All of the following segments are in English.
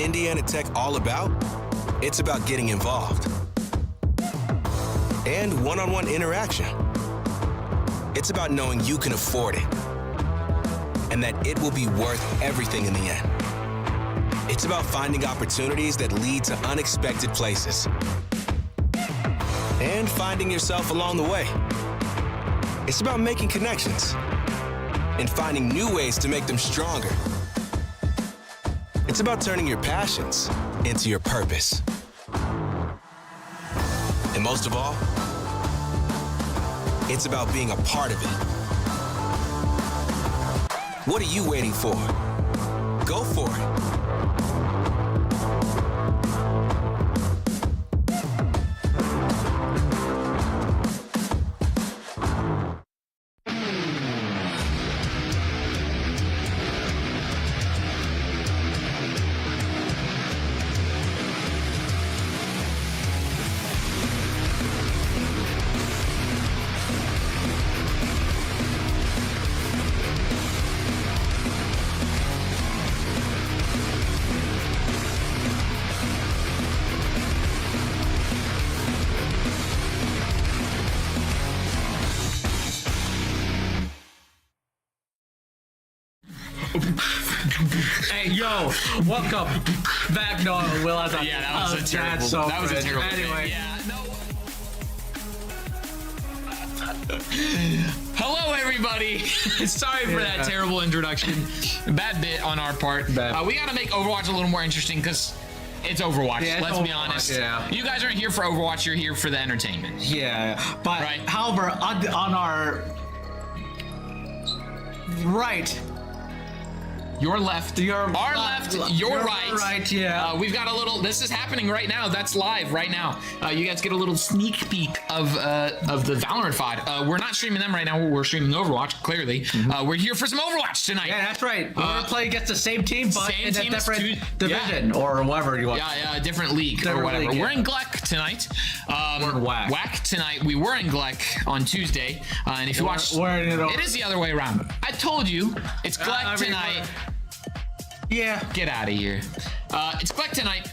Indiana Tech all about? It's about getting involved. And one-on-one interaction. It's about knowing you can afford it and that it will be worth everything in the end. It's about finding opportunities that lead to unexpected places and finding yourself along the way. It's about making connections and finding new ways to make them stronger. It's about turning your passions into your purpose. And most of all, it's about being a part of it. What are you waiting for? Go for it. Hey, yo, welcome back. No, Will, I thought that was a terrible. That was a terrible. Anyway, Hello, everybody. Sorry for that terrible introduction. Bad bit on our part. We got to make Overwatch a little more interesting because it's Overwatch. Let's be honest. Yeah. You guys aren't here for Overwatch. You're here for the entertainment. Yeah, but Right. however, on our right. Your left, our left, your right. Right, yeah. We've got a little. This is happening right now. That's live right now. You guys get a little sneak peek of the Valorant VOD. We're not streaming them right now. We're streaming Overwatch. Clearly, we're here for some Overwatch tonight. Yeah, that's right. We're playing against the same team, but same in team, a different division or whatever you want. Yeah, different league or whatever. league, We're in Gleck tonight. We're in WAC. WAC tonight. We were in Gleck on Tuesday. And if you watch, it is the other way around. I told you, it's Gleck tonight. Yeah. Get out of here. It's Gleck tonight.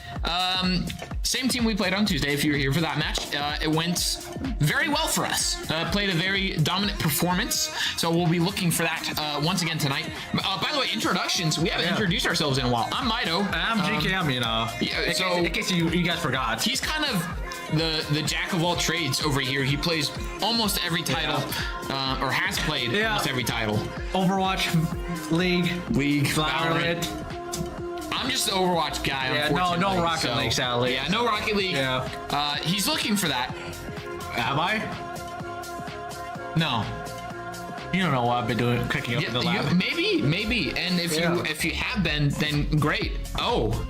Same team we played on Tuesday, if you were here for that match. It went very well for us. Played a very dominant performance. So we'll be looking for that once again tonight. By the way, introductions. We haven't introduced ourselves in a while. I'm Mido. I'm GKM, you know. In case you guys forgot. He's kind of the jack of all trades over here. He plays almost every title, or has played almost every title. Overwatch, League, Valorant. I'm just the Overwatch guy. Yeah, no Rocket League, sadly. Yeah, no Rocket League. Yeah. He's looking for that. Am I? No. You don't know what I've been doing, cooking up in the lab. Maybe. And if you have been, then great. Oh,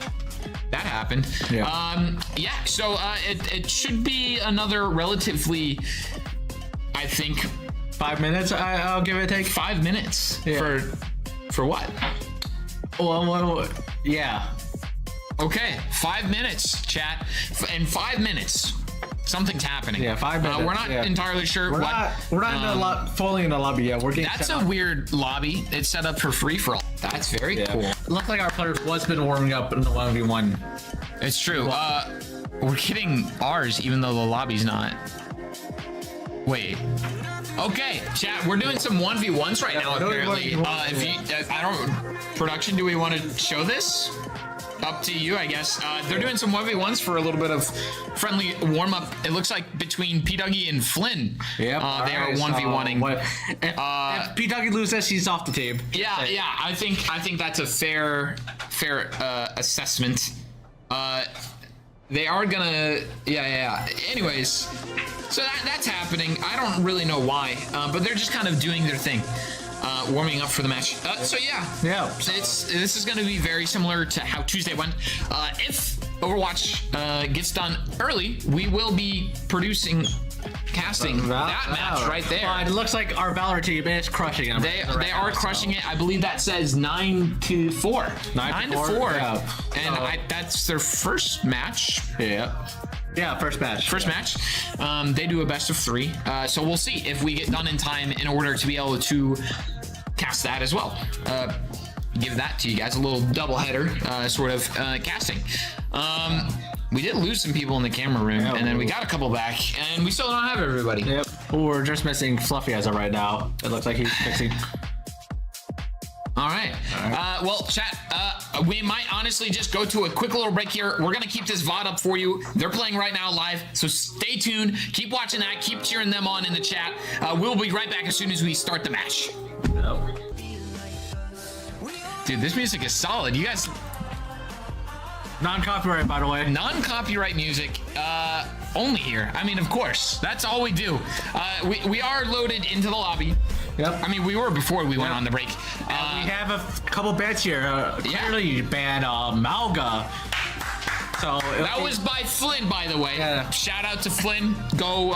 that happened. Yeah. So it should be another relatively, I think, 5 minutes. I'll give it a take. 5 minutes for what? Well, yeah. Okay, 5 minutes, chat. In 5 minutes, something's happening. Yeah, 5 minutes. We're not entirely sure We're what. not fully in the lobby yet. We're getting. That's a weird lobby. It's set up for free for all. That's very cool. Looks like our players was been warming up in the 1v1. It's true. We're getting ours, even though the lobby's not. Wait. Okay, chat. We're doing some 1v1s right now. Apparently, I don't. Production, do we want to show this? Up to you, I guess. They're doing some 1v1s for a little bit of friendly warm-up. It looks like between P. Dougie and Flynn. Yep. They are 1v1ing. If P. Dougie loses, he's off the team. Yeah. I think that's a fair assessment. They are gonna. Yeah. Anyways, so that's happening. I don't really know why, but they're just kind of doing their thing. Warming up for the match. This is going to be very similar to how Tuesday went. If Overwatch gets done early, we will be casting that match right there. It looks like our Valor team is crushing it. They are crushing it. I believe that says 9-4. 9-4. Yeah. And that's their first match. Yeah, first match. They do a best of 3. So we'll see if we get done in time in order to be able to cast that as well. give that to you guys, a little doubleheader sort of casting. We did lose some people in the camera room, and then we got a couple back, and we still don't have everybody. Yep. We're just missing Fluffy as of right now. It looks like he's fixing. All right. Well, chat, we might honestly just go to a quick little break here. We're going to keep this VOD up for you. They're playing right now live, so stay tuned. Keep watching that. Keep cheering them on in the chat. We'll be right back as soon as we start the match. Yep. Dude, this music is solid. You guys... Non-copyright, by the way. Non-copyright music, only here. I mean, of course, that's all we do. We are loaded into the lobby. Yep. I mean, we were before we went on the break. We have a couple bans here. Clearly banned Malga. So that was by Flynn, by the way. Yeah. Shout out to Flynn. Go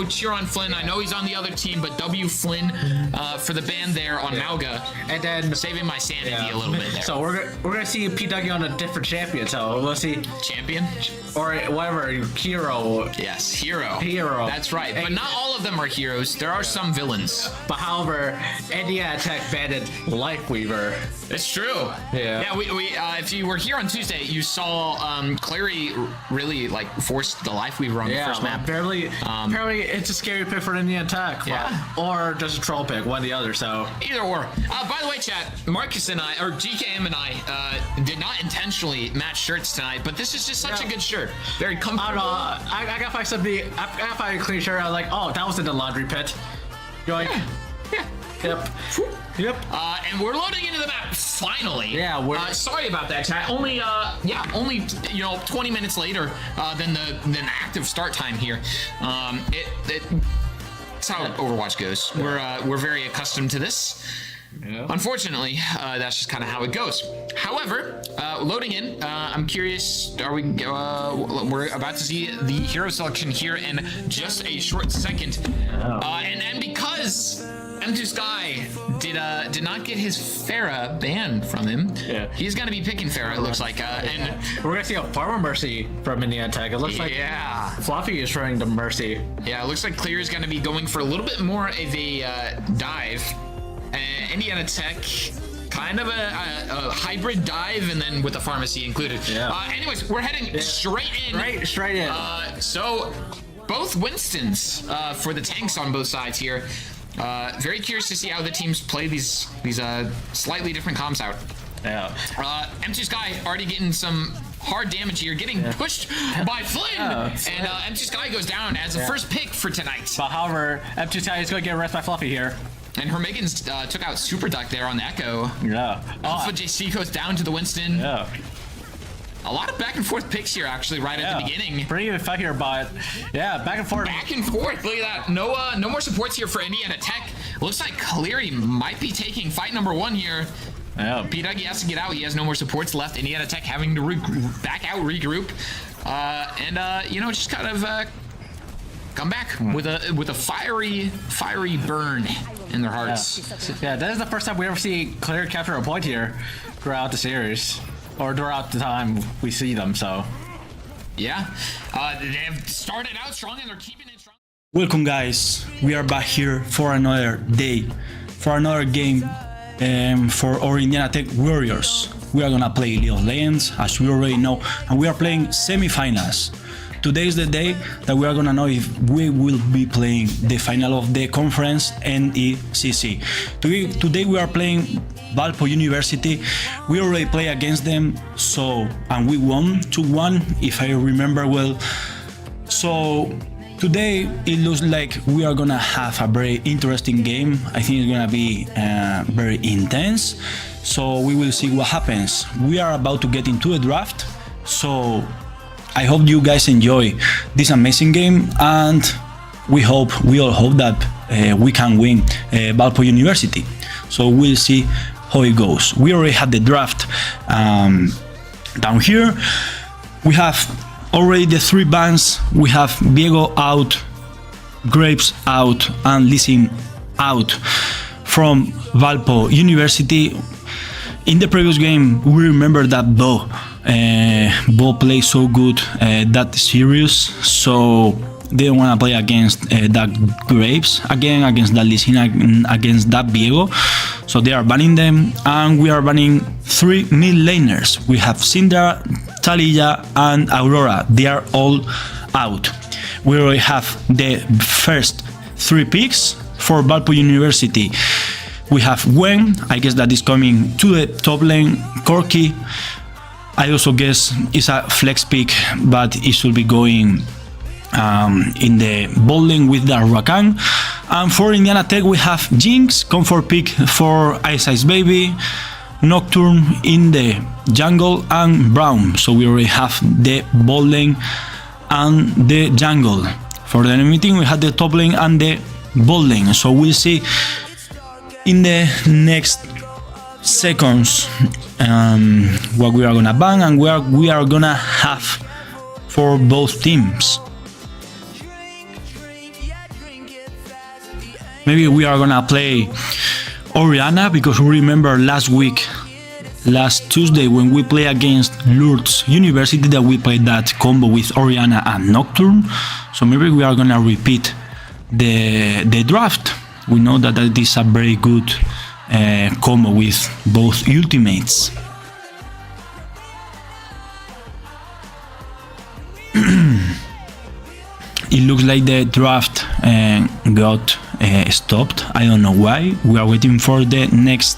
cheer on Flynn. I know he's on the other team, but W Flynn for the ban there on Malga. And then saving my sanity a little bit there. So we're gonna see PW on a different champion. So we'll see champion or whatever hero. Yes, hero. Hero. That's right. But not all of them are heroes. There are some villains. But however, NECC banned Lifeweaver. It's true. Yeah. Yeah. We if you were here on Tuesday, you saw Clary really like forced the Lifeweaver on the first map. Apparently it's a scary pick for NECC. Yeah. Or just a troll pick, one or the other. So either or. By the way, chat, Marcus and I, or GKM and I, did not intentionally match shirts tonight, but this is just such a good shirt. Very comfortable. I don't know. I gotta find something. I gotta find a clean shirt. I was like, oh, that was in the laundry pit. You're like, yeah. Yep. Yep. And we're loading into the map finally. Yeah. We're sorry about that, chat. Only 20 minutes later than the active start time here. That's how Overwatch goes. We're very accustomed to this. Yeah. Unfortunately, that's just kind of how it goes. However, loading in, I'm curious. We're about to see the hero selection here in just a short second. And because M2 Sky did not get his Pharah banned from him, he's gonna be picking Pharah. It looks like, and we're gonna see a Farmer Mercy from NECC. It looks like Fluffy is throwing the Mercy. Yeah, it looks like Clear is gonna be going for a little bit more of a dive. NECC, kind of a hybrid dive, and then with the pharmacy included. Anyways, we're heading straight in. Straight in. So both Winstons for the tanks on both sides here. Very curious to see how the teams play these slightly different comps out. Yeah. M2 Sky already getting some hard damage here, getting pushed by Flynn, and M2 Sky goes down as the first pick for tonight. But however, M2 Sky is going to get arrested by Fluffy here. And Hermegan's took out Super Duck there on the Echo. Yeah. Alpha JC goes down to the Winston. Yeah. A lot of back and forth picks here, actually, right at the beginning. Pretty good fight here, but back and forth. Back and forth. Look at that. No more supports here for NECC. Looks like Cleary might be taking fight number 1 here. Yeah. P-Dougie has to get out. He has no more supports left. NECC having to back out, regroup, and just kind of come back with a fiery burn in their hearts. Yeah, that is the first time we ever see Clear capture a point here throughout the series, or throughout the time we see them. So, yeah, they have started out strong and they're keeping it strong. Welcome, guys. We are back here for another day, for another game, for our NECC Warriors. We are gonna play League of Legends, as we already know, and we are playing semi-finals. Today is the day that we are gonna know if we will be playing the final of the conference NECC. Today we are playing Valparaiso University. We already played against them, and we won 2-1 if I remember well. So today it looks like we are gonna have a very interesting game. I think it's gonna be very intense. So we will see what happens. We are about to get into the draft. So I hope you guys enjoy this amazing game, and we all hope that we can win Valparaiso University. So we'll see how it goes. We already have the draft down here. We have already the 3 bans. We have Diego out, Grapes out, and Lissing out from Valparaiso University. In the previous game, we remember that Bo played so good that series, so they don't want to play against that Grapes again, against that Lissing, against that Diego. So they are banning them, and we are banning 3 mid laners. We have Syndra, Taliyah, and Aurora. They are all out. We already have the first 3 picks for Valpo University. We have Gwen, I guess that is coming to the top lane. Corki, I also guess is a flex pick, but it should be going in the bot lane with the Rakan. And for Indiana Tech we have Jinx, comfort pick for Ice Baby, Nocturne in the jungle, and Braum. So we already have the bot lane and the jungle. For the enemy team we have the top lane and the bot lane. So we'll see in the next seconds what we are gonna ban and what we are gonna have for both teams. Maybe we are gonna play Orianna, because we remember last Tuesday when we played against Lourdes University that we played that combo with Orianna and Nocturne. So maybe we are gonna repeat the draft. We know that that is a very good combo with both ultimates. It looks like the draft got stopped. I don't know why. We are waiting for the next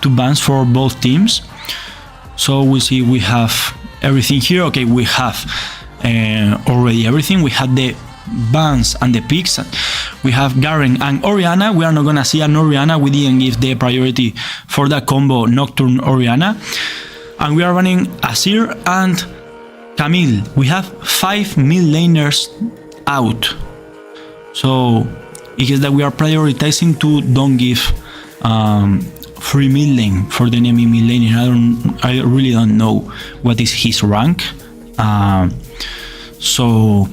2 bans for both teams. So we see we have everything here. Okay, we have already everything. We had the bans and the picks. We have Garen and Orianna. We are not gonna see an Orianna. We didn't give the priority for that combo Nocturne Orianna. And we are running Azir and Camille. We have 5 mid laners out. So it is that we are prioritizing to don't give free mid lane for the enemy mid laner. I really don't know what is his rank. So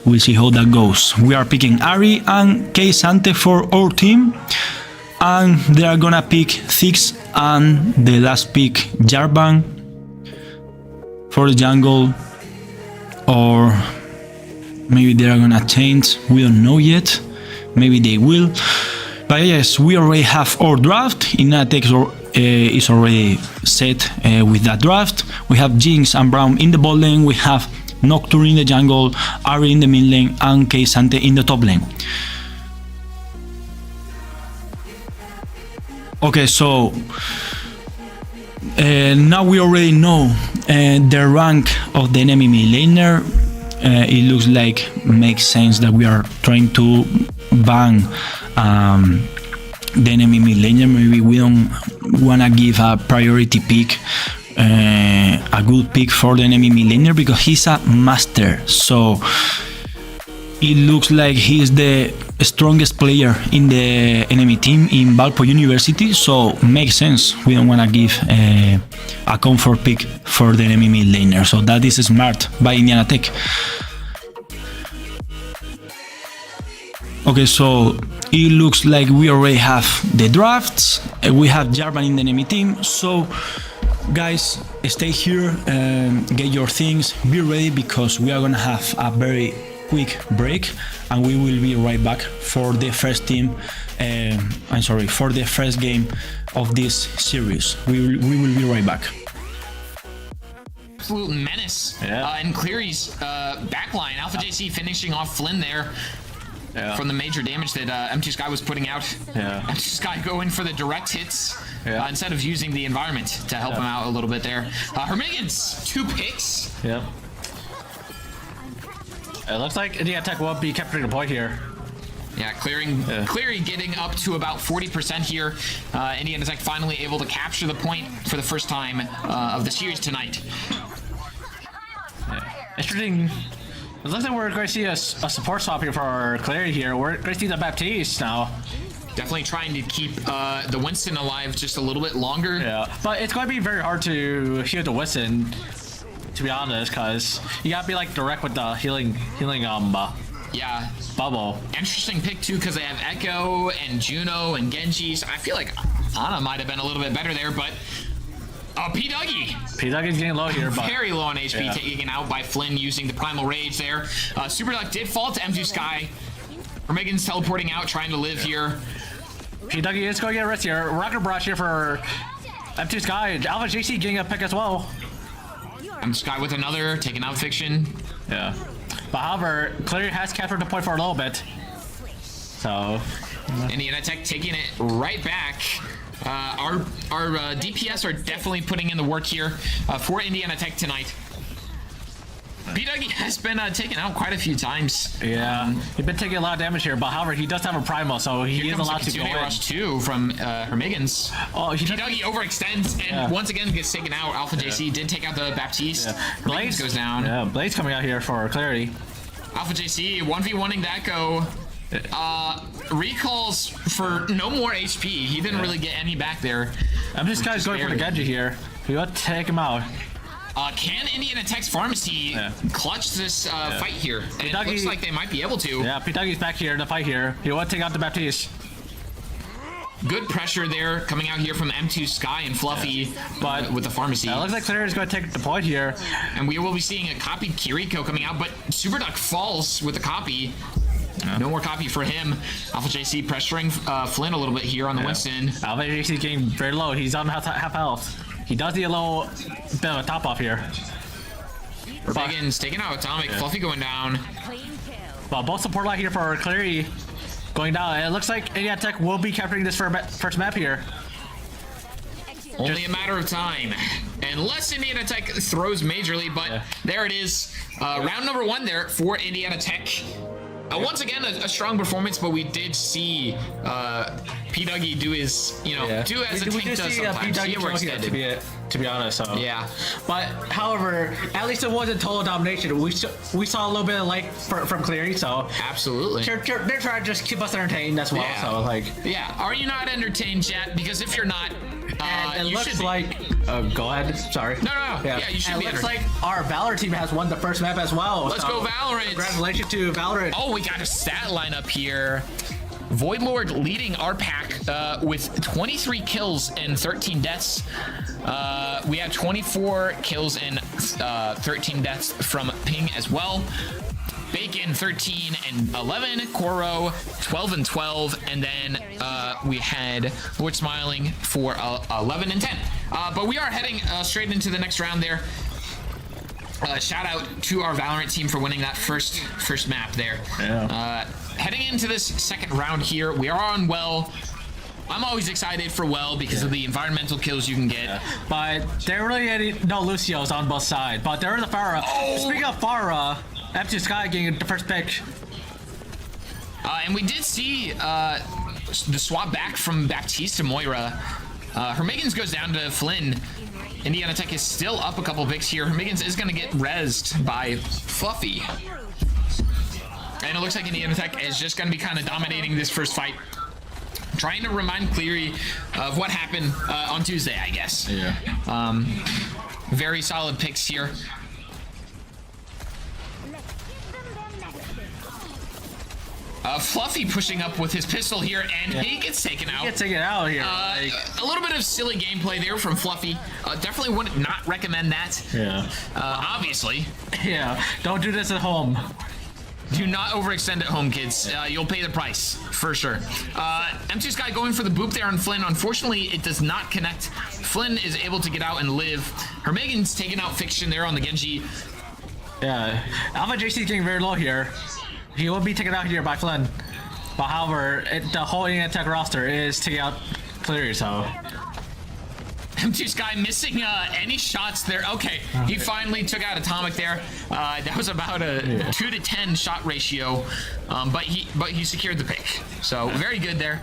we'll see how that goes. We are picking Ari and Kay Sante for our team, and they are gonna pick Thix and the last pick Jarvan for the jungle, or maybe they are gonna change. We don't know yet. Maybe they will. But yes, we already have our draft. NECC is already set with that draft. We have Jinx and Braum in the bot lane. We have Nocturne in the jungle, Ari in the mid lane, and Kay Sante in the top lane. Okay, so now we already know the rank of the enemy mid laner. It looks like makes sense that we are trying to ban the enemy mid laner. Maybe we don't wanna give a priority pick, a good pick for the enemy mid laner, because he's a master. So it looks like he's the strongest player in the enemy team in Valpo University, so makes sense. We don't want to give a comfort pick for the enemy mid laner, so that is smart by Indiana Tech. Okay, so it looks like we already have the drafts. We have Jarvan in the enemy team, so guys, stay here, get your things, be ready, because we are gonna have a very quick break and we will be right back for the first team. For the first game of this series. We will be right back. Absolute menace. Yeah. And Cleary's backline, Alpha JC finishing off Flynn there. Yeah. From the major damage that M2 Sky was putting out. Yeah. M2 Sky going for the direct hits instead of using the environment to help him out a little bit there. Hermigan's 2 picks. Yep. It looks like Indiana Tech won't be capturing a point here. Yeah, Cleary getting up to about 40% here. Indiana Tech finally able to capture the point for the first time of the series tonight. Yeah. Interesting. It looks like we're going to see a support swap here for Cleary here. We're going to see the Baptiste now. Definitely trying to keep the Winston alive just a little bit longer. Yeah, but it's going to be very hard to heal the Winston, to be honest, because you got to be like direct with the healing Yeah. bubble. Interesting pick too, because they have Echo and Juno and Genji. So I feel like Ana might have been a little bit better there, but P Dougie's getting low here, but very low on HP, taken out by Flynn using the Primal Rage there. Super Duck did fall to M2 Sky. Hermigan's teleporting out, trying to live here. Dougie is going to get a rest here. Rocket Brush here for M2 Sky. Alpha JC getting a pick as well. Sky with another, taking out Fiction. Yeah. But however, Clary has captured the point for a little bit. So. Indiana Tech taking it right back. Our DPS are definitely putting in the work here for Indiana Tech tonight. Dougie has been taken out quite a few times. Yeah, he's been taking a lot of damage here, but however, he does have a primal, so he is allowed to go in. Rush 2 from Hermigans. Oh, Dougie overextends and once again gets taken out. Alpha JC did take out the Baptiste. Blaze goes down. Yeah, Blaze coming out here for clarity. Alpha JC 1v1ing that go. Recalls for no more HP. He didn't really get any back there. This guy's going for the Genji here. We got to take him out. Can Indiana Tech's Pharmacy clutch this fight here? And it looks like they might be able to. Yeah, Dougie's back here in the fight here. He want to take out the Baptiste. Good pressure there coming out here from M2 Sky and Fluffy, but with the Pharmacy. It looks like Claire is going to take the point here. And we will be seeing a copied Kiriko coming out, but Superduck falls with the copy. No more copy for him. Alpha JC pressuring Flynn a little bit here on the Winston. Alpha JC is getting very low. He's on half health. He does need a little bit of a top off here. Biggins taking out Atomic. Fluffy going down. Well, both support line here for Clary going down. And it looks like Indiana Tech will be capturing this first map here. Only a matter of time. Unless Indiana Tech throws majorly, but there it is. Round number 1 there for Indiana Tech. Once again, a strong performance, but we did see Dougie do his, do as a tank does sometimes. He overextended. To be honest, so. Yeah. But however, at least it wasn't total domination. We saw a little bit of light from Cleary, so absolutely. They're trying to just keep us entertained as well. Yeah. So like, are you not entertained, chat? Because if you're not, and it you looks should be. Like. Go ahead. Sorry. No. Yeah, you should and be. It looks like our Valor team has won the first map as well. Let's go Valorant. Congratulations to Valorant. Oh, we got a stat lineup here. Voidlord leading our pack with 23 kills and 13 deaths. We have 24 kills and 13 deaths from Ping as well. Bacon 13 and 11, Koro 12 and 12, and then we had Lord Smiling for 11 and 10. But we are heading straight into the next round there. Shout out to our Valorant team for winning that first map there. Yeah. Heading into this second round here, we are on Well. I'm always excited for Well because of the environmental kills you can get. Yeah. But there really no Lucios on both sides. But there is a Pharah. Oh. Speaking of Pharah, M2 Sky getting the first pick. And we did see the swap back from Baptiste to Moira. Hermigans goes down to Flynn. Indiana Tech is still up a couple picks here. Hermigans is going to get rezzed by Fluffy. And it looks like Indiana Tech is just going to be kind of dominating this first fight. Trying to remind Cleary of what happened on Tuesday, I guess. Yeah. Very solid picks here. Fluffy pushing up with his pistol here, and he gets taken out. He gets taken out here. A little bit of silly gameplay there from Fluffy. Definitely would not recommend that. Yeah. Obviously. Yeah. Don't do this at home. Do not overextend at home, kids. You'll pay the price, for sure. M2 Sky going for the boop there on Flynn. Unfortunately, it does not connect. Flynn is able to get out and live. Hermigans taking out Fiction there on the Genji. Yeah. Alpha JC is getting very low here. He will be taken out here by Flynn. But however, the whole Indiana Tech roster is taking out Cleary, so... M2 Sky missing any shots there. Okay, he finally took out Atomic there. That was about a 2 to 10 shot ratio, but he secured the pick. So very good there.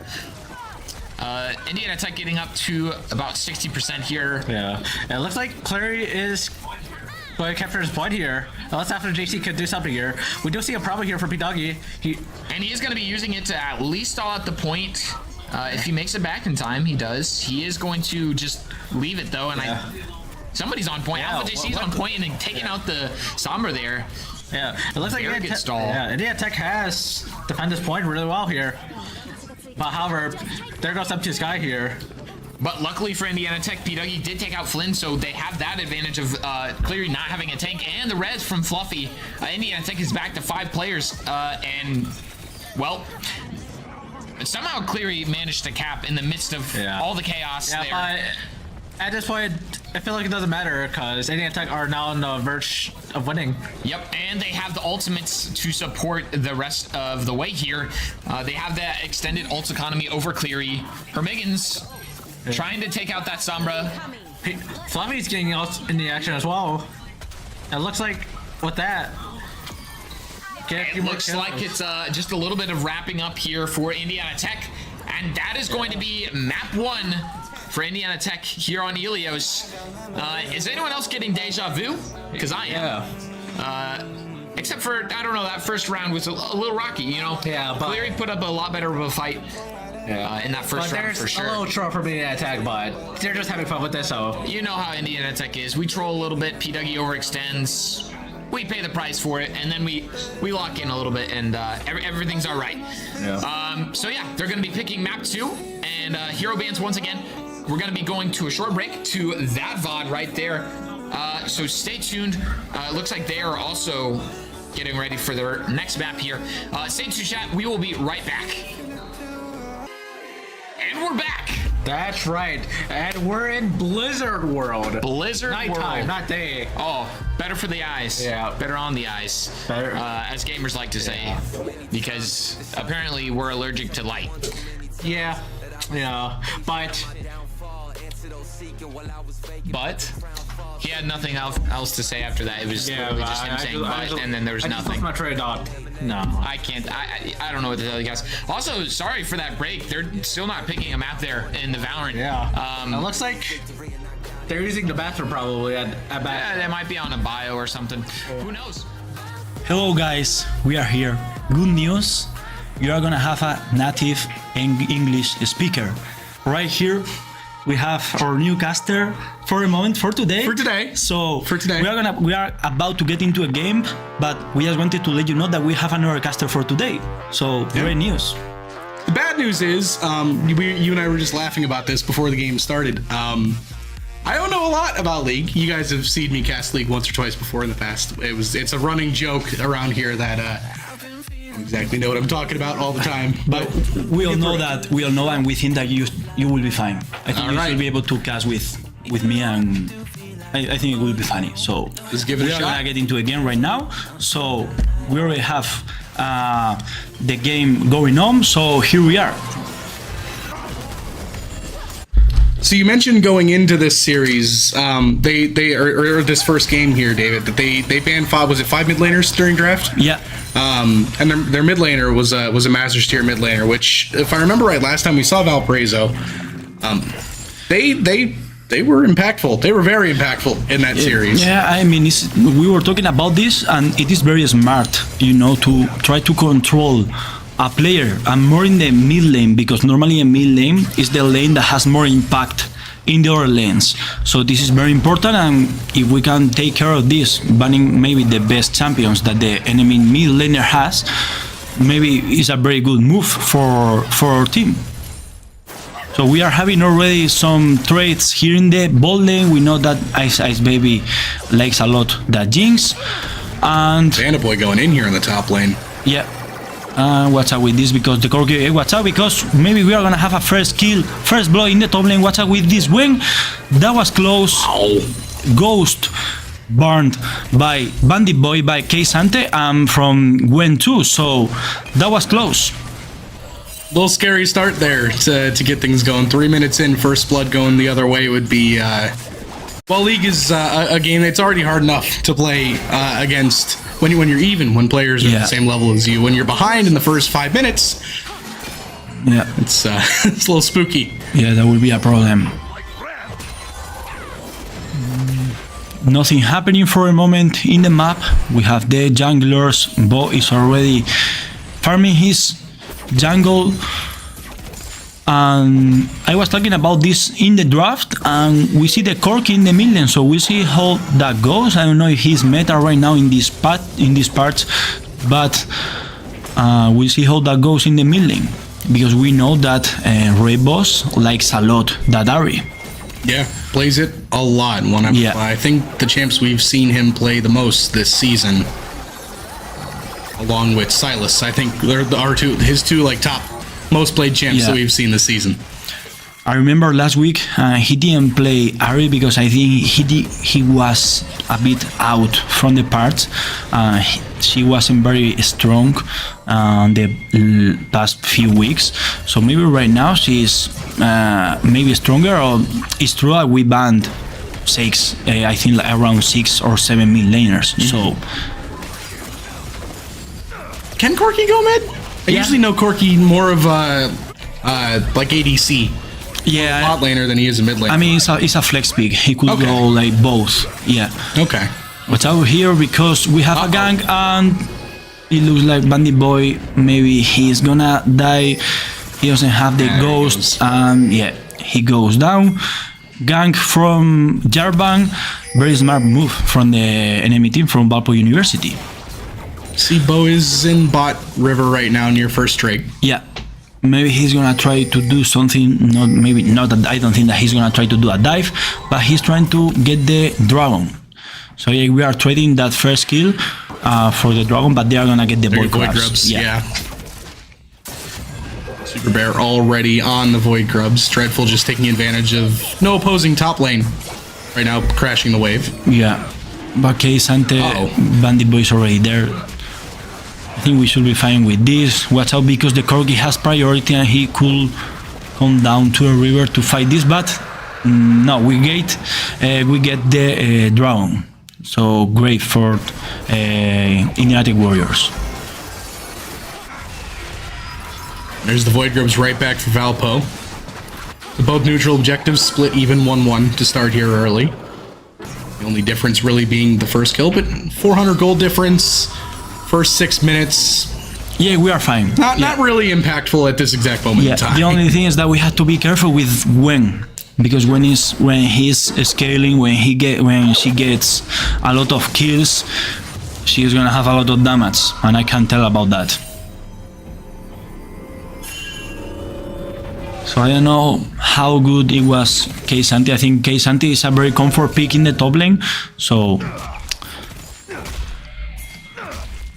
Indiana Tech getting up to about 60% here. Yeah, it looks like Clary is going to capture his point here. Unless after JC could do something here. We do see a problem here for Dougie. And he is going to be using it to at least stall at the point. If he makes it back in time, he does. He is going to just leave it though, and somebody's on point. Alpha JC's on point and then taking out the Sombra there. Yeah, it looks like Indiana Tech has defended this point really well here. But however, there goes up to Sky here. But luckily for Indiana Tech, Dougie did take out Flynn, so they have that advantage of Cleary not having a tank and the res from Fluffy. Indiana Tech is back to 5 players, and well, somehow Cleary managed to cap in the midst of all the chaos there. But at this point, I feel like it doesn't matter because Indiana Tech are now on the verge of winning. Yep, and they have the ultimates to support the rest of the way here. They have that extended ult economy over Cleary. Hermigans trying to take out that Sombra. Fluffy's getting out in the action as well. It looks like with that. It looks like it's just a little bit of wrapping up here for Indiana Tech. And that is going to be map 1 for Indiana Tech here on Helios. Is anyone else getting deja vu? Because I am. Except for, I don't know, that first round was a little rocky, you know? Yeah, but Cleary put up a lot better of a fight in that first round for sure. A little troll for Indiana Tech, but they're just having fun with this, so. You know how Indiana Tech is. We troll a little bit, PW overextends. We pay the price for it, and then we lock in a little bit, and everything's all right. Yeah. So yeah, they're going to be picking map 2, and Hero Bands once again. We're going to be going to a short break to that VOD right there. So stay tuned. Looks like they are also getting ready for their next map here. Stay tuned, chat. We will be right back. And we're back. That's right. And we're in Blizzard World. Blizzard Nighttime, World. not day. Oh, better for the eyes. Yeah. Better on the eyes. Better. As gamers like to say. Because apparently we're allergic to light. Yeah. Yeah. But he had nothing else to say after that. It was literally just him saying but, and then there was nothing. My trade dog. No. I can't. I don't know what to tell you guys. Also, sorry for that break. They're still not picking a map there in the Valorant. Yeah. It looks like they're using the bathroom probably at yeah, they might be on a bio or something. Who knows? Hello guys, we are here. Good news, you are gonna have a native English speaker. Right here, we have our new caster for a moment, for today. So we are about to get into a game, but we just wanted to let you know that we have another caster for today. So great news. The bad news is, you and I were just laughing about this before the game started. I don't know a lot about League. You guys have seen me cast League once or twice before in the past. It's a running joke around here that I don't exactly know what I'm talking about all the time. But we all know that. We all know, and we think that you will be fine. I think you should be able to cast with me, and I think it will be funny. So let's give it a shot. We are gonna get into a game right now. So we already have the game going on. So here we are. So you mentioned going into this series, or this first game here, David, that they banned five mid laners during draft? Yeah. And their mid laner was a Masters tier mid laner, which, if I remember right, last time we saw Valparaiso, they were impactful. They were very impactful in that series. Yeah, I mean, we were talking about this, and it is very smart, you know, to try to control a player, and more in the mid lane, because normally a mid lane is the lane that has more impact in the other lanes. So this is very important, and if we can take care of this, banning maybe the best champions that the enemy mid laner has, maybe is a very good move for our team. So we are having already some trades here in the bot lane. We know that Ice Baby likes a lot that Jinx, and Vandaboy going in here in the top lane. Yeah. Watch out with this, because the Corki, watch out, because maybe we are gonna have a first kill, first blow in the top lane. Watch out with this wing. That was close. Ow. Ghost burned by Bandit Boy, by K-Sante, and from Gwen too, so that was close. Little scary start there to get things going. 3 minutes in, first blood going the other way would be... Well, League is a game that's already hard enough to play against when you're even, when players are at the same level as you. When you're behind in the first 5 minutes, it's it's a little spooky. Yeah, that will be a problem. Nothing happening for a moment in the map. We have the junglers. Bo is already farming his jungle. And I was talking about this in the draft, and we see the Corki in the mid lane, so we'll see how that goes. I don't know if he's meta right now in this parts, but we'll see how that goes in the mid lane, because we know that Rayboss likes a lot that Ari. Yeah, plays it a lot. I think the champs we've seen him play the most this season, along with Silas. I think they're his two like top most played champs that Yeah. we've seen this season. I remember last week he didn't play Ari because I think he was a bit out from the parts. She wasn't very strong the past few weeks, so maybe right now she's maybe stronger. Or it's true that we banned six, I think like around 6 or 7 mid laners. So Can Corki go mid? I Yeah. usually know Corki more of like ADC. yeah, Bot laner than he is a mid laner. I mean it's a flex pick. He could Okay. go like both. Yeah. okay. But out here, because we have a gang and it looks like Bandit Boy, maybe he's gonna die. He doesn't have the There he ghost, goes. and yeah, he goes down. Gang from Jarvan, very smart move from the enemy team from Valparaiso University. See, Bo is in bot river right now near first Drake. Yeah, maybe he's gonna try to do something. Not that I don't think that he's gonna try to do a dive, but he's trying to get the dragon. So yeah, we are trading that first kill for the dragon, but they are gonna get the Void void grubs. grubs. Yeah. Super Bear already on the Void Grubs. Dreadful just taking advantage of no opposing top lane. Right now, crashing the wave. Yeah, but Sante Uh-oh. Bandit Boy is already there. I think we should be fine with this. Watch out because the Corgi has priority and he could come down to a river to fight this, but no, we get the dragon. So great for NECC Warriors. There's the Void Grubs right back for Valpo. Both neutral objectives split even 1-1 to start here early. The only difference really being the first kill, but 400 gold difference, first 6 minutes. Yeah, we are fine. Not really impactful at this exact moment Yeah, in time. the only thing is that we have to be careful with Gwen, because when he's scaling, when she gets a lot of kills, she's gonna have a lot of damage, and I can tell about that. So I don't know how good it was Santi. I think Santi is a very comfort pick in the top lane, so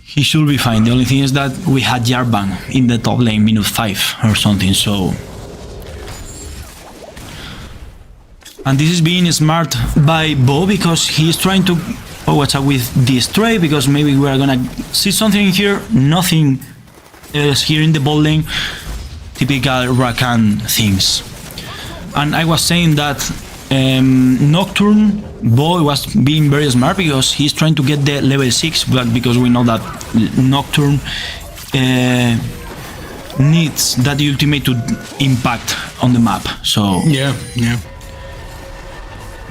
he should be fine. The only thing is that we had Jarvan in the top lane minute 5 or something, so. And this is being smart by Bo because he's trying to watch out with this trade, because maybe we are gonna see something here, nothing else here in the bot lane. Typical Rakan things. And I was saying that Nocturne Boy was being very smart because he's trying to get the level 6, but because we know that Nocturne needs that ultimate to impact on the map. So Yeah.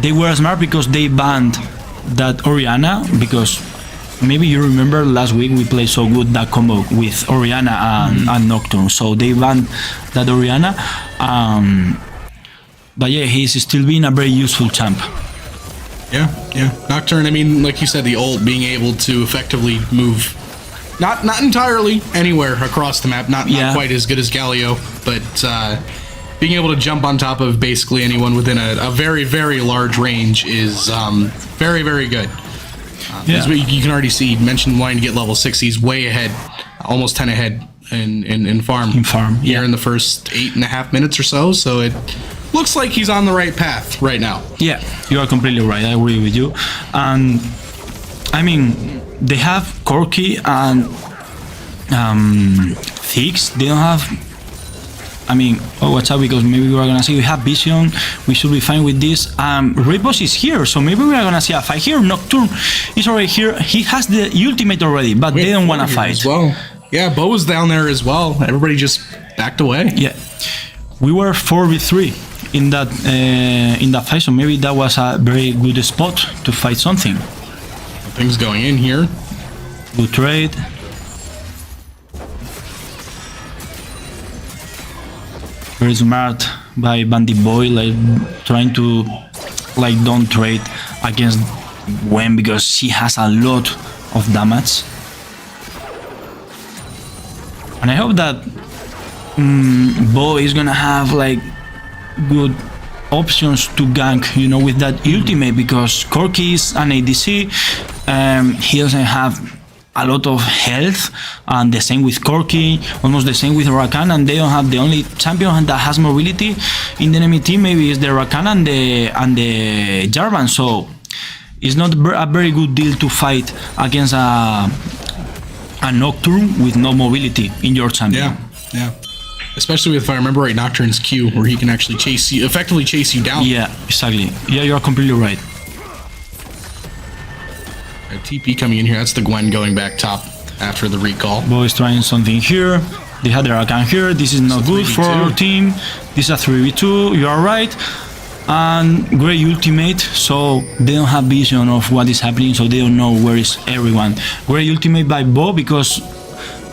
they were smart because they banned that Orianna, because maybe you remember last week we played so good that combo with Orianna and Nocturne, so they banned that Orianna. But yeah, he's still being a very useful champ. Yeah. Nocturne, I mean, like you said, the ult being able to effectively move not entirely anywhere across the map, not quite as good as Galio, but being able to jump on top of basically anyone within a very, very large range is very, very good. As you can already see, you mentioned wanting to get level 6, he's way ahead, almost 10 ahead in farm. Here in the first 8.5 minutes or so it looks like he's on the right path right now. Yeah, you are completely right. I agree with you. And I mean, they have Corki and Thix. They don't have. I mean, watch out, because maybe we are gonna see we have Vision. We should be fine with this. Ripos is here, so maybe we are gonna see a fight here. Nocturne is already here. He has the ultimate already, but they don't wanna fight. As well. Yeah, Bo was down there as well. Everybody just backed away. Yeah, we were 4v3 in that fight, so maybe that was a very good spot to fight something. Things going in here. Good trade. Very smart by Bandit Boy, like trying to don't trade against Gwen because she has a lot of damage. And I hope that Bo is gonna have good options to gank, with that ultimate, because Corki is an ADC. He doesn't have a lot of health, and the same with Corki, almost the same with Rakan, and they don't have the only champion that has mobility in the enemy team. Maybe is the Rakan and the Jarvan. So it's not a very good deal to fight against a Nocturne with no mobility in your champion. Yeah. Especially with, if I remember right, Nocturne's Q, where he can actually effectively chase you down. Yeah, exactly. Yeah, you're completely right. A TP coming in here. That's the Gwen going back top after the recall. Boys trying something here. They had the Rakan here. This is not good for our team. This is a 3v2. You are right. And great ultimate, so they don't have vision of what is happening, so they don't know where is everyone. Great ultimate by Bo, because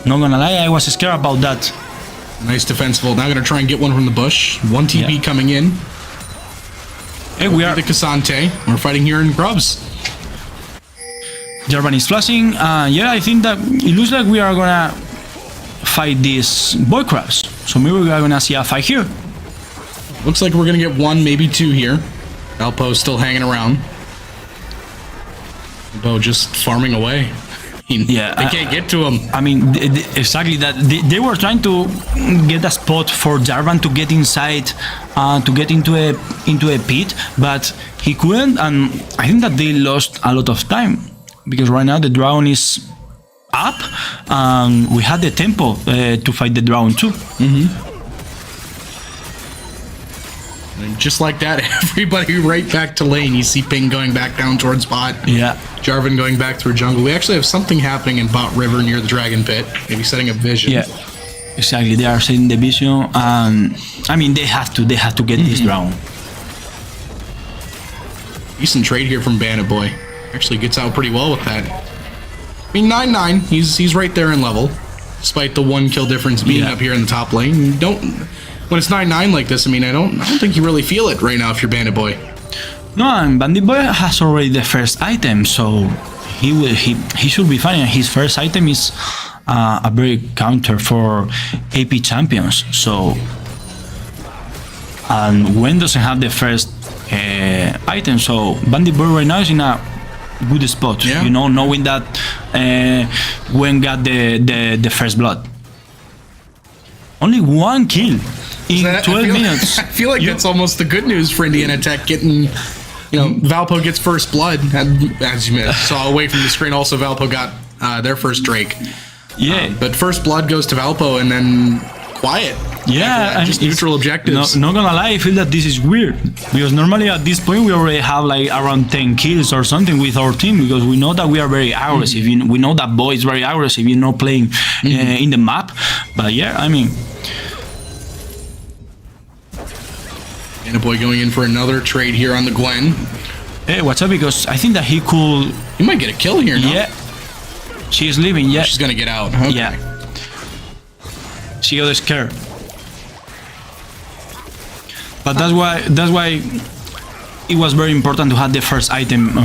not gonna lie, I was scared about that. Nice defensive ult. Now gonna try and get one from the bush. One TP coming in. Hey, we are the Cassante. We're fighting here in Grubs. Jarvan is flashing. Yeah, I think that it looks like we are gonna fight these boy crabs. So maybe we are gonna see a fight here. Looks like we're gonna get one, maybe two here. Valpo's still hanging around. Bo just farming away. Yeah, they can't get to him. I mean, exactly that. They were trying to get a spot for Jarvan to get inside, to get into a pit, but he couldn't, and I think that they lost a lot of time because right now the dragon is up, and we had the tempo to fight the dragon too. And just like that, everybody right back to lane. You see Ping going back down towards bot. Yeah. Jarvan going back through jungle. We actually have something happening in bot river near the dragon pit. Maybe setting up vision. Yeah, exactly. They are setting the vision, and I mean they have to get this round. Decent trade here from Bandit Boy. Actually gets out pretty well with that. I mean 9-9. He's right there in level, despite the 1 kill difference being up here in the top lane. When it's 9-9 like this, I mean, I don't think you really feel it right now if you're Bandit Boy. No, and Bandit Boy has already the first item, so he should be fine. And his first item is a very counter for AP champions. So, and Gwen doesn't have the first item, so Bandit Boy right now is in a good spot. Yeah. You know, knowing that Gwen got the first blood. Only 1 kill in 12 minutes. I feel like that's almost the good news for Indiana Tech, getting, Valpo gets first blood, and as you saw away from the screen, also Valpo got their first Drake. Yeah. But first blood goes to Valpo, and then quiet. Yeah, just neutral objectives. Not gonna lie, I feel that this is weird, because normally at this point we already have like around 10 kills or something with our team, because we know that we are very aggressive. We know that Boy is very aggressive, playing in the map. But yeah, I mean, Bandit Boy going in for another trade here on the Gwen. Hey, watch out, because I think that he could. He might get a kill here. No? Yeah, she's leaving. Yeah, she's gonna get out. Okay. Yeah, she got scared. But that's why it was very important to have the first item.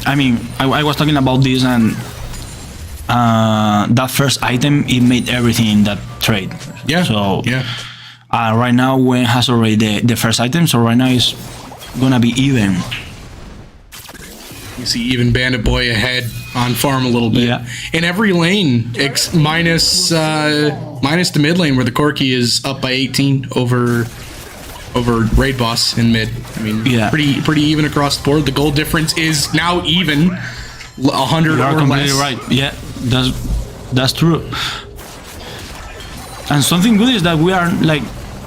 I mean, I was talking about this, and that first item, it made everything in that trade. Yeah. So yeah. Right now Gwen has already the first item, so right now it's gonna be even. You see even Bandit Boy ahead on farm a little bit. Yeah. In every lane, minus the mid lane where the Corki is up by 18 over Raid Boss in mid. I mean, yeah, pretty even across the board. The goal difference is now even 100 you are or completely less. right. Yeah, that's true. And something good is that we are like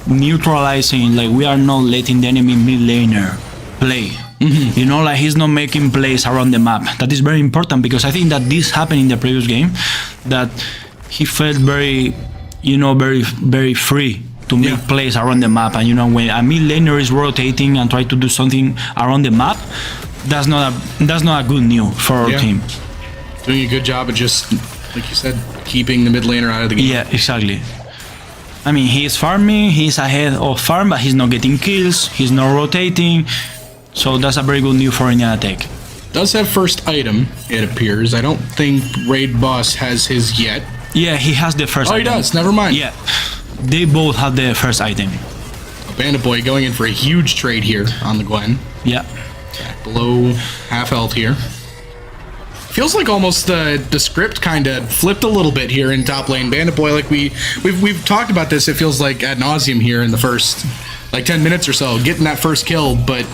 neutralizing, like we are not letting the enemy mid laner play. Like he's not making plays around the map. That is very important, because I think that this happened in the previous game, that he felt very, very free to make plays around the map. And when a mid laner is rotating and try to do something around the map, that's not a good news for our team. Doing a good job of just, like you said, keeping the mid laner out of the game. Yeah, exactly. I mean, he's farming, he's ahead of farm, but he's not getting kills, he's not rotating. So that's a very good news for Indiana Tech. Does have first item, it appears. I don't think Raid Boss has his yet. Yeah, he has the first item. Oh, he does. Never mind. Yeah, they both have the first item. Bandit Boy going in for a huge trade here on the Gwen. Yeah. Below half health here. Feels like almost the script kind of flipped a little bit here in top lane. Bandit Boy, like we've talked about this. It feels like ad nauseum here in the first like 10 minutes or so, getting that first kill. But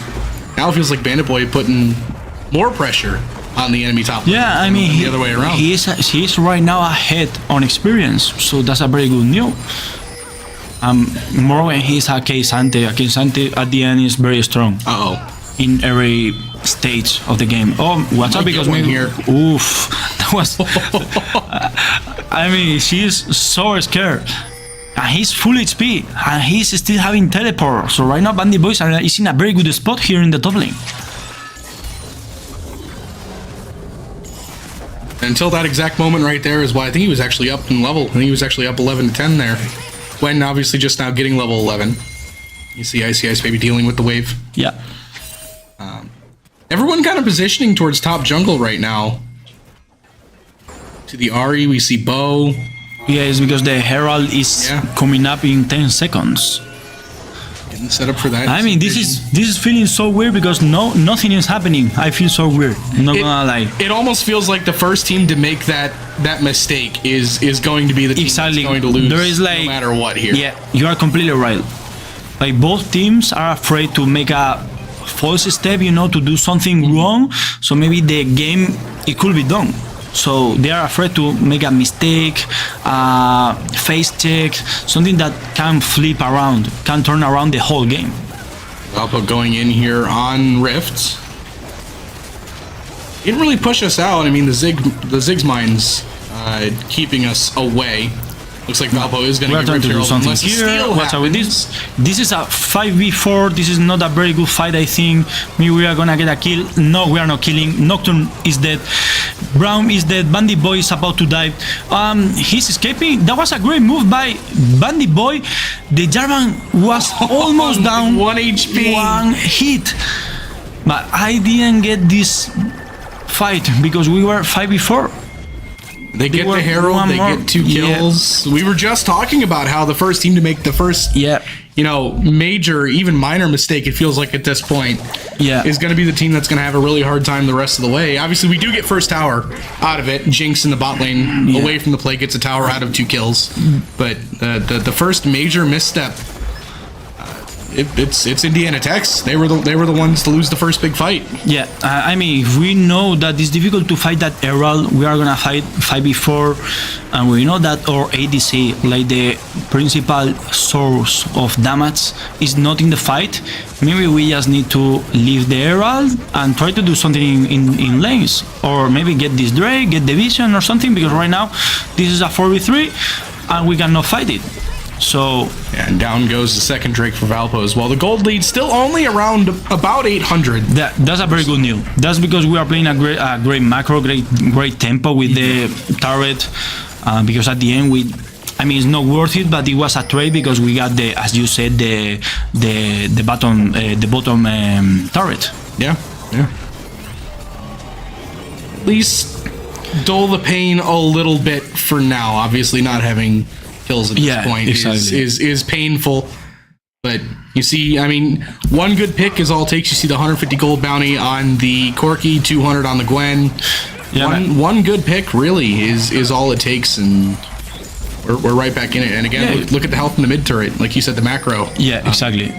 now it feels like Bandit Boy putting more pressure on the enemy top lane. Yeah, I mean, the other way around. He is right now ahead on experience, so that's a very good news. More when he's a Keisante. A Keisante at the end is very strong. In every stage of the game. Oh, watch out because maybe here. Oof, that was. I mean, she's so scared, and he's full HP, and he's still having teleport. So right now, Bandit Boy is in a very good spot here in the top lane. Until that exact moment right there is why I think he was actually up in level. I think he was actually up 11 to 10 there. When obviously just now getting level 11. You see Icy Ice maybe dealing with the wave. Yeah. Everyone kind of positioning towards top jungle right now. To the Ahri, we see Bo. Yeah, it's because the Herald is coming up in 10 seconds. Getting set up for that. I mean, this is feeling so weird because nothing is happening. I feel so weird. I'm not gonna lie. It almost feels like the first team to make that mistake is going to be the team that's going to lose. There is like, no matter what here. Yeah, you are completely right. Like both teams are afraid to make a false step, to do something wrong. So maybe the game it could be done. So they are afraid to make a mistake, face check, something that can flip around, can turn around the whole game. Valpo going in here on Rift. Didn't really push us out. I mean, the Ziggs mines keeping us away. Looks like Valpo is going to trying to do something here. Watch out with this. This is a 5v4. This is not a very good fight, I think. Maybe we are going to get a kill. No, we are not killing. Nocturne is dead. Brown is dead. Bandit Boy is about to die. He's escaping. That was a great move by Bandit Boy. The Jarvan was almost down. 1 HP. 1 hit. But I didn't get this fight because we were 5v4. They get the Herald, they get 2 kills. Yeah. We were just talking about how the first team to make the first, major, even minor mistake, it feels like at this point, is going to be the team that's going to have a really hard time the rest of the way. Obviously, we do get first tower out of it. Jinx in the bot lane, away from the play, gets a tower out of 2 kills. But the first major misstep, it's Indiana Techs. They were the ones to lose the first big fight. Yeah, I mean, if we know that it's difficult to fight that Herald, we are gonna fight 5v4, and we know that our ADC, like the principal source of damage, is not in the fight. Maybe we just need to leave the Herald and try to do something in lanes, or maybe get this Drake, get the Vision or something, because right now this is a 4v3 and we cannot fight it. So and down goes the second Drake for Valpo as well. The gold lead still only around about 800. That's a very good news. That's because we are playing a great macro, great tempo with the turret. Because at the end it's not worth it, but it was a trade because we got as you said, the bottom turret. Yeah. At least dull the pain a little bit for now. Obviously, not having kills at this point is painful, but you see, I mean, one good pick is all it takes. You see the 150 gold bounty on the Corki, 200 on the Gwen. One good pick really is all it takes, and we're right back in it. And again, look at the health in the mid turret, like you said, the macro. Yeah, exactly.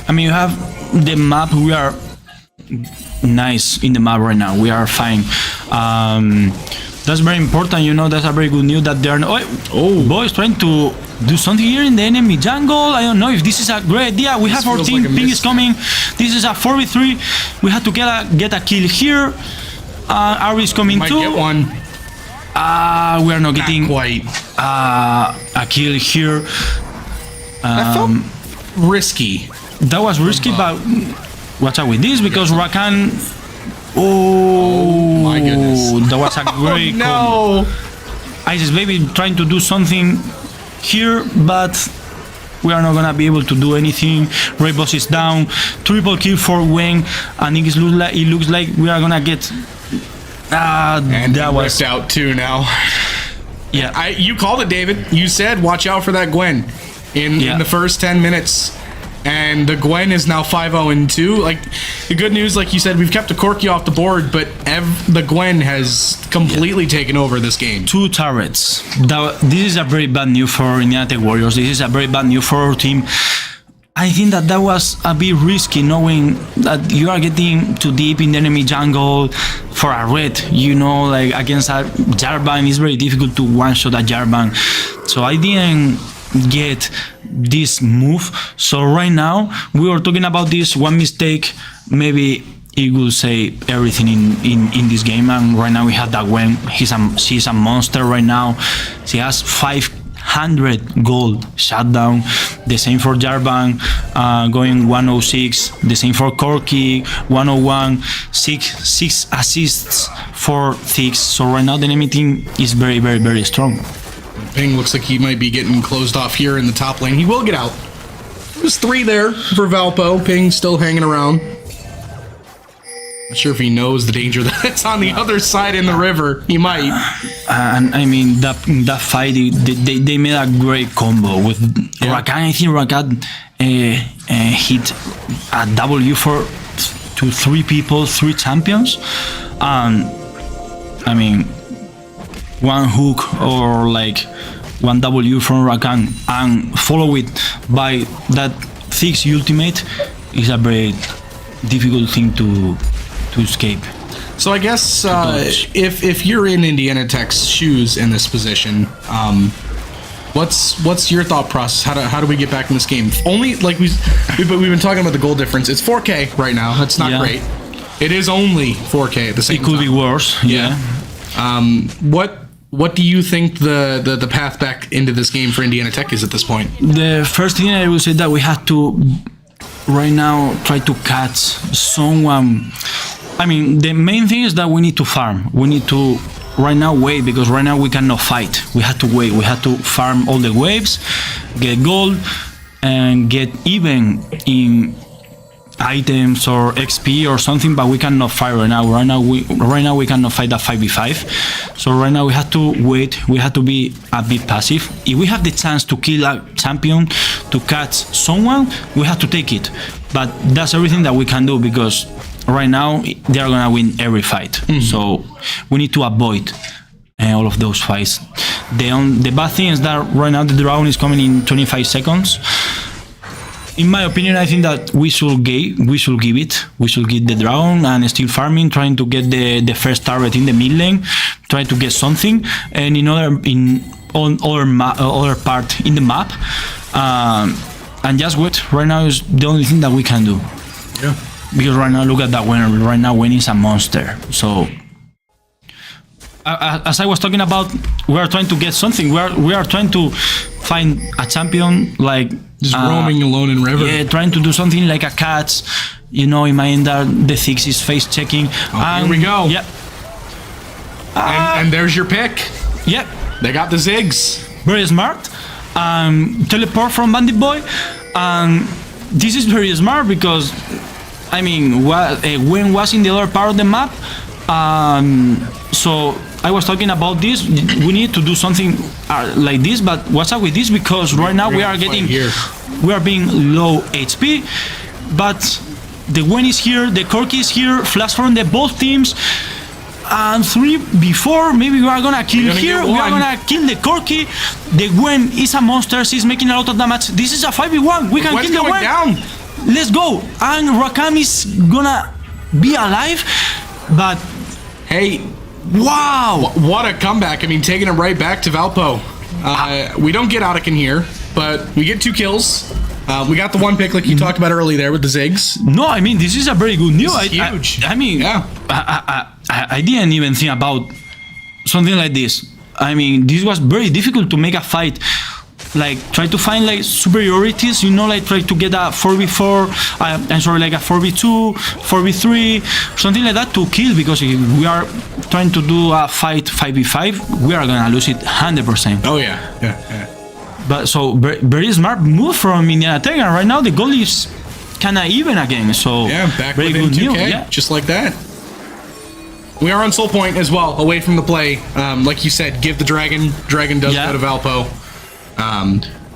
I mean, you have the map. We are nice in the map right now. We are fine. That's very important, that's a very good news that they are boys trying to do something here in the enemy jungle. I don't know if this is a great idea. We have our team, ping is coming. This is a 4v3. We have to get a kill here. Ahri is coming too. Might get one. We are not getting quite a kill here. That felt risky. That was risky, but watch out with this because Rakan. Oh my goodness. That was a great combo. Isis Baby trying to do something here, but we are not gonna be able to do anything. Rainbow is down. Triple kill for Wang, and it looks like we are gonna get and that was out too now. Yeah. You called it, David. You said watch out for that Gwen in the first 10 minutes. And the Gwen is now 5-0-2. Like, the good news, like you said, we've kept the Corki off the board, but the Gwen has completely taken over this game. 2 turrets. This is a very bad news for Indiana Tech Warriors. This is a very bad news for our team. I think that was a bit risky, knowing that you are getting too deep in the enemy jungle for a red. Like against a Jarvan, it's very difficult to one-shot a Jarvan. So I didn't get this move. So right now, we were talking about this one mistake. Maybe it will say everything in this game. And right now we have that Gwen. She's a monster right now. She has 500 gold shutdown. The same for Jarvan, going 106. The same for Corki, 101. 6 assists for Thix. So right now the enemy team is very, very, very strong. Ping looks like he might be getting closed off here in the top lane. He will get out. There's 3 there for Valpo. Ping still hanging around. Not sure if he knows the danger that's on the other side in the river. He might. And I mean, that fight, they made a great combo with Rakan. I think Rakan hit a W to 3 people, 3 champions. I mean, one hook or like one W from Rakan and follow it by that Thix ultimate is a very difficult thing to escape. So I guess if you're in Indiana Tech's shoes in this position, what's your thought process? How do we get back in this game? Only like we've been talking about the goal difference. It's 4K right now. That's not great. It is only 4K at the same time. It could be worse. Yeah. What do you think the path back into this game for Indiana Tech is at this point? The first thing I will say that we have to right now try to catch someone. I mean, the main thing is that we need to farm. We need to right now wait, because right now we cannot fight. We have to wait. We have to farm all the waves, get gold, and get even in items or XP or something, but we cannot fight right now. Right now we cannot fight that 5v5. So right now we have to wait. We have to be a bit passive. If we have the chance to kill a champion, to catch someone, we have to take it. But that's everything that we can do, because right now they are gonna win every fight. So we need to avoid all of those fights. The bad thing is that right now the dragon is coming in 25 seconds. In my opinion, I think that we should give the dragon and still farming, trying to get the first target in the mid lane, trying to get something, and other part in the map, and just wait. Right now is the only thing that we can do. Yeah. Because right now, look at that winner. Right now, Gwen is a monster. So, as I was talking about, we are trying to get something. We are trying to find a champion, like just roaming alone in river. Yeah, trying to do something like a cat. In my end, the Thix is face checking. Here we go. Yeah. And there's your pick. Yeah. They got the Ziggs. Very smart. Teleport from Bandit Boy. This is very smart because, I mean, Gwen was in the other part of the map. So I was talking about this. We need to do something like this, but what's up with this? Because right now we are being low HP, but the Gwen is here, the Corki is here, flash from both teams, and 3v4. Maybe we are gonna kill here. We are gonna kill the Corki. The Gwen is a monster. She's making a lot of damage. This is a 5v1. We can kill the Gwen. Down. Let's go. And Rakan is gonna be alive, but hey. Wow! What a comeback. I mean, taking it right back to Valpo. We don't get Audikin here, but we get 2 kills. We got the 1 pick like you talked about earlier there with the Ziggs. No, I mean, this is a very good news. Huge. I mean, yeah. I didn't even think about something like this. I mean, this was very difficult to make a fight. Like, try to find like superiorities, like try to get a 4v4, like a 4v2, 4v3, something like that to kill, because if we are trying to do a fight 5v5, we are gonna lose it 100%. Oh yeah. But so very smart move from Indiana Tech, and right now the goal is kinda even again. So yeah, back very within good 2K, news. Yeah. just like that. We are on Soul Point as well, away from the play. Like you said, give the dragon. Dragon does go to Valpo.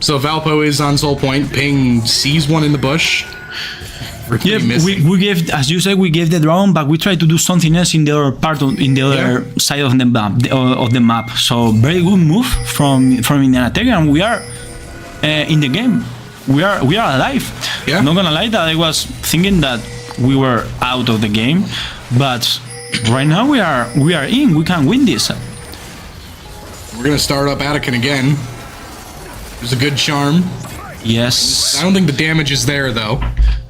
So Valpo is on Soul Point. Ping sees one in the bush. Yeah, we gave, as you said, we gave the drone, but we tried to do something else in the other part, in the other side of the map. So very good move from Indiana Tech, and we are in the game. We are alive. Yeah. Not gonna lie, that I was thinking that we were out of the game, but right now we are in. We can win this. We're gonna start up Anakin again. There's a good charm. Yes. I don't think the damage is there though.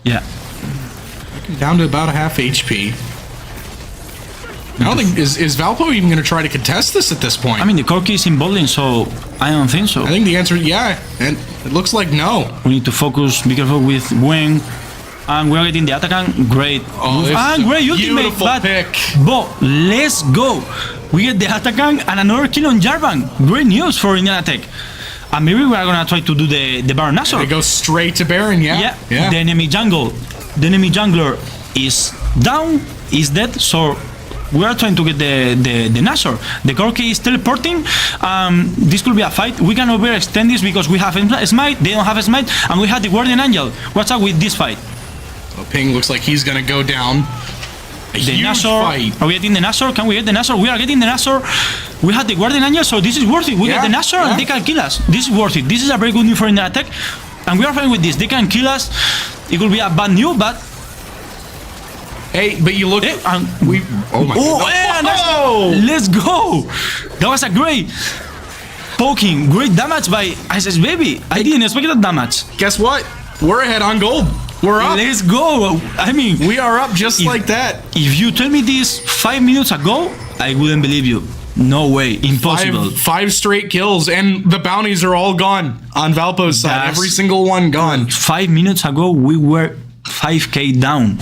Yeah. Down to about a half HP. I don't think is Valpo even gonna try to contest this at this point? I mean, the Corki is in bowling, so I don't think so. I think the answer is yeah, and it looks like no. We need to focus, be careful with Gwen. And we're getting the Atakan. Great. And great ultimate. But pick. Bo, let's go. We get the Atakan and another kill on Jarvan. Great news for Indiana Tech. And maybe we are gonna try to do the Baron Nashor. They go straight to Baron, yeah. The enemy jungler is down, is dead, so we are trying to get the Nashor. The Corki is teleporting. This could be a fight. We can overextend this because we have Smite, they don't have a Smite, and we have the Guardian Angel. What's up with this fight? Well, Ping looks like he's gonna go down. The Nashor. Are we getting the Nashor? Can we get the Nashor? We are getting the Nashor. We had the Guardian Angel, so this is worth it. We get the Nashor and they can kill us. This is worth it. This is a very good news for Indiana Tech. And we are fine with this. They can kill us. It could be a bad news, but... Hey, but you look... oh my God. Let's go. That was a great poking. Great damage by Isis Baby. I didn't expect that damage. Guess what? We're ahead on gold. We're up. Let's go. I mean... We are up just like that. If you tell me this 5 minutes ago, I wouldn't believe you. No way. Impossible. Five straight kills, and the bounties are all gone on Valpo's side. Every single one gone. 5 minutes ago, we were 5k down.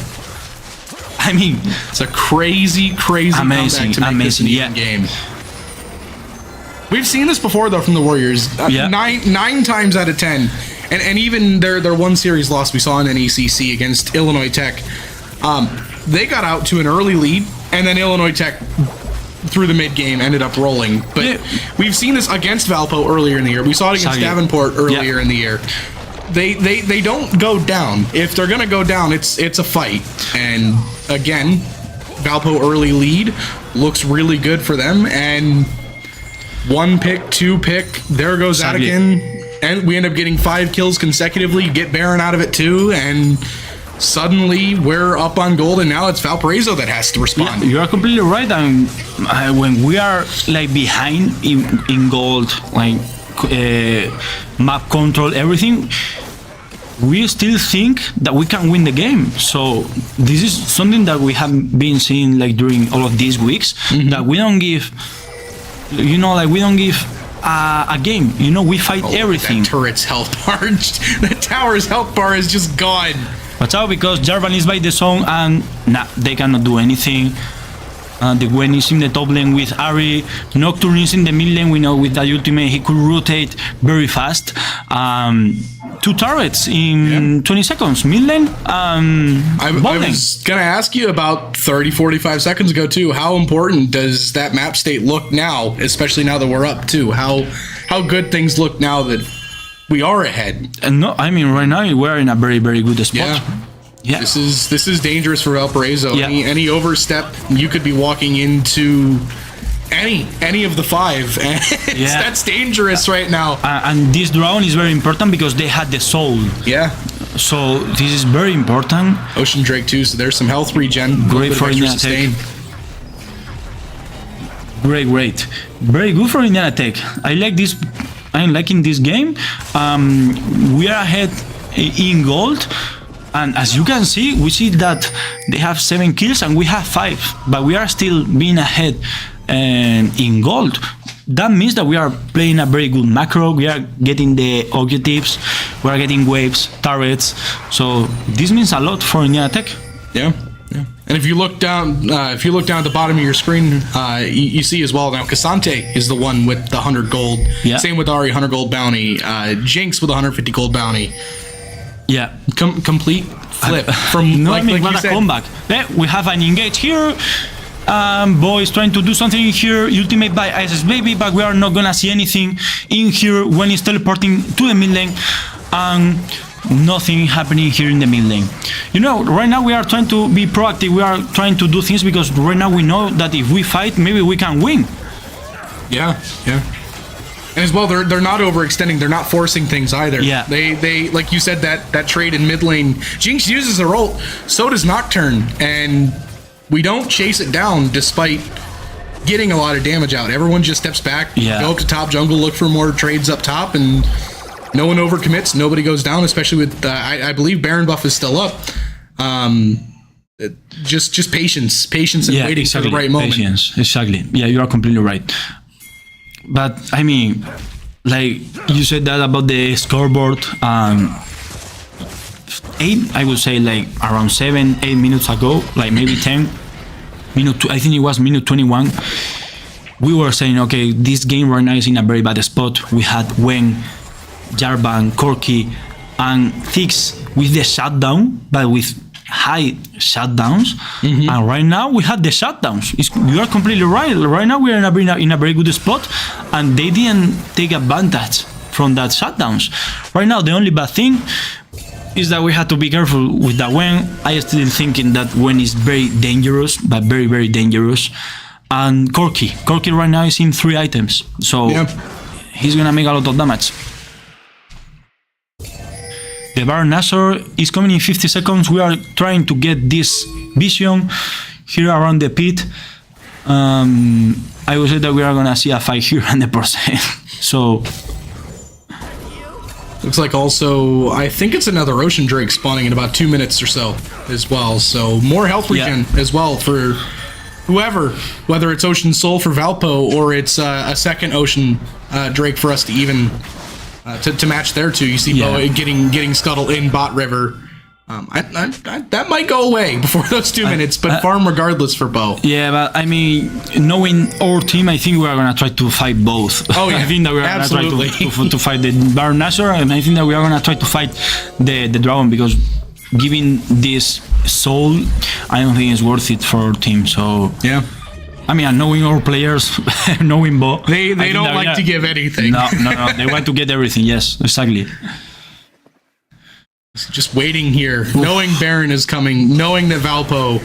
I mean... It's a crazy amazing, comeback to make this an game. We've seen this before, though, from the Warriors. Nine times out of 10. And even their one series loss we saw in NECC against Illinois Tech, they got out to an early lead, and then Illinois Tech, through the mid game, ended up rolling. But we've seen this against Valpo earlier in the year. We saw it against Davenport earlier in the year. They don't go down. If they're gonna go down, it's a fight. And again, Valpo early lead looks really good for them. And 1 pick, 2 pick, there goes Anakin. And we end up getting 5 kills consecutively, get Baron out of it too, and suddenly we're up on gold, and now it's Valparaiso that has to respond. You are completely right. And when we are like behind in gold, like map control, everything, we still think that we can win the game. So this is something that we have been seeing like during all of these weeks, that we don't give, we don't give a game. We fight everything. That turret's health bar, the tower's health bar is just gone. Watch out, because Jarvan is by the zone and they cannot do anything. The Gwen is in the top lane with Ari. Nocturne is in the mid lane. We know with that ultimate he could rotate very fast. 2 turrets in 20 seconds. Mid lane, I was going to ask you about 30, 45 seconds ago too. How important does that map state look now, especially now that we're up too? How good things look now that we are ahead? No, I mean right now we're in a very, very good spot. Yeah. This is dangerous for Valparaiso. Yeah. Any overstep, you could be walking into any of the 5. That's dangerous right now. And this drone is very important because they had the soul. Yeah. So this is very important. Ocean Drake too. So there's some health regen. Great for Indiana Tech. Great. Very good for Indiana Tech. I like this. I'm liking this game. We are ahead in gold. And as you can see, we see that they have 7 kills and we have 5, but we are still being ahead in gold. That means that we are playing a very good macro. We are getting the objectives, we are getting waves, turrets. So this means a lot for Indiana Tech. Yeah. And if you look down, at the bottom of your screen, you see as well now Cassante is the one with the 100 gold. Yeah. Same with Ari, 100 gold bounty. Jinx with 150 gold bounty. Yeah, complete flip from what you a said. comeback. We have an engage here. Bo is trying to do something in here. Ultimate by ISS Baby, but we are not gonna see anything in here when he's teleporting to the mid lane. And nothing happening here in the mid lane. You know, right now we are trying to be proactive. We are trying to do things because right now we know that if we fight, maybe we can win. Yeah. And as well, they're not overextending. They're not forcing things either. Yeah. They like you said, that trade in mid lane. Jinx uses her ult, so does Nocturne, and we don't chase it down despite getting a lot of damage out. Everyone just steps back, go up to top jungle, look for more trades up top, and no one overcommits. Nobody goes down, especially with I believe Baron buff is still up. Just patience and waiting for the right moment. Patience, exactly. Yeah, you are completely right. But I mean, like you said that about the scoreboard. 8, I would say, like around 7-8 minutes ago, like maybe 10 minute. I think it was minute 21. We were saying, okay, this game right now is in a very bad spot. We had Wen, Jarvan, Corki, and NECC with the shutdown, but with high shutdowns. And right now we had the shutdowns. You are completely right. Right now we are in a very good spot, and they didn't take advantage from that shutdowns. Right now the only bad thing is that we have to be careful with that Wen. I still thinking that Wen is very dangerous, but very, very dangerous. And Corki right now is in 3 items, so he's gonna make a lot of damage. The Baron Nashor is coming in 50 seconds. We are trying to get this vision here around the pit. I would say that we are gonna see a fight here 100%. So looks like also, I think it's another Ocean Drake spawning in about 2 minutes or so as well. So more health regen as well for whoever, whether it's Ocean Soul for Valpo or it's a second Ocean Drake for us to even to match there too. You see Bo getting Scuttle in bot river. That might go away before those 2 minutes, but farm regardless for Bo. Yeah, but I mean, knowing our team, I think we are gonna try to fight both. Oh yeah, I think that we are gonna try to fight the Baron Nashor, and I think that we are gonna try to fight the Dragon, because giving this soul, I don't think it's worth it for our team. So yeah. I mean, knowing our players, knowing Bo, they don't like to give anything. No, they want to get everything. Yes, exactly. Just waiting here, knowing Baron is coming, knowing that Valpo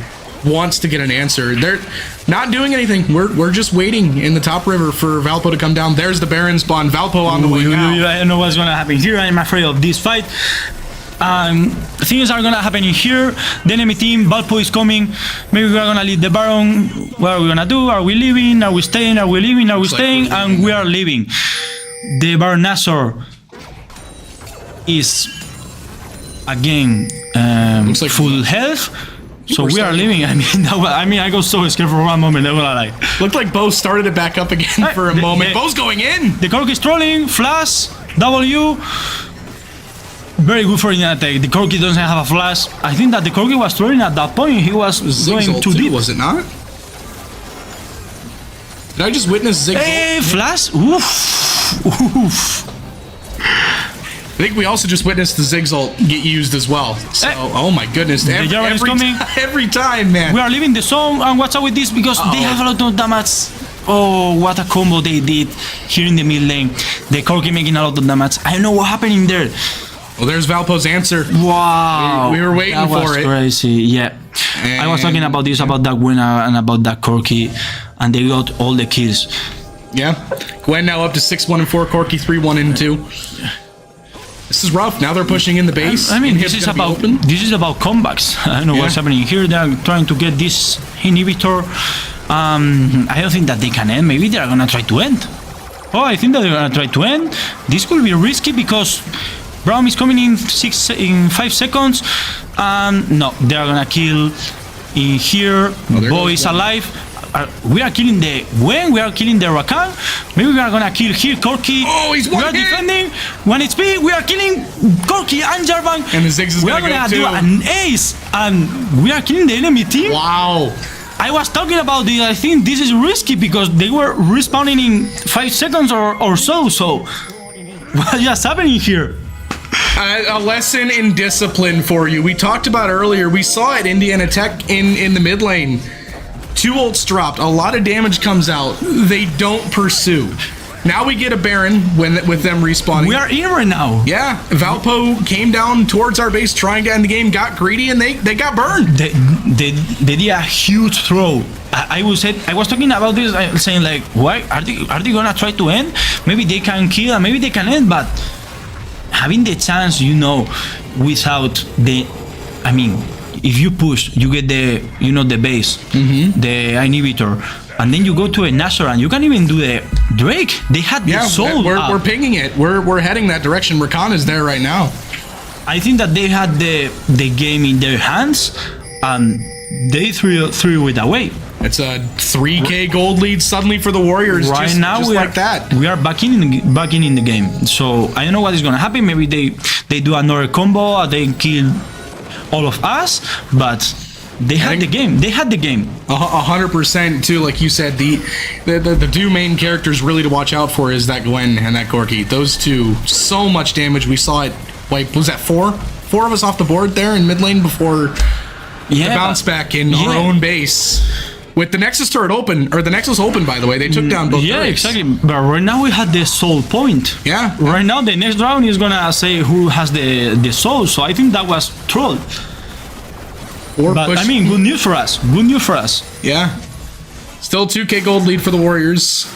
wants to get an answer. They're not doing anything. We're just waiting in the top river for Valpo to come down. There's the Baron spawn. Valpo on the way now. I don't know what's gonna happen here. I'm afraid of this fight. Things are gonna happen in here. The enemy team, Valpo is coming. Maybe we are gonna lead the Baron. What are we gonna do? Are we leaving? Are we staying? Are we leaving? Are we staying? And we are leaving. The Baron Nashor is again like full health. So we are leaving. I mean, I got so scared for one moment. I'm gonna lie. Looked like Bo started it back up again for a moment. Bo's going in. The Corki is trolling. Flash. W. Very good for the attack. The Corki doesn't have a flash. I think that the Corki was trolling at that point. He was going too deep. Was it not? Did I just witness Ziggs? Hey, flash. Oof. I think we also just witnessed the Ziggs ult get used as well. So, oh my goodness. Every time, man. We are leaving the zone, and watch out with this, because they have a lot of damage. Oh, what a combo they did here in the mid lane. The Corki making a lot of damage. I don't know what happened in there. Well, there's Valpo's answer. Wow. We were waiting for it. That was crazy, yeah. And I was talking about this, about that winner and about that Corki, and they got all the kills. Yeah. Gwen now up to 6-1-4, Corki 3-1-2. This is rough. Now they're pushing in the base. I mean, this is about comebacks. I don't know what's happening here. They're trying to get this inhibitor. I don't think that they can end. Maybe they're gonna try to end. Oh, I think that they're gonna try to end. This could be risky because Braum is coming in 5 seconds. No, they're gonna kill in here. Bo is alive. We are killing the Wen, we are killing the Rakan. Maybe we are gonna kill here Corki. Oh, he's one We are defending 1 HP. We are killing Corki and Jarvan. And the Ziggs is gonna do an ace, and we are killing the enemy team. Wow. I was talking about this. I think this is risky because they were respawning in 5 seconds or so. So what is happening here? A lesson in discipline for you. We talked about earlier. We saw it Indiana Tech in the mid lane. 2 ults dropped. A lot of damage comes out. They don't pursue. Now we get a Baron with them respawning. We are in right now. Yeah, Valpo came down towards our base trying to end the game, got greedy, and they got burned. They did a huge throw. I was talking about this, saying like, why are they gonna try to end? Maybe they can kill and maybe they can end, but having the chance, without if you push, you get the base, the inhibitor, and then you go to a Nashor and you can even do the Drake. They had the soul. We're pinging it. We're heading that direction. Rakan is there right now. I think that they had the game in their hands and they threw it away. It's a 3K gold lead suddenly for the Warriors. Right now, just like that. We are back in the game. So I don't know what is gonna happen. Maybe they do another combo. They kill all of us, but they had the game. They had the game. 100% too. Like you said, the two main characters really to watch out for is that Gwen and that Gorky. Those two, so much damage. We saw it. Like, was that four of us off the board there in mid lane before the bounce back in our own base? With the Nexus turret open, or the Nexus open, by the way, they took down both turrets. Exactly. But right now we had the soul point. Yeah. Right now the next round is gonna say who has the soul. So I think that was troll. But I mean, good news for us. Good news for us. Yeah. Still 2K gold lead for the Warriors.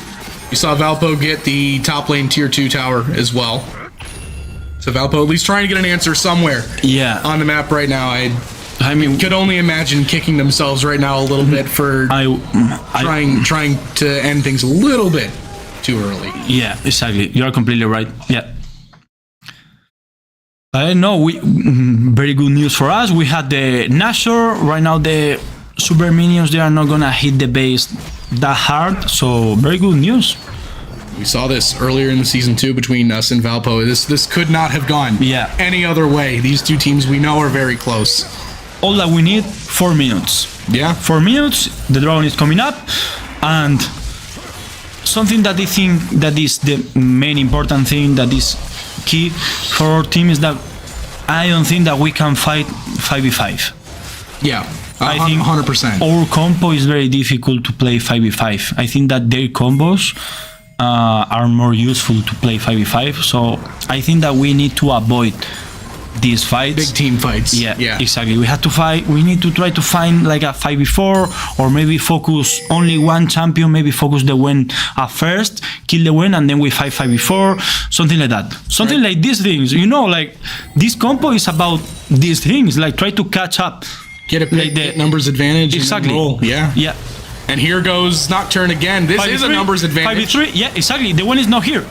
You saw Valpo get the top lane tier 2 tower as well. So Valpo at least trying to get an answer somewhere. Yeah. On the map right now. I mean, could only imagine kicking themselves right now a little bit for trying to end things a little bit too early. Yeah, exactly. You're completely right. Yeah. I don't know. Very good news for us. We had the Nashor. Right now, the super minions, they are not gonna hit the base that hard. So very good news. We saw this earlier in the season 2 between us and Valpo. This could not have gone any other way. These two teams we know are very close. All that we need, 4 minutes. Yeah. 4 minutes, the drone is coming up, and something that I think that is the main important thing that is key for our team is that I don't think that we can fight 5v5. Yeah, I think 100%. Our combo is very difficult to play 5v5. I think that their combos are more useful to play 5v5, so I think that we need to avoid these fights. Big team fights. Yeah, exactly. We have to fight. We need to try to find like a 5v4, or maybe focus only one champion. Maybe focus the win at first, kill the win, and then we fight 5v4, something like that. Something like these things. Like this combo is about these things. Like try to catch up. Get a like the numbers advantage. Exactly. And roll. Yeah. And here goes Nocturne again. This is a numbers advantage. 5v3. Yeah, exactly. The one is not here.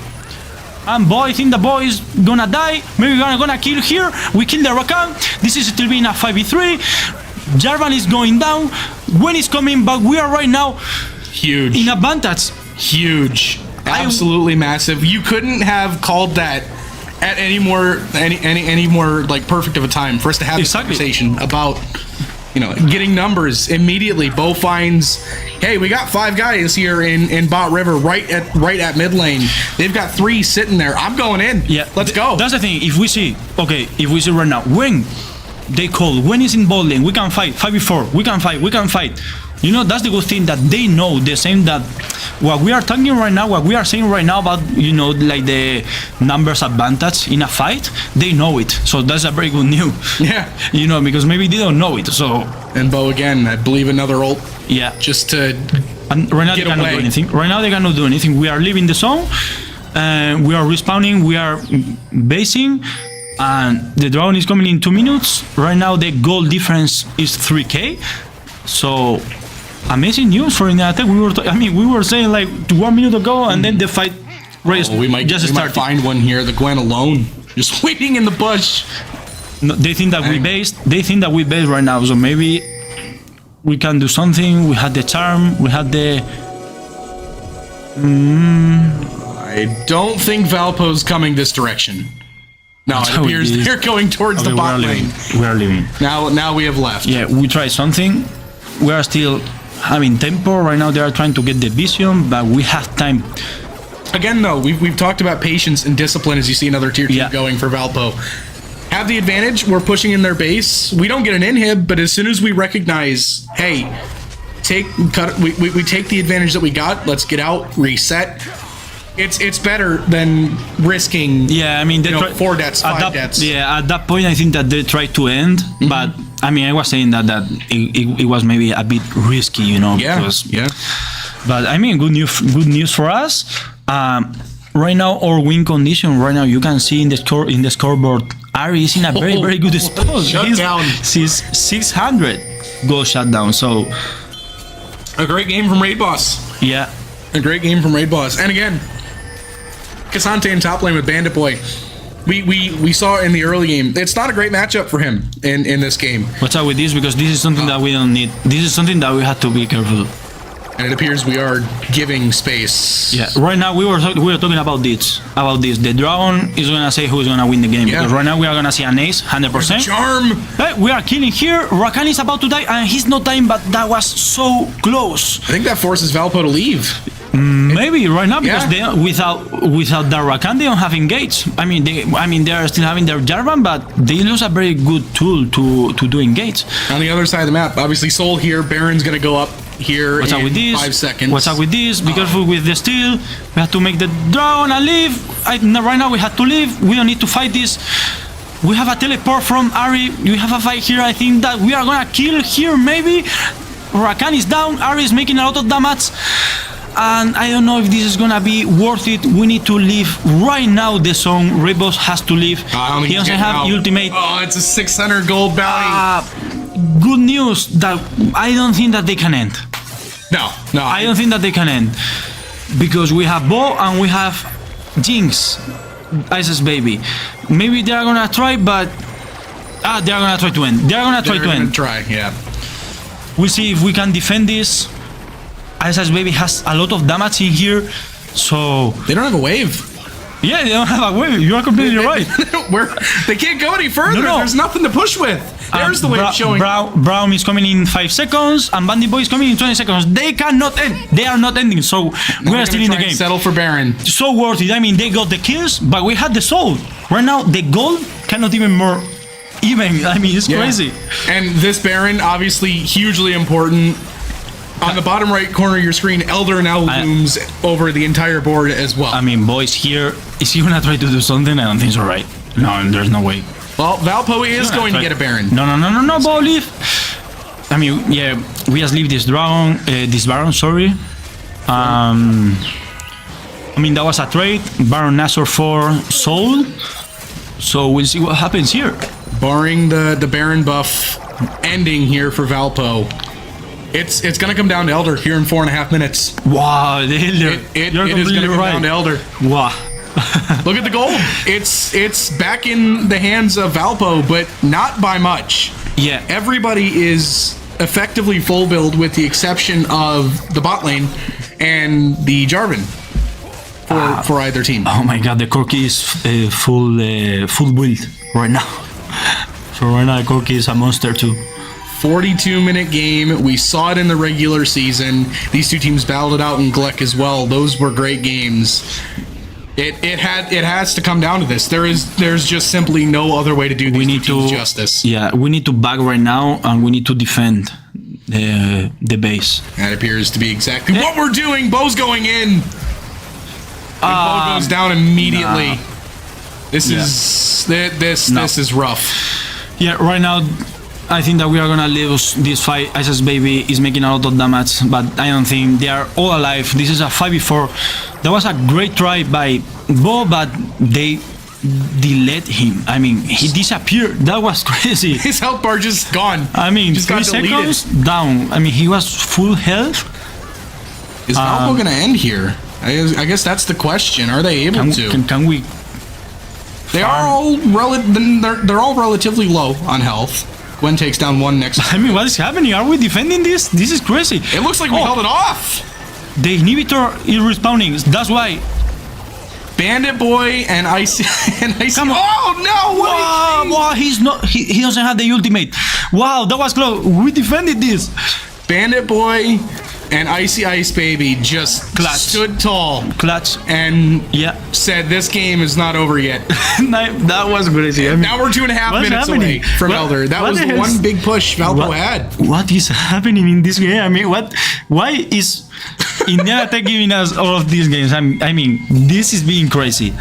And boy, I think the boy is gonna die. Maybe we're gonna kill here. We kill the Rakan. This is still being a 5v3. Jarvan is going down. When is coming back? We are right now huge in advantage. Huge. Absolutely massive. You couldn't have called that at any more like perfect of a time for us to have this conversation about getting numbers immediately. Bo finds, hey, we got 5 guys here in Bot River right at mid lane. They've got 3 sitting there. I'm going in. Yeah, let's go. That's the thing. If we see right now, when they call, when is in bot lane, we can fight 5v4. We can fight. That's the good thing, that they know the same, that what we are talking right now, what we are saying right now about, like the numbers advantage in a fight, they know it. So that's a very good news. Yeah. Because maybe they don't know it. So. And Bo again, I believe another ult. Yeah. Just to and right now they cannot do anything. Right now they cannot do anything. We are leaving the zone. We are respawning. We are basing. And the drone is coming in 2 minutes. Right now the goal difference is 3K. So. Amazing news for NECC. We were saying like 1 minute ago, and then the fight raised. We might find one here. The Gwen alone, just waiting in the bush. No, they think that we based. They think that we based right now. So maybe we can do something. We had the charm. We had the. I don't think Valpo's coming this direction. No, it appears they're going towards the bot lane. We are leaving. Now we have left. Yeah, we tried something. We are still having tempo. Right now they are trying to get the vision, but we have time. Again, though, we've talked about patience and discipline as you see another tier 2 going for Valpo. Have the advantage. We're pushing in their base. We don't get an inhib, but as soon as we recognize, hey, we take the advantage that we got. Let's get out, reset. It's better than risking. Yeah, I mean, they 4 deaths, 5 deaths. Yeah, at that point, I think that they tried to end, but I mean, I was saying that it was maybe a bit risky, Yeah. Because, Yeah. But I mean, good news for us. Right now, our win condition. Right now, you can see in the scoreboard, Ari is in a very good spot. Shutdown. He's 600 goal shutdown. So A great game from Raid Boss. yeah, A great game from Raid Boss. And again, Cassante in top lane with Bandit Boy. We saw in the early game, it's not a great matchup for him in this game. watch out with this because this is something that we don't need. This is something that we have to be careful. And it appears we are giving space. Yeah, right now we were talking about this. The dragon is gonna say who's gonna win the game because right now we are gonna see an ace, 100%. Charm. Hey, we are killing here. Rakan is about to die, and he's not dying, but that was so close. I think that forces Valpo to leave. Maybe right now because Yeah. they without the Rakan they don't have engage. I mean they are still having their Jarvan, but they lose a very good tool to do engage. On the other side of the map, obviously Soul here. Baron's gonna go up here What's up with in this? 5 seconds. What's up with this? Be careful with the steal. We have to make the dragon and leave. Right now we have to leave. We don't need to fight this. We have a teleport from Ari. We have a fight here. I think that we are gonna kill here maybe. Rakan is down. Ari is making a lot of damage. And I don't know if this is gonna be worth it. We need to leave right now. The zone. Rebos has to leave. He doesn't have ultimate. Oh, it's a 600 gold bounty. Good news that I don't think that they can end. No. I don't think that they can end because we have Bo and we have Jinx, Isis baby. Maybe they are gonna try, but they are gonna try to end. They are gonna try to end. Try, yeah. We'll see if we can defend this. Isis baby has a lot of damage in here, so They don't have a wave. yeah, they don't have a wave. You are completely right. They can't go any further. No. There's nothing to push with. There's the wave showing. Brown is coming in 5 seconds, and Bandit Boy is coming in 20 seconds. They cannot end. They are not ending, so we are still in the game. Settle for Baron. So worth it. I mean, they got the kills, but we had the soul. Right now, the gold cannot even more even. I mean, it's crazy. And this Baron, obviously hugely important. On the bottom right corner of your screen, Elder now looms over the entire board as well. I mean, boys, here, is he gonna try to do something? I don't think so, right? No, there's no way. Well, Valpo is going to get a Baron. No, Bo, leave. I mean, yeah, we just leave this Baron, sorry. I mean, that was a trade. Baron Nashor for Soul. So we'll see what happens here. Barring the Baron buff ending here for Valpo. It's going to come down to Elder here in 4.5 minutes. Wow, the Elder. It is going to come down to Elder. Wow. Look at the gold. It's back in the hands of Valpo, but not by much. Yeah. Everybody is effectively full build with the exception of the bot lane and the Jarvan for either team. Oh my god, the Corki is full build right now. So right now, the Corki is a monster too. 42-minute game. We saw it in the regular season. These two teams battled it out in Gleck as well. Those were great games. It has to come down to this. There's just simply no other way to do these two teams justice. Yeah, we need to back right now, and we need to defend the base. That appears to be exactly what we're doing. Bo's going in. And Bo goes down immediately. This is rough. Yeah, right now, I think that we are gonna lose this fight. Isis baby is making a lot of damage, but I don't think they are all alive. This is a 5v4. That was a great try by Bo, but they delayed him. I mean, he disappeared. That was crazy. His health bar just gone. I mean, just 3 seconds down. I mean, he was full health. Is Valpo gonna end here? I guess that's the question. Are they able to? Can we? They are all they're all relatively low on health. Gwen takes down one next. I mean, what is happening? Are we defending this? This is crazy. It looks like we held it off. The inhibitor is respawning. That's why. Bandit Boy and Icy. Come on. Oh no! Wow, he's not. He doesn't have the ultimate. Wow, that was close. We defended this. Bandit Boy and Icy Ice Baby just Clutch. stood tall Clutch. and Yeah. said, "This game is not over yet." That was crazy. I mean, Now we're 2.5 what's minutes happening? away from What- Elder. That what was the the hell is- one big push Valpo had. What is happening in this game? I mean, why is Indiana Tech giving us all of these games? I mean, this is being crazy.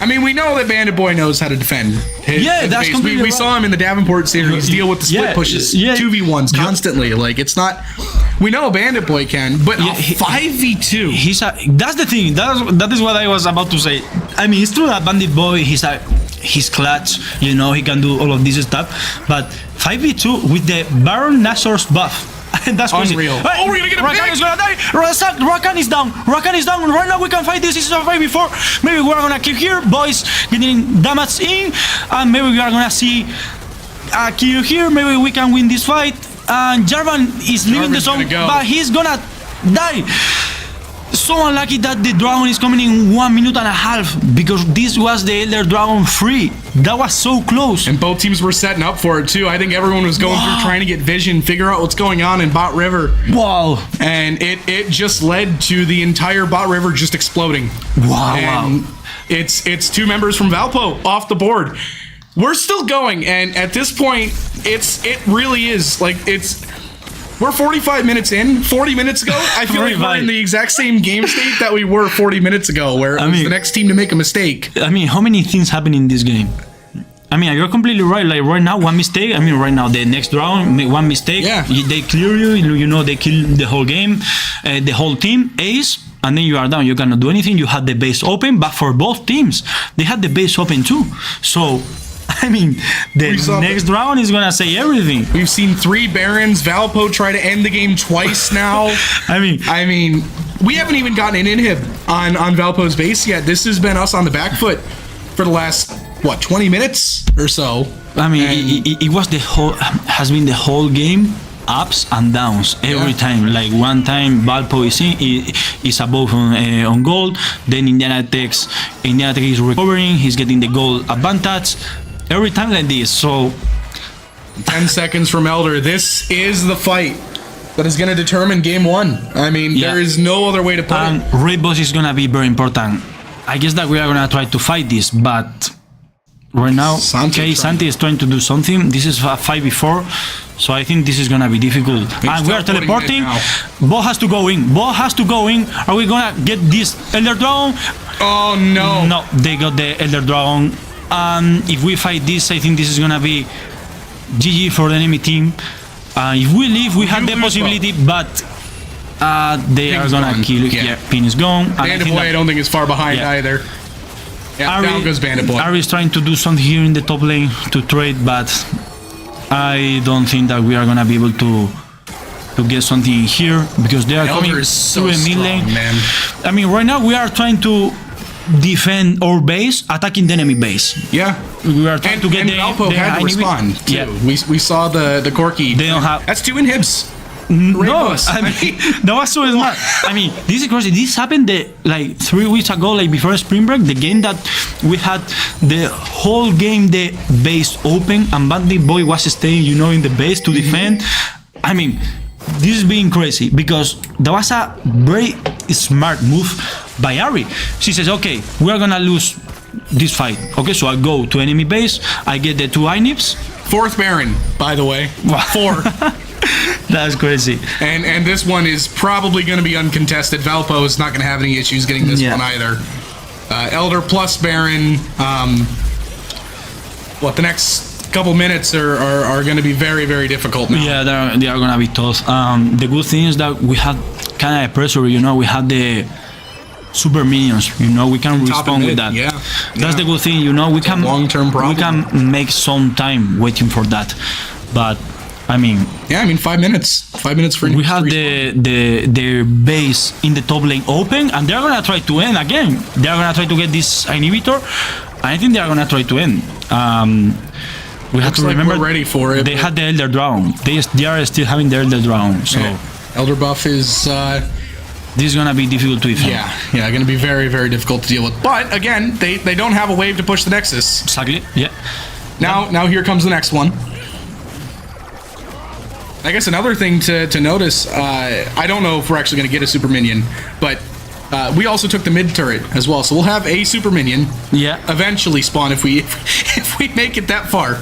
I mean, we know that Bandit Boy knows how to defend. Yeah, that's base. completely We right. saw him in the Davenport series deal with the split Yeah, pushes, yeah. 2v1s constantly. Like, it's not. We know Bandit Boy can, but Yeah, a 5v2. That's the thing. That is what I was about to say. I mean, it's true that Bandit Boy, he's clutch. You know, he can do all of this stuff. But 5v2 with the Baron Nasor's buff. That's crazy. Unreal. Hey, Oh, we're gonna get a Rakan pick. is gonna die. Rakan is down. Rakan is down. Right now we can fight this. This is a 5v4. Maybe we're gonna kill here. Boys getting damage in. And maybe we are gonna see a kill here. Maybe we can win this fight. And Jarvan is leaving the Jarvan's zone, gonna go. but he's gonna die. So unlucky that the dragon is coming in 1 minute and a half because this was the Elder Dragon free. That was so close. And both teams were setting up for it too. I think everyone was going through trying to get vision, figure out what's going on in Bot River. Wow. And it just led to the entire Bot River just exploding. Wow. And it's 2 members from Valpo off the board. We're still going, and at this point, it really is like we're 45 minutes in. 40 minutes ago, I feel like we're in the exact same game state that we were 40 minutes ago, where it was the next team to make a mistake. I mean, how many things happen in this game? I mean, you're completely right. Like right now, one mistake. I mean, right now, the next round, one mistake. Yeah. They clear you. You know, they kill the whole game, the whole team. Ace. And then you are down. You cannot do anything. You had the base open, but for both teams, they had the base open too. So, I mean, the next round is gonna say everything. We've seen 3 Barons. Valpo try to end the game twice now. I mean, we haven't even gotten an inhib on Valpo's base yet. This has been us on the back foot for the last 20 minutes or so. I mean, it was has been the whole game. Ups and downs every time. Like one time Valpo is above on gold, then Indiana Tech is recovering, he's getting the gold advantage every time like this. So 10 seconds from Elder. This is the fight that is going to determine game 1. I mean, there is no other way to put it. Raid boss is gonna be very important. I guess that we are gonna try to fight this, but right now Santi is trying to do something. This is a 5v4, so I think this is gonna be difficult. And we are teleporting. Bo has to go in. Are we gonna get this Elder Dragon? Oh no. No, they got the Elder Dragon. If we fight this, I think this is gonna be GG for the enemy team. If we leave, we have the possibility, but they are gonna kill it. Yeah, Pin is gone. Bandit Boy, I don't think is far behind either. Yeah, down goes Bandit Boy. Ari is trying to do something here in the top lane to trade, but I don't think that we are gonna be able to get something here because they are coming through the mid lane. Man. I mean, right now we are trying to defend our base, attacking the enemy base. Yeah, we are trying to get the Valpo had to respond too. Yeah. We saw the Corky. They don't have. That's 2 inhibs. No, I mean, that was so smart. I mean, this is crazy. This happened like 3 weeks ago, like before spring break, the game that we had the whole game, the base open, and Bandit Boy was staying, you know, in the base to defend. I mean, this is being crazy because there was a very smart move by Ari. She says, okay, we are gonna lose this fight. Okay, so I go to enemy base, I get the 2 INIPs. 4th Baron, by the way. 4. That's crazy. And this one is probably going to be uncontested. Valpo is not going to have any issues getting this one either. Elder plus Baron. The next couple minutes are going to be very, very difficult now. Yeah, they are going to be tough. The good thing is that we have kind of pressure, you know, we have the super minions, you know, we can respond with that. Yeah. That's the good thing, you know, we can long-term problem. We can make some time waiting for that. But I mean, 5 minutes. 5 minutes for we have the base in the top lane open, and they're gonna try to end again. They're gonna try to get this inhibitor. I think they are gonna try to end. We have to remember we're ready for it. They had the Elder Dragon. They are still having the Elder Dragon. So Elder buff is. This is gonna be difficult to defend. Yeah, gonna be very, very difficult to deal with. But again, they don't have a wave to push the Nexus. Exactly. Yeah. Now here comes the next one. I guess another thing to notice, I don't know if we're actually going to get a super minion, but we also took the mid turret as well, so we'll have a super minion. Yeah. Eventually spawn if we make it that far.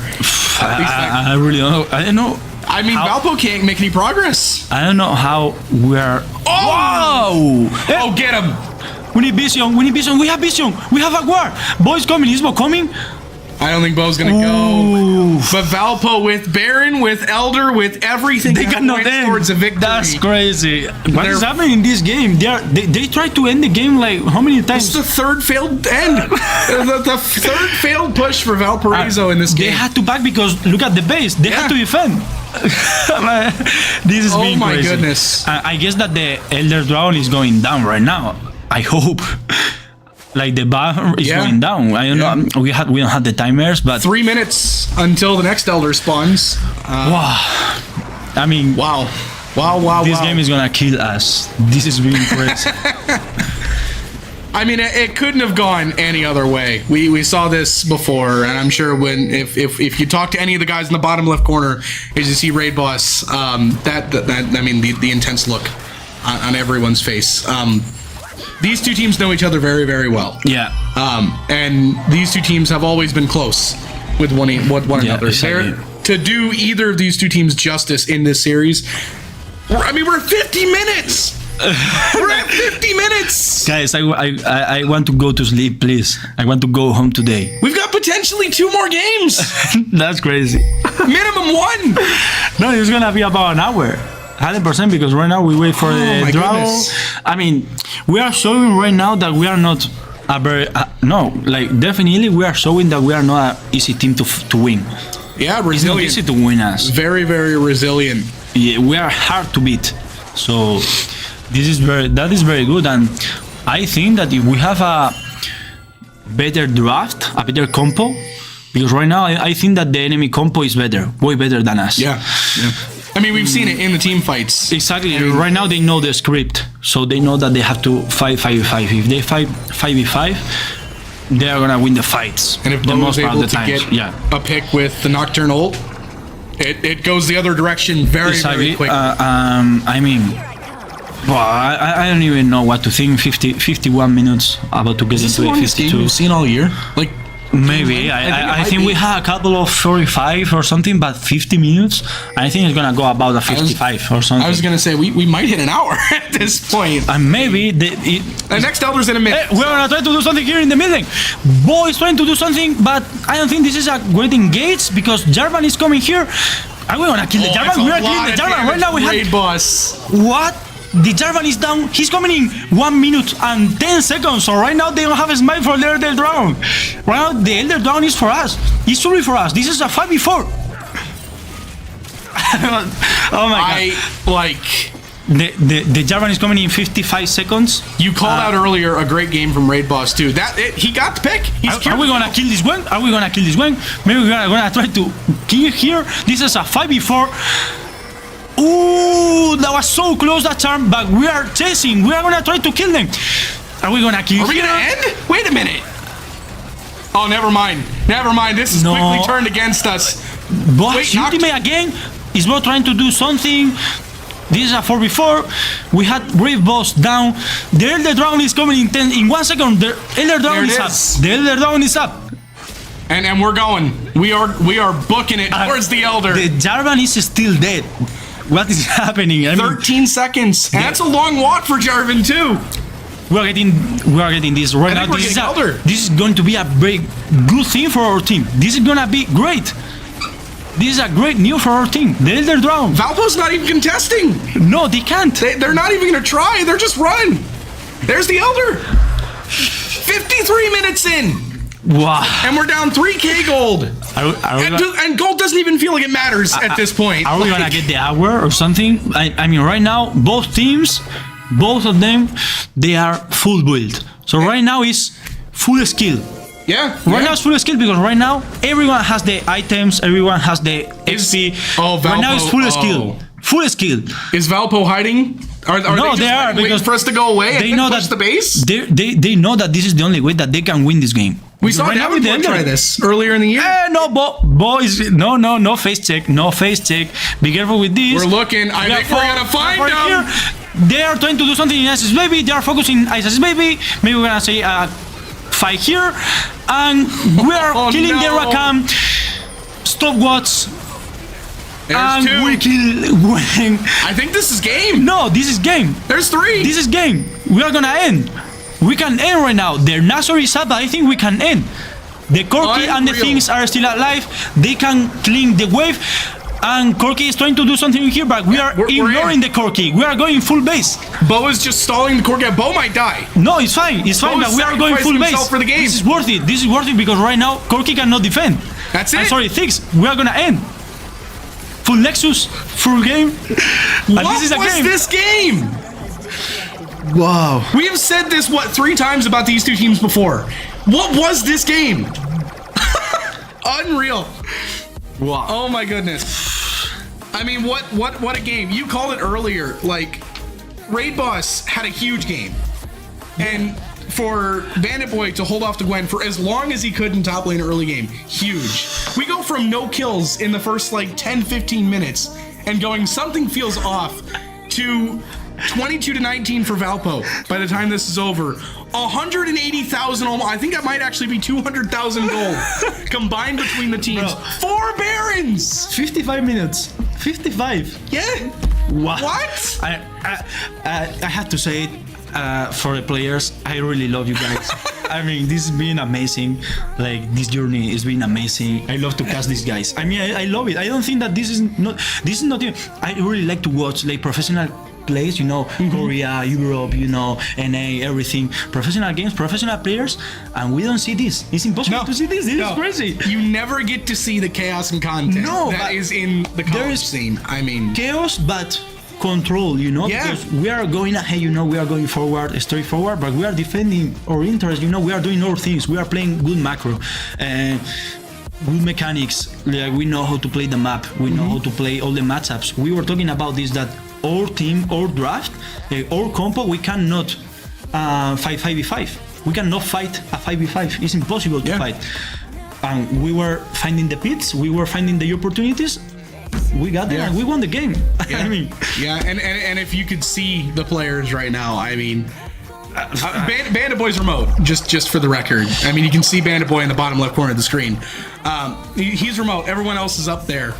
I really don't know. I don't know. I mean, Valpo can't make any progress. I don't know how we are. Oh! Whoa! Oh, get him! We need vision. We need vision. We have vision. We have a war. Boy's coming. Is Bo coming? I don't think Bo's gonna go. But Valpo with Baron, with Elder, with everything, They got no end towards a victory. That's crazy. What is happening in this game? They tried to end the game like how many times? It's the third failed end. the third failed push for Valparaiso in this game. They had to back because look at the base. They had to defend. This is being my crazy. goodness. I guess that the Elder Dragon is going down right now. I hope. Like the bar is going down. I don't know. We don't have the timers, but 3 minutes until the next Elder spawns. wow. I mean, Wow. This game is gonna kill us. This is being crazy. I mean, it couldn't have gone any other way. We saw this before, and I'm sure when if you talk to any of the guys in the bottom left corner, as you see Raid Boss, that I mean the intense look on everyone's face. These two teams know each other very, very well. Yeah. And these two teams have always been close with one another. Exactly. To do either of these two teams justice in this series, we're at 50 minutes. We're at 50 minutes. Guys, I want to go to sleep, please. I want to go home today. We've got potentially 2 more games. That's crazy. Minimum 1. No, it's gonna be about an hour. 100% because right now we wait for the draw. Goodness. I mean, we are showing right now that we are not a very definitely we are showing that we are not an easy team to win. Yeah, It's not resilient. easy to win us. Very, very resilient. Yeah, we are hard to beat. So that is very good, and I think that if we have a better draft, a better compo, because right now I think that the enemy compo is better, way better than us. Yeah. I mean, we've seen it in the team fights. Exactly. Right now they know the script, so they know that they have to fight 5v5. If they fight 5v5, they are gonna win the fights. And if the Bo most is part of able the to times. get a pick with the Nocturnal, it goes the other direction very, Exactly. very quick. I mean, well, I don't even know what to think. 51 minutes about to get into it. 52. we've seen all year? Like, Maybe. I think we had a couple of 45 or something, but 50 minutes. I think it's gonna go about a 55 or something. I was gonna say we might hit an hour at this point. And maybe The next Elder's in a minute. we're gonna try to do something here in the middle. Bo is trying to do something, but I don't think this is a great engage because Jarvan is coming here. Are we gonna kill the Jarvan? We are killing the Jarvan right now. We Raid have Boss. what? The Jarvan is down. He's coming in 1 minute and 10 seconds. So right now they don't have a smite for the Elder Dragon. Right now the Elder Dragon is for us. It's truly for us. This is a 5v4. Oh my god. The Jarvan is coming in 55 seconds. You called out earlier a great game from Raid Boss too. He got the pick. Are we gonna kill this one? Are we gonna kill this one? Maybe we're gonna try to kill here. This is a 5v4. Ooh, that was so close that charm, but we are chasing. We are gonna try to kill them. Are we gonna kill? Are we gonna end? Wait a minute. Oh, never mind. Never mind. This is quickly turned against us. Boss, ultimate again. Is Bo trying to do something? This is a 4v4. We had Brave Boss down. The Elder Dragon is coming in 1 second. The Elder Dragon is up. The Elder Dragon is up. And we're going. We are booking it towards the Elder. The Jarvan is still dead. What is happening? I mean, 13 seconds. And that's a long walk for Jarvan too. we are getting this right now. This is going to be a very good thing for our team. This is gonna be great. This is a great news for our team. The Elder Dragon. Valpo's not even contesting. No, they can't. They're not even gonna try. They're just run. There's the Elder. 53 minutes in. Wow. And we're down 3k gold. And gold doesn't even feel like it matters at this point. Are we gonna get the hour or something? I mean, right now, both teams, both of them, they are full build. So right now is full skill. Yeah. Right now it's full skill because right now everyone has the items, everyone has the XP. Right now it's full skill. Full skill. Is Valpo hiding? Are no, they are because for us to go away they and know push that the base? They know that this is the only way that they can win this game. We saw Right now with the Davenport try Ender. this earlier in the year. No, Bo is no face check, no face check. Be careful with this. We're looking. I think we're gonna find right them. here. They are trying to do something in ISIS Baby. They are focusing ISIS Baby. Maybe we're gonna say fight here, and we are killing the Rakam. Stopwatch. There's And two. we kill. I think this is game. No, this is game. There's three. This is game. We are gonna end. We can end right now. Their Nazor is up, but I think we can end. The Corki and the Unreal. things are still alive. They can clean the wave. And Corki is trying to do something here, but we are we're ignoring in. the Corki. We are going full base. Bo is just stalling the Corki. Bo might die. No, it's fine. It's fine, Bo but is we are going full sacrificing base. himself for the game. This is worth it. This is worth it because right now Corki cannot defend. That's I'm it. sorry, Thix. We are gonna end. Full Nexus, full game. And What this is a was game. this game? Wow. We have said this, 3 times about these two teams before. What was this game? Unreal. Wow. Oh my goodness. I mean, what a game. You called it earlier, like, Raid Boss had a huge game. And for Bandit Boy to hold off to Gwen for as long as he could in top lane early game, huge. We go from no kills in the first, 10-15 minutes and going something feels off to 22-19 for Valpo by the time this is over. 180,000 almost. I think that might actually be 200,000 gold combined between the teams. Bro. 4 Barons. 55 minutes. 55. Yeah. Wow. What? I have to say it for the players. I really love you guys. I mean, this has been amazing. Like, this journey has been amazing. I love to cast these guys. I mean, I love it. I don't think that this is not even. I really like to watch professional plays, Korea, Europe, NA, everything, professional games, professional players, and we don't see this. It's impossible to see this. This is crazy. You never get to see the chaos and content that is in the college scene. I mean, chaos, but control, Yeah. because we are going ahead, we are going forward, straight forward, but we are defending our interest, we are doing our things, we are playing good macro, and good mechanics, we know how to play the map, we know how to play all the matchups. We were talking about this, that our team, our draft, our compo, we cannot fight 5v5. We cannot fight a 5v5. It's impossible to fight. And we were finding the pits, we were finding the opportunities. We got there and we won the game. Yeah. I mean, and if you could see the players right now, I mean, Bandit Boy's remote, just for the record. I mean, you can see Bandit Boy in the bottom left corner of the screen. He's remote. Everyone else is up there.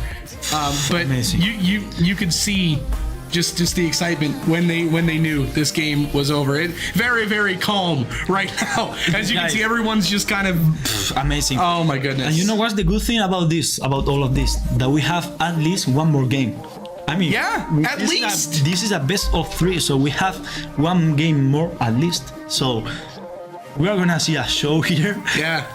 But Amazing. you could see just the excitement when they knew this game was over. It very, very calm right now. As you can see, everyone's just kind of amazing. Oh my goodness. And you know what's the good thing about this, about all of this? That we have at least one more game. I mean, at least this is a best of 3, so we have one game more at least. So we are gonna see a show here. Yeah.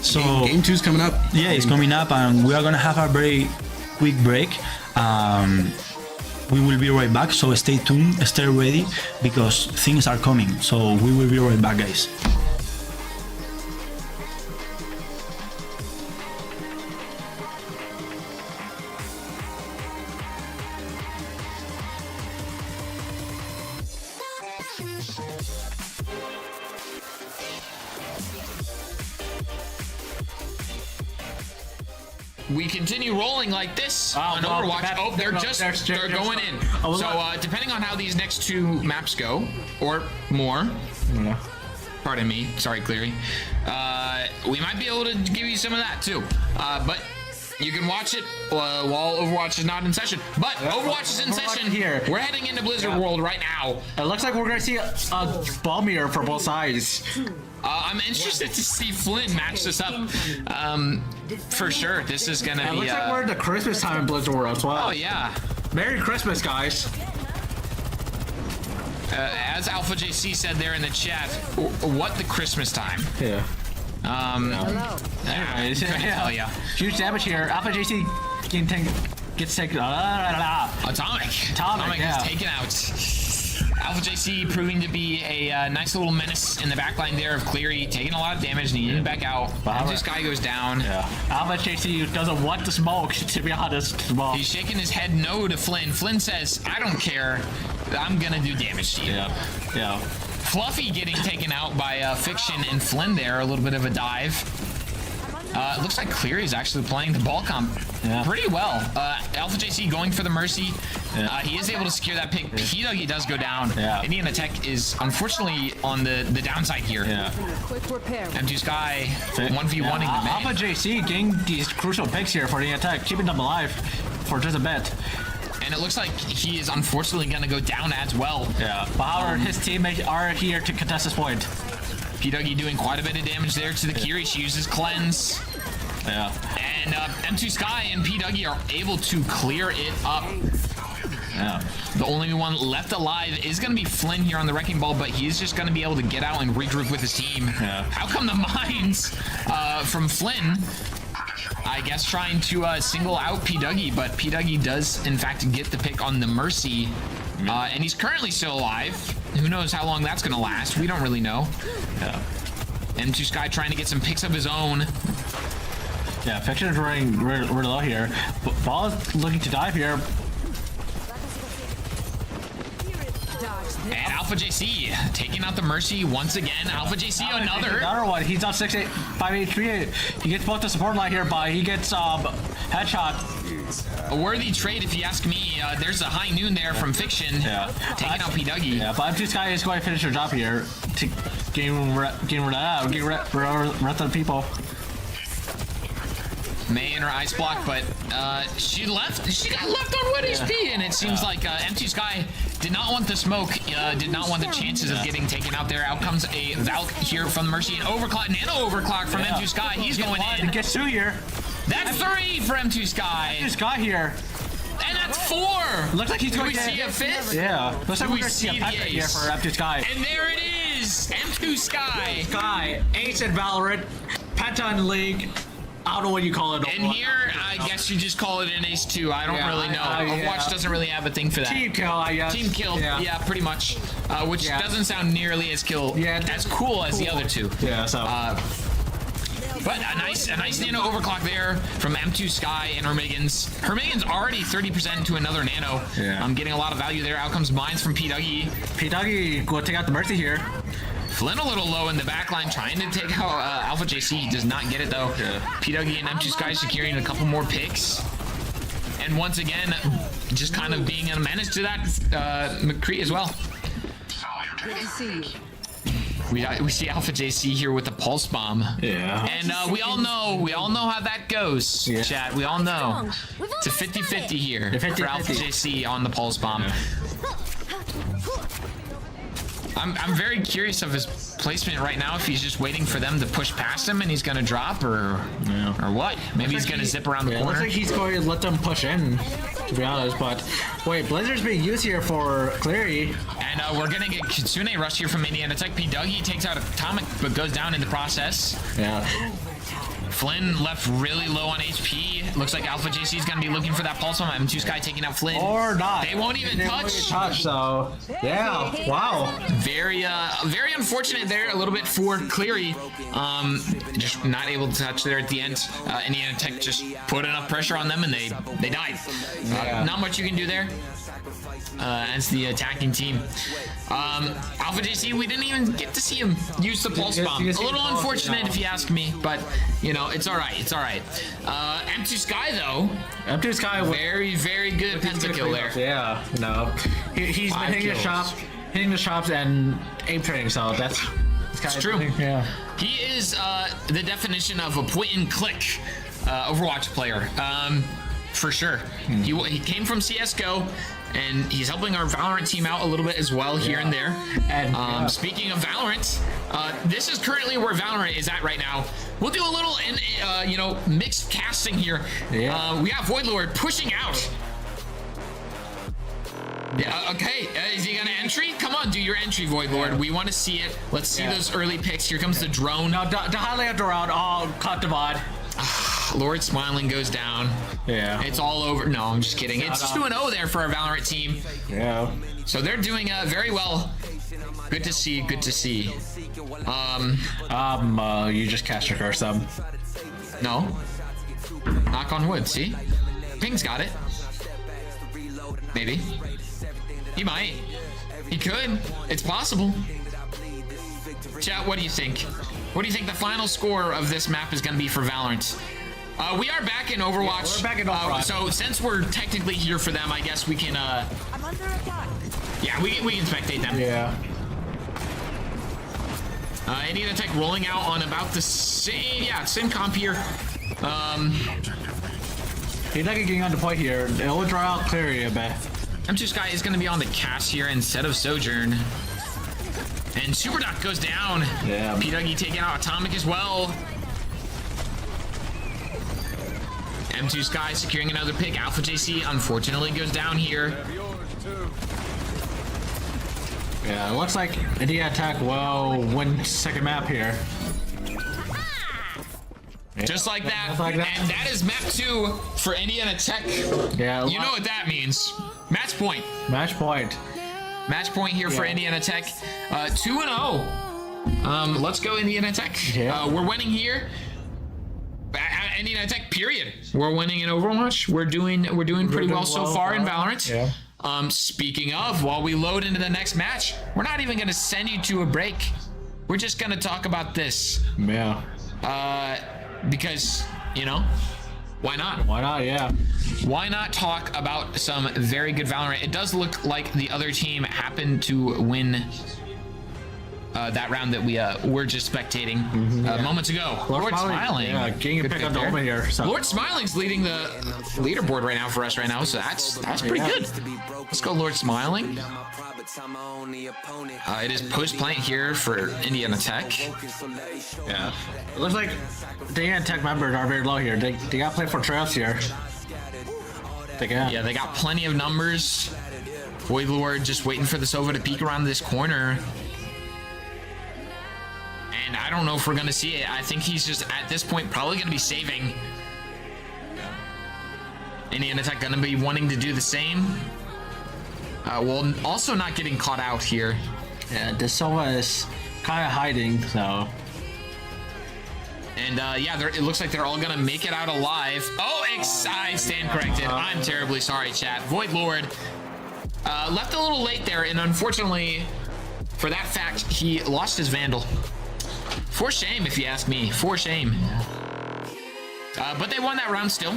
So game 2's coming up. Yeah, it's coming up, and we are gonna have a very quick break. We will be right back, so stay tuned, stay ready, because things are coming. So we will be right back, guys. We continue rolling like this on Overwatch. They're going in. So depending on how these next 2 maps go, or more, pardon me, sorry Cleary, we might be able to give you some of that too. But you can watch it while Overwatch is not in session. But Overwatch is in session here. We're heading into Blizzard World right now. It looks like we're gonna see a ball mirror for both sides. I'm interested to see Flynn match this up. For sure, this is gonna be. It looks like we're in the Christmas time in Blizzard World as well. Oh yeah. Merry Christmas, guys. As Alpha JC said there in the chat, what the Christmas time? Yeah. Anyways, hell yeah. Huge damage here. Alpha JC gets taken. Atomic yeah. is taken out. Alpha JC proving to be a nice little menace in the backline there of Cleary, taking a lot of damage, needing it back out. And this guy goes down. Yeah. Alpha JC doesn't want the smoke, to be honest. He's shaking his head no to Flynn. Flynn says, I don't care. I'm gonna do damage to you. Yeah. Fluffy getting taken out by Fiction and Flynn there. A little bit of a dive. It looks like Cleary's actually playing the ball comp pretty well. Alpha JC going for the Mercy. He is able to secure that pick. P-Dougie does go down. Indiana Tech is unfortunately on the downside here. M2 Sky 1v1ing the man. Alpha JC getting these crucial picks here for the attack, keeping them alive for just a bit. And it looks like he is unfortunately going to go down as well. But however, his teammates are here to contest this point. P-Dougie doing quite a bit of damage there to the Kiri. She uses Cleanse. And M2 Sky and P-Dougie are able to clear it up. The only one left alive is going to be Flynn here on the Wrecking Ball, but he's just going to be able to get out and regroup with his team. How come the mines from Flynn? I guess trying to single out P-Dougie, but P-Dougie does in fact get the pick on the Mercy. And he's currently still alive. Who knows how long that's going to last? We don't really know. M2 Sky trying to get some picks of his own. Fiction is running really low here. Ball is looking to dive here. And Alpha JC taking out the Mercy once again. Alpha JC another one. He's on 6-8, 5-8, 3-8. He gets both the support line here, but he gets headshot. A worthy trade, if you ask me. There's a high noon there from Fiction. Taking out P-Dougie. But M2 Sky is going to finish her job here to get rid of the people. May in her ice block, but she got left on 1 HP, and it seems like M2 Sky did not want the smoke, did not want the chances of getting taken out there. Out comes a Valk here from the Mercy, and overclock, nano overclock from M2 Sky. He's going in. Gets 2 here. That's 3 for M2 Sky. M2 Sky here. And that's 4. Looks like he's going to see a 5th. Looks like we're going to see a pet here for M2 Sky. And there it is, M2 Sky. Sky, Ace in Valorant, Penta in League. I don't know what you call it. And here, I guess you just call it an ace 2. I don't really know. Overwatch doesn't really have a thing for that. Team kill, I guess. Team kill, yeah pretty much. Which doesn't sound nearly as as cool as the other two. But a nice nano overclock there from M2 Sky and Hermigans. Hermigans already 30% to another nano. I'm getting a lot of value there. Out comes mines from P-Dougie. P-Dougie will take out the Mercy here. Flynn a little low in the backline, trying to take out Alpha JC. He does not get it though. P-Dougie and M2 Sky securing a couple more picks. And once again, just kind of being a menace to that McCree as well. Good to see you. We see Alpha JC here with the pulse bomb. And we all know how that goes, chat. We all know. It's a 50-50 here for Alpha JC on the pulse bomb. I'm very curious of his placement right now, if he's just waiting for them to push past him and he's gonna drop, or what? Maybe he's gonna zip around the corner. Looks like he's going to let them push in, to be honest. But wait, Blizzard's being used here for Cleary. And we're gonna get Kitsune rush here from Indiana Tech. P-Dougie takes out Atomic, but goes down in the process. Flynn left really low on HP. Looks like Alpha JC is going to be looking for that pulse on M2 Sky taking out Flynn. Or not. They won't even touch. So, wow. Very unfortunate there a little bit for Cleary. Just not able to touch there at the end. Indiana Tech just put enough pressure on them and they died. Not much you can do there. As the attacking team. Alpha JC, we didn't even get to see him use the pulse bomb. A little unfortunate if you ask me, but you know, it's alright, it's alright. M2 Sky though. M2 Sky very, very good pentakill there. He's been hitting the shops and aim training, so that's it's true. He is the definition of a point and click Overwatch player. For sure. He came from CSGO, and he's helping our Valorant team out a little bit as well here and there. And speaking of Valorant, this is currently where Valorant is at right now. We'll do a little, mixed casting here. We have Voidlord pushing out. Okay, is he gonna entry? Come on, do your entry, Voidlord. We want to see it. Let's see those early picks. Here comes the drone. Now, the highlight round. Oh, cut the mod. Lord Smiling goes down. It's all over. No, I'm just kidding. It's 2-0 there for our Valorant team. So they're doing very well. Good to see. Good to see. You just cast your curse up. No. Knock on wood. See, Ping's got it. Maybe. He might. He could. It's possible. Chat, what do you think? What do you think the final score of this map is going to be for Valorant? We are back in Overwatch. We're back in Overwatch. So since we're technically here for them, I guess we can. I'm under attack. Yeah, we can spectate them. Yeah. Indiana Tech rolling out on about the same comp here. He's not getting on the point here. It'll draw out clear a bit. M2 Sky is going to be on the cast here instead of Sojourn. And Super Duck goes down. Yeah. P-Dougie taking out Atomic as well. M2 Sky securing another pick. Alpha JC unfortunately goes down here. Yeah, it looks like Indiana Tech will win second map here. Just like that. Just like that. And that is map 2 for Indiana Tech. Yeah. You know what that means. Match point. Match point. Match point here for Indiana Tech. 2-0. Let's go Indiana Tech. Yeah. We're winning here. Indiana Tech, period. We're winning in Overwatch. We're doing pretty well so far in Valorant. Yeah. Speaking of, while we load into the next match, we're not even gonna send you to a break. We're just gonna talk about this. Yeah. Because, you know, why not? Why not? Yeah. Why not talk about some very good Valorant? It does look like the other team happened to win that round that we were just spectating moments ago. Lord Smiling. Yeah, getting a Good pick pick on the there. open here. So. Lord Smiling's leading the leaderboard right now for us right now, so that's pretty good. Let's go Lord Smiling. It is post plant here for Indiana Tech. Yeah. It looks like the Indiana Tech members are very low here. They got to play for trails here. They got plenty of numbers. Void Lord just waiting for the Sova to peek around this corner. And I don't know if we're going to see it. I think he's just, at this point, probably going to be saving. Indiana Tech going to be wanting to do the same. Well, also not getting caught out here. Yeah, the Sova is kind of hiding, so. And it looks like they're all going to make it out alive. Oh, I stand corrected. I'm terribly sorry, chat. Void Lord left a little late there, and unfortunately, for that fact, he lost his Vandal. For shame, if you ask me. For shame. But they won that round still.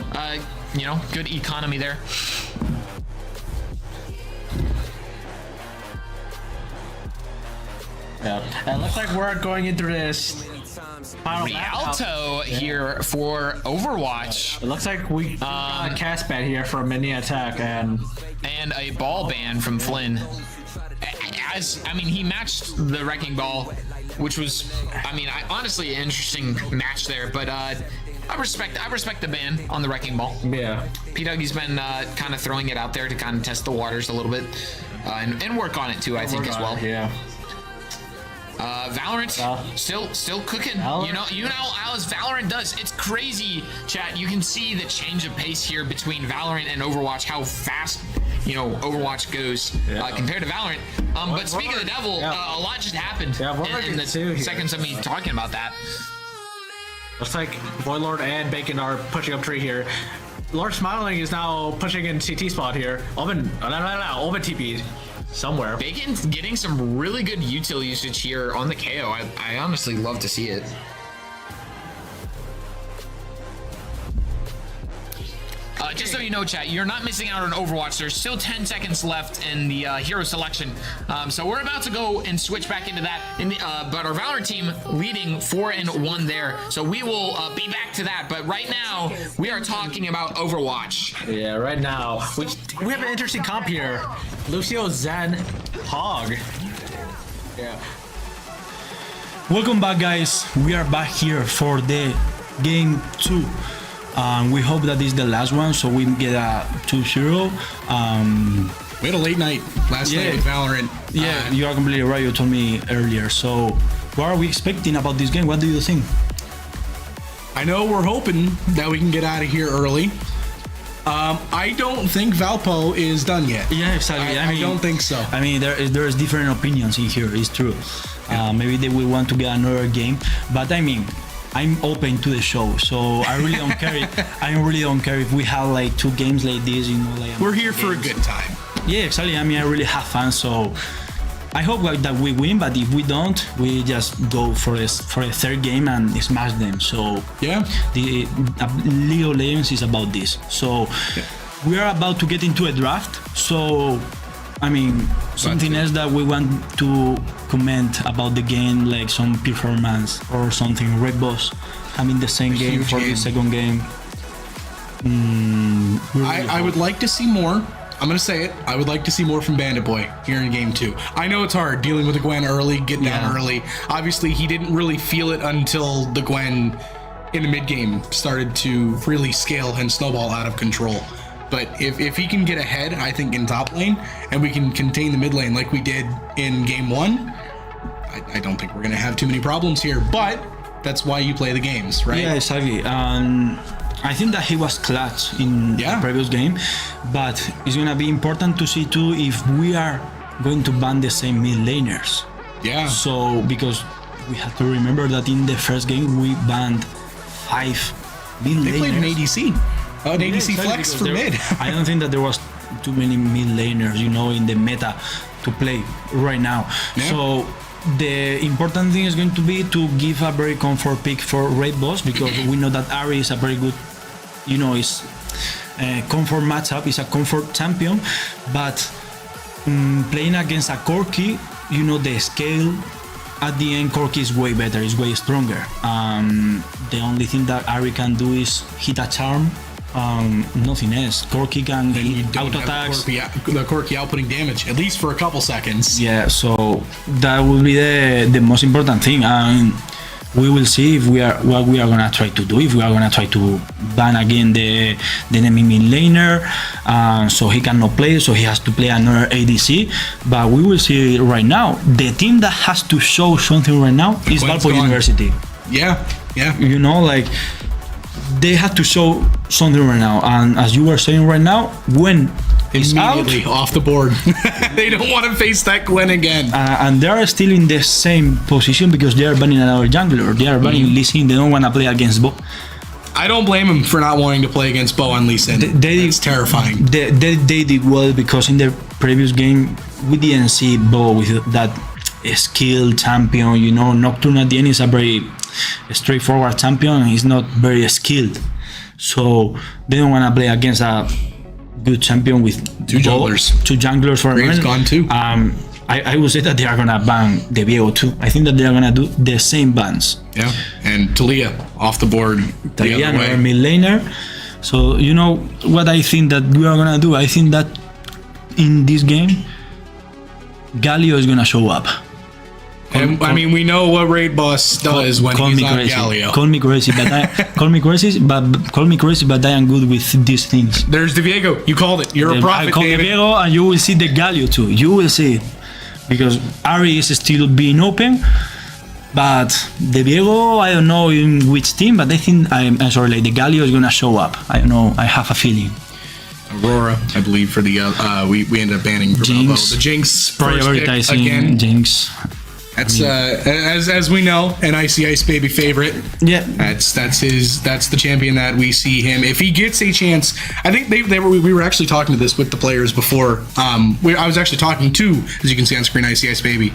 You know, good economy there. Yeah. It looks like we're going into this final Rialto here for Overwatch. It looks like we got a cast ban here from Indiana Tech and a ball ban from Flynn. He matched the Wrecking Ball, which was, honestly an interesting match there. But I respect the ban on the Wrecking Ball. Yeah. P-Dougie's been kind of throwing it out there to kind of test the waters a little bit and work on it too, I think, as well. Yeah. Valorant still cooking. Valorant. You know as Valorant does. It's crazy, chat. You can see the change of pace here between Valorant and Overwatch, how fast Overwatch goes compared to Valorant. But speaking of the devil, a lot just happened in the seconds of me talking about that. Looks like Void Lord and Bacon are pushing up tree here. Lord Smiling is now pushing in CT spot here. Open TP somewhere. Bacon's getting some really good util usage here on the KO. I honestly love to see it. Just so you know, chat, you're not missing out on Overwatch. There's still 10 seconds left in the hero selection. So we're about to go and switch back into that. But our Valorant team leading 4-1 there. So we will be back to that. But right now, we are talking about Overwatch. Yeah, right now. We have an interesting comp here. Lucio, Zen, Hog. Yeah. Welcome back, guys. We are back here for the game 2. We hope that this is the last one, so we get a 2-0. We had a late night last night with Valorant. Yeah, you are completely right. You told me earlier. So, what are we expecting about this game? What do you think? I know we're hoping that we can get out of here early. I don't think Valpo is done yet. Yeah, exactly. I don't think so. I mean, there's different opinions in here. It's true. Maybe they will want to get another game, but I mean, I'm open to the show, so I really don't care. I really don't care if we have like 2 games like this. Like we're here for a good time. Yeah, exactly. I mean, I really have fun. So I hope that we win, but if we don't, we just go for a third game and smash them. So Yeah. the League of Legends is about this. So we are about to get into a draft. So I mean, something else that we want to comment about the game, like some performance or something. Red Boss having the same game huge for game. the second game. I would like to see more. I'm gonna say it. I would like to see more from Bandit Boy here in game 2. I know it's hard dealing with the Gwen early, get down early. Obviously, he didn't really feel it until the Gwen in the mid game started to really scale and snowball out of control. But if he can get ahead, I think in top lane, and we can contain the mid lane like we did in game 1, I don't think we're gonna have too many problems here. But that's why you play the games, right? Yeah, exactly. I think that he was clutch in the previous game, but it's gonna be important to see too if we are going to ban the same mid laners. Yeah. So because we have to remember that in the first game we banned 5 mid laners. They played an ADC. An Yeah, ADC exactly, flex because for mid. I don't think that there was too many mid laners, in the meta to play right now. Yeah. So the important thing is going to be to give a very comfort pick for Raid Boss, because we know that Ari is a very good, is a comfort matchup, is a comfort champion, but playing against a Corki, the scale at the end, Corki is way better, is way stronger. The only thing that Ari can do is hit a charm. Nothing else. Corki can hit auto attacks. The Corki outputting damage, at least for a couple seconds. Yeah, so that will be the most important thing. And we will see if what we are gonna try to do. If we are gonna try to ban again the enemy mid laner, so he cannot play, so he has to play another ADC. But we will see right now. The team that has to show something right now is Valparaiso University. Yeah. They have to show something right now. And as you were saying right now, when it's Immediately out, off the board. They don't want to face that Gwen again. and they are still in the same position because they are banning another jungler. They are banning Lee Sin. They don't want to play against Bo. I don't blame him for not wanting to play against Bo and Lee Sin. It's terrifying. They did well because in the previous game we didn't see Bo with that skilled champion. Nocturne at the end is a very straightforward champion. He's not very skilled, so they don't want to play against a good champion with Two junglers for a Graves minute. gone too. I would say that they are gonna ban the Viego too. I think that they are gonna do the same bans. Yeah, and Talia off the board the Talia, other way. another mid laner. So what I think that we are gonna do. I think that in this game, Galio is gonna show up. And, I mean, we know what Raid Boss does when he's on Galio. Call me crazy, but call me crazy, but I am good with these things. There's the Viego. You called it. You're a prophet, I call the David. Viego, and you will see the Galio too. You will see it, because Ari is still being open, but the Viego, I don't know in which team, but I think the Galio is gonna show up. I don't know. I have a feeling. Aurora, I believe, for the we ended up banning for Jinx. the Jinx first pick Prioritizing again. Jinx. That's as we know, an Icy Ice baby favorite. Yeah. That's the champion that we see him. If he gets a chance, I think we were actually talking to this with the players before. I was actually talking to, as you can see on screen, Icy Ice baby.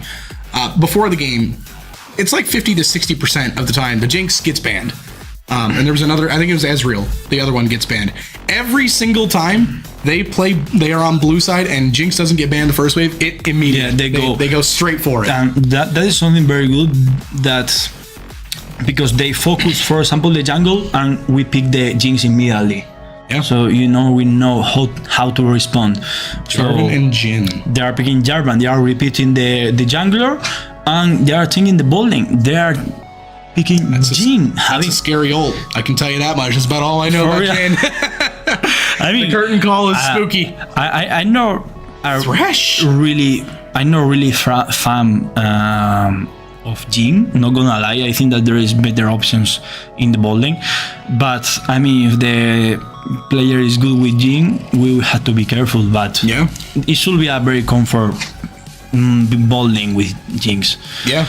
Before the game, it's like 50 to 60% of the time the Jinx gets banned. And there was another, I think it was Ezreal, the other one gets banned. Every single time they are on blue side and Jinx doesn't get banned the first wave, it immediately, they go straight for it. And that is something very good, that because they focus, for example, the jungle, and we pick the Jinx immediately. Yeah. So we know how to respond. Jarvan and Jhin. They are picking Jarvan, they are repeating the jungler, and they are taking the bot lane. They are picking Jhin. That's a scary ult. I can tell you that much. That's about all I know about Jhin. I mean, the curtain call is spooky. I know. Thresh. I'm not really fan of Jhin. Not gonna lie, I think that there is better options in the bot lane. But I mean, if the player is good with Jhin, we will have to be careful. But yeah, it should be a very comfort bot lane with Jinx. Yeah.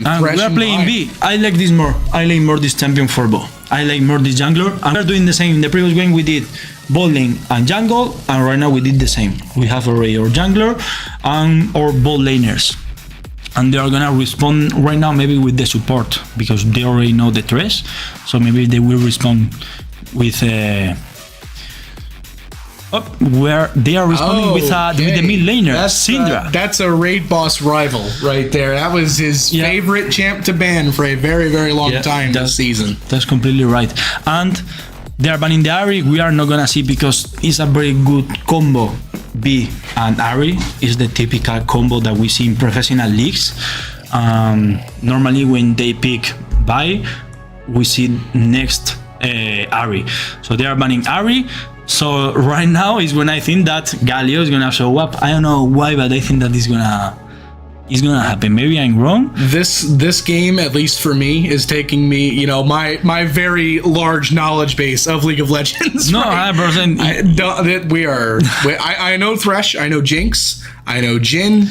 And we are playing B. I like this more. I like more this champion for Bo. I like more the jungler. And we're doing the same. In the previous game we did bot lane and jungle, and right now we did the same. We have already our jungler and our bot laners. And they are gonna respond right now maybe with the support, because they already know the thresh. So maybe they will respond with where they are responding with the mid laner, Syndra. That's a raid boss rival right there. That was his favorite champ to ban for a very, very long time this season. That's completely right. And they are banning the Ahri. We are not gonna see, because it's a very good combo. B and Ahri is the typical combo that we see in professional leagues. Normally when they pick Vi, we see next Ahri. So they are banning Ahri. So right now is when I think that Galio is gonna show up. I don't know why, but I think that is gonna happen. Maybe I'm wrong. This game, at least for me, is taking me, you know, my very large knowledge base of League of Legends. No, right? 100%. I know Thresh, I know Jinx, I know Jhin.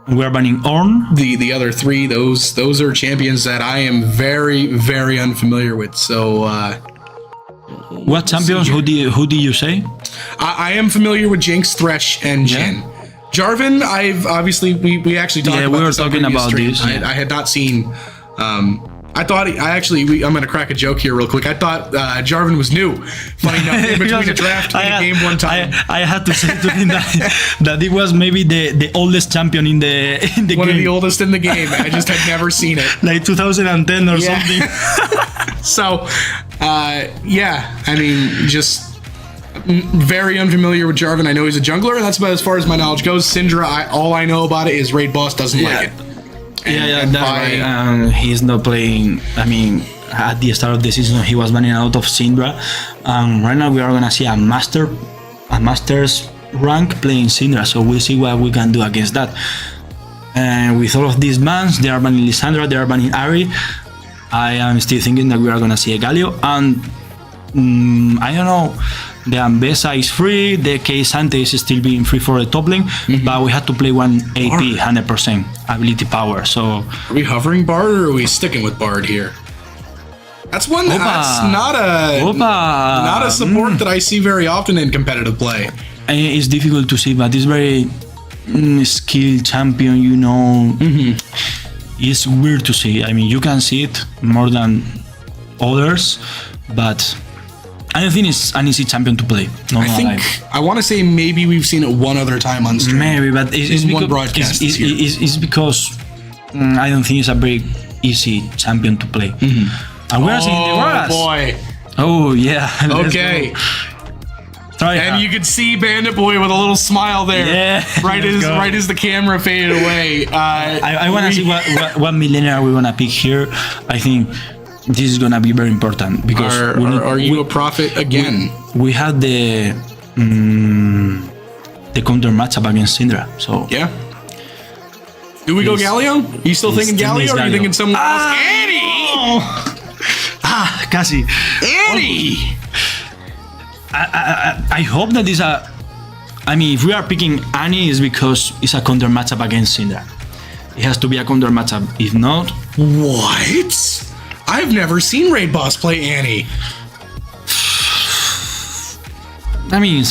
We're banning Ornn. The other three, those are champions that I am very, very unfamiliar with. So what champions? Who do you say? I am familiar with Jinx, Thresh, and Jhin. Jarvan, I've obviously we actually talked about we were this talking about stream. this. I had not seen. I thought I'm gonna crack a joke here real quick. I thought Jarvan was new. Funny enough, in between a draft and a game one time. I had to say to him that it was maybe the oldest champion in the game. One of the oldest in the game. I just had never seen it. Like 2010 or something. So, I mean, just very unfamiliar with Jarvan. I know he's a jungler, and that's about as far as my knowledge goes. Syndra, all I know about it is raid boss doesn't like it. That's right. He's not playing. I mean, at the start of the season, he was banning out of Syndra. Right now, we are gonna see a master's rank playing Syndra. So we'll see what we can do against that. And with all of these bans, they are banning Lissandra, they are banning Ahri. I am still thinking that we are gonna see a Galio, and I don't know. The Ambessa is free, the K-Sante is still being free for the top lane, but we had to play one AP 100% ability power. So are we hovering Bard, or are we sticking with Bard here? That's one that's not a support that I see very often in competitive play. It's difficult to see, but it's very skilled champion, you know. It's weird to see. I mean, you can see it more than others, but I don't think it's an easy champion to play. I want to say maybe we've seen it one other time on stream. Maybe, but it's one broadcast. It's because I don't think it's a very easy champion to play. And we're seeing the grass. Oh boy. Oh yeah. Okay. And you could see Bandit Boy with a little smile there. Yeah. Right as the camera faded away. I want to see what millennial we want to pick here. I think this is gonna be very important, because are you a prophet again? We had the counter matchup against Syndra, so yeah. Do we go Galio? Are you still thinking Galio, or are you thinking someone else? Annie! Cassie. Annie! I hope that is a. I mean, if we are picking Annie, it's because it's a counter matchup against Syndra. It has to be a counter matchup. If not, what? I've never seen Raid Boss play Annie. I mean,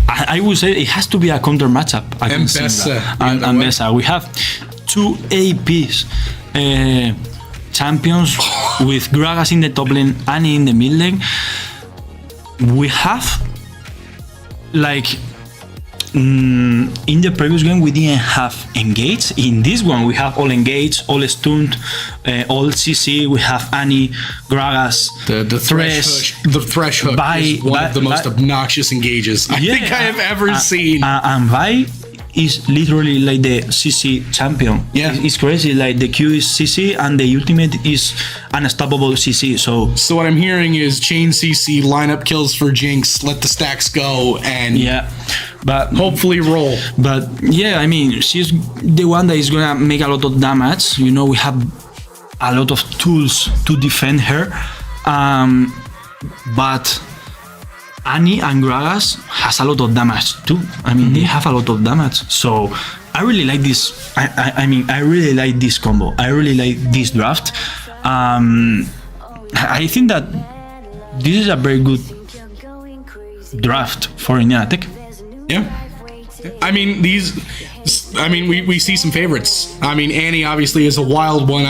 I would say it has to be a counter matchup against Syndra and Ambessa. We have two APs champions with Gragas in the top lane, Annie in the mid lane. We have, like, in the previous game we didn't have engage. In this one we have all engaged, all stunned, all CC. We have Annie, Gragas, the thresh hook is one of the most obnoxious engages I think I have ever seen. And Vi is literally like the CC champion. Yeah, it's crazy. Like the Q is CC and the ultimate is unstoppable CC. So what I'm hearing is chain CC, lineup kills for Jinx, let the stacks go, and but hopefully roll. But yeah, I mean, she's the one that is gonna make a lot of damage. You know, we have a lot of tools to defend her, but Annie and Gragas has a lot of damage too. I mean, they have a lot of damage. So I really like this. I mean, I really like this combo. I really like this draft. I think that this is a very good draft for Indiana Tech. Yeah. I mean, we see some favorites. I mean, Annie obviously is a wild one.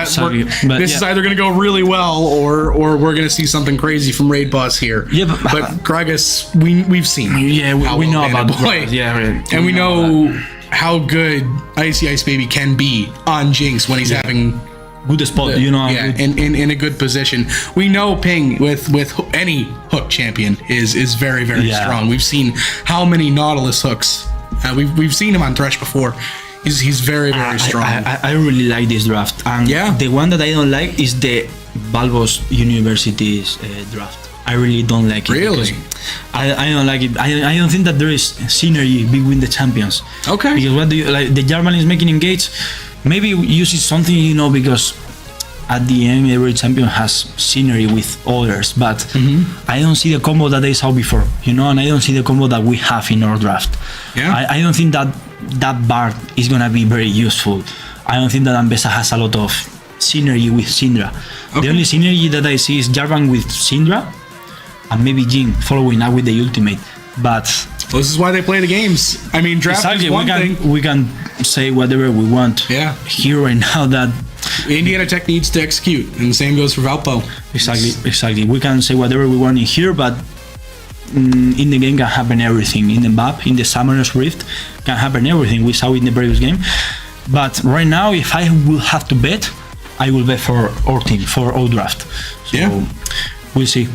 Sorry, but this is either going to go really well or we're going to see something crazy from Raid Boss here. Yeah, but Gragas, we've seen. Yeah, we know about boy. Yeah, right. And we know how good Icy Ice Baby can be on Jinx when he's having good spot, you know. Yeah, in a good position. We know Ping with any hook champion is very strong. We've seen how many Nautilus hooks. We've seen him on Thresh before. He's very strong. I really like this draft. And the one that I don't like is the Valvos University's draft. I really don't like it. Really? I don't like it. I don't think that there is synergy between the champions. Okay. Because what do you like? The German is making engage. Maybe use something, you know, because at the end every champion has synergy with others, but I don't see the combo that they saw before, you know, and I don't see the combo that we have in our draft. Yeah. I don't think that Bard is gonna be very useful. I don't think that Ambessa has a lot of synergy with Syndra. Okay. The only synergy that I see is Jarvan with Syndra and maybe Jhin following up with the ultimate. But this is why they play the games. I mean, draft is one thing. We can say whatever we want. Yeah. Here right now that Indiana Tech needs to execute, and the same goes for Valpo. Exactly. We can say whatever we want in here, but in the game can happen everything. In the map, in the Summoner's Rift, can happen everything. We saw it in the previous game. But right now, if I will have to bet, I will bet for our team, for our draft. So we'll see.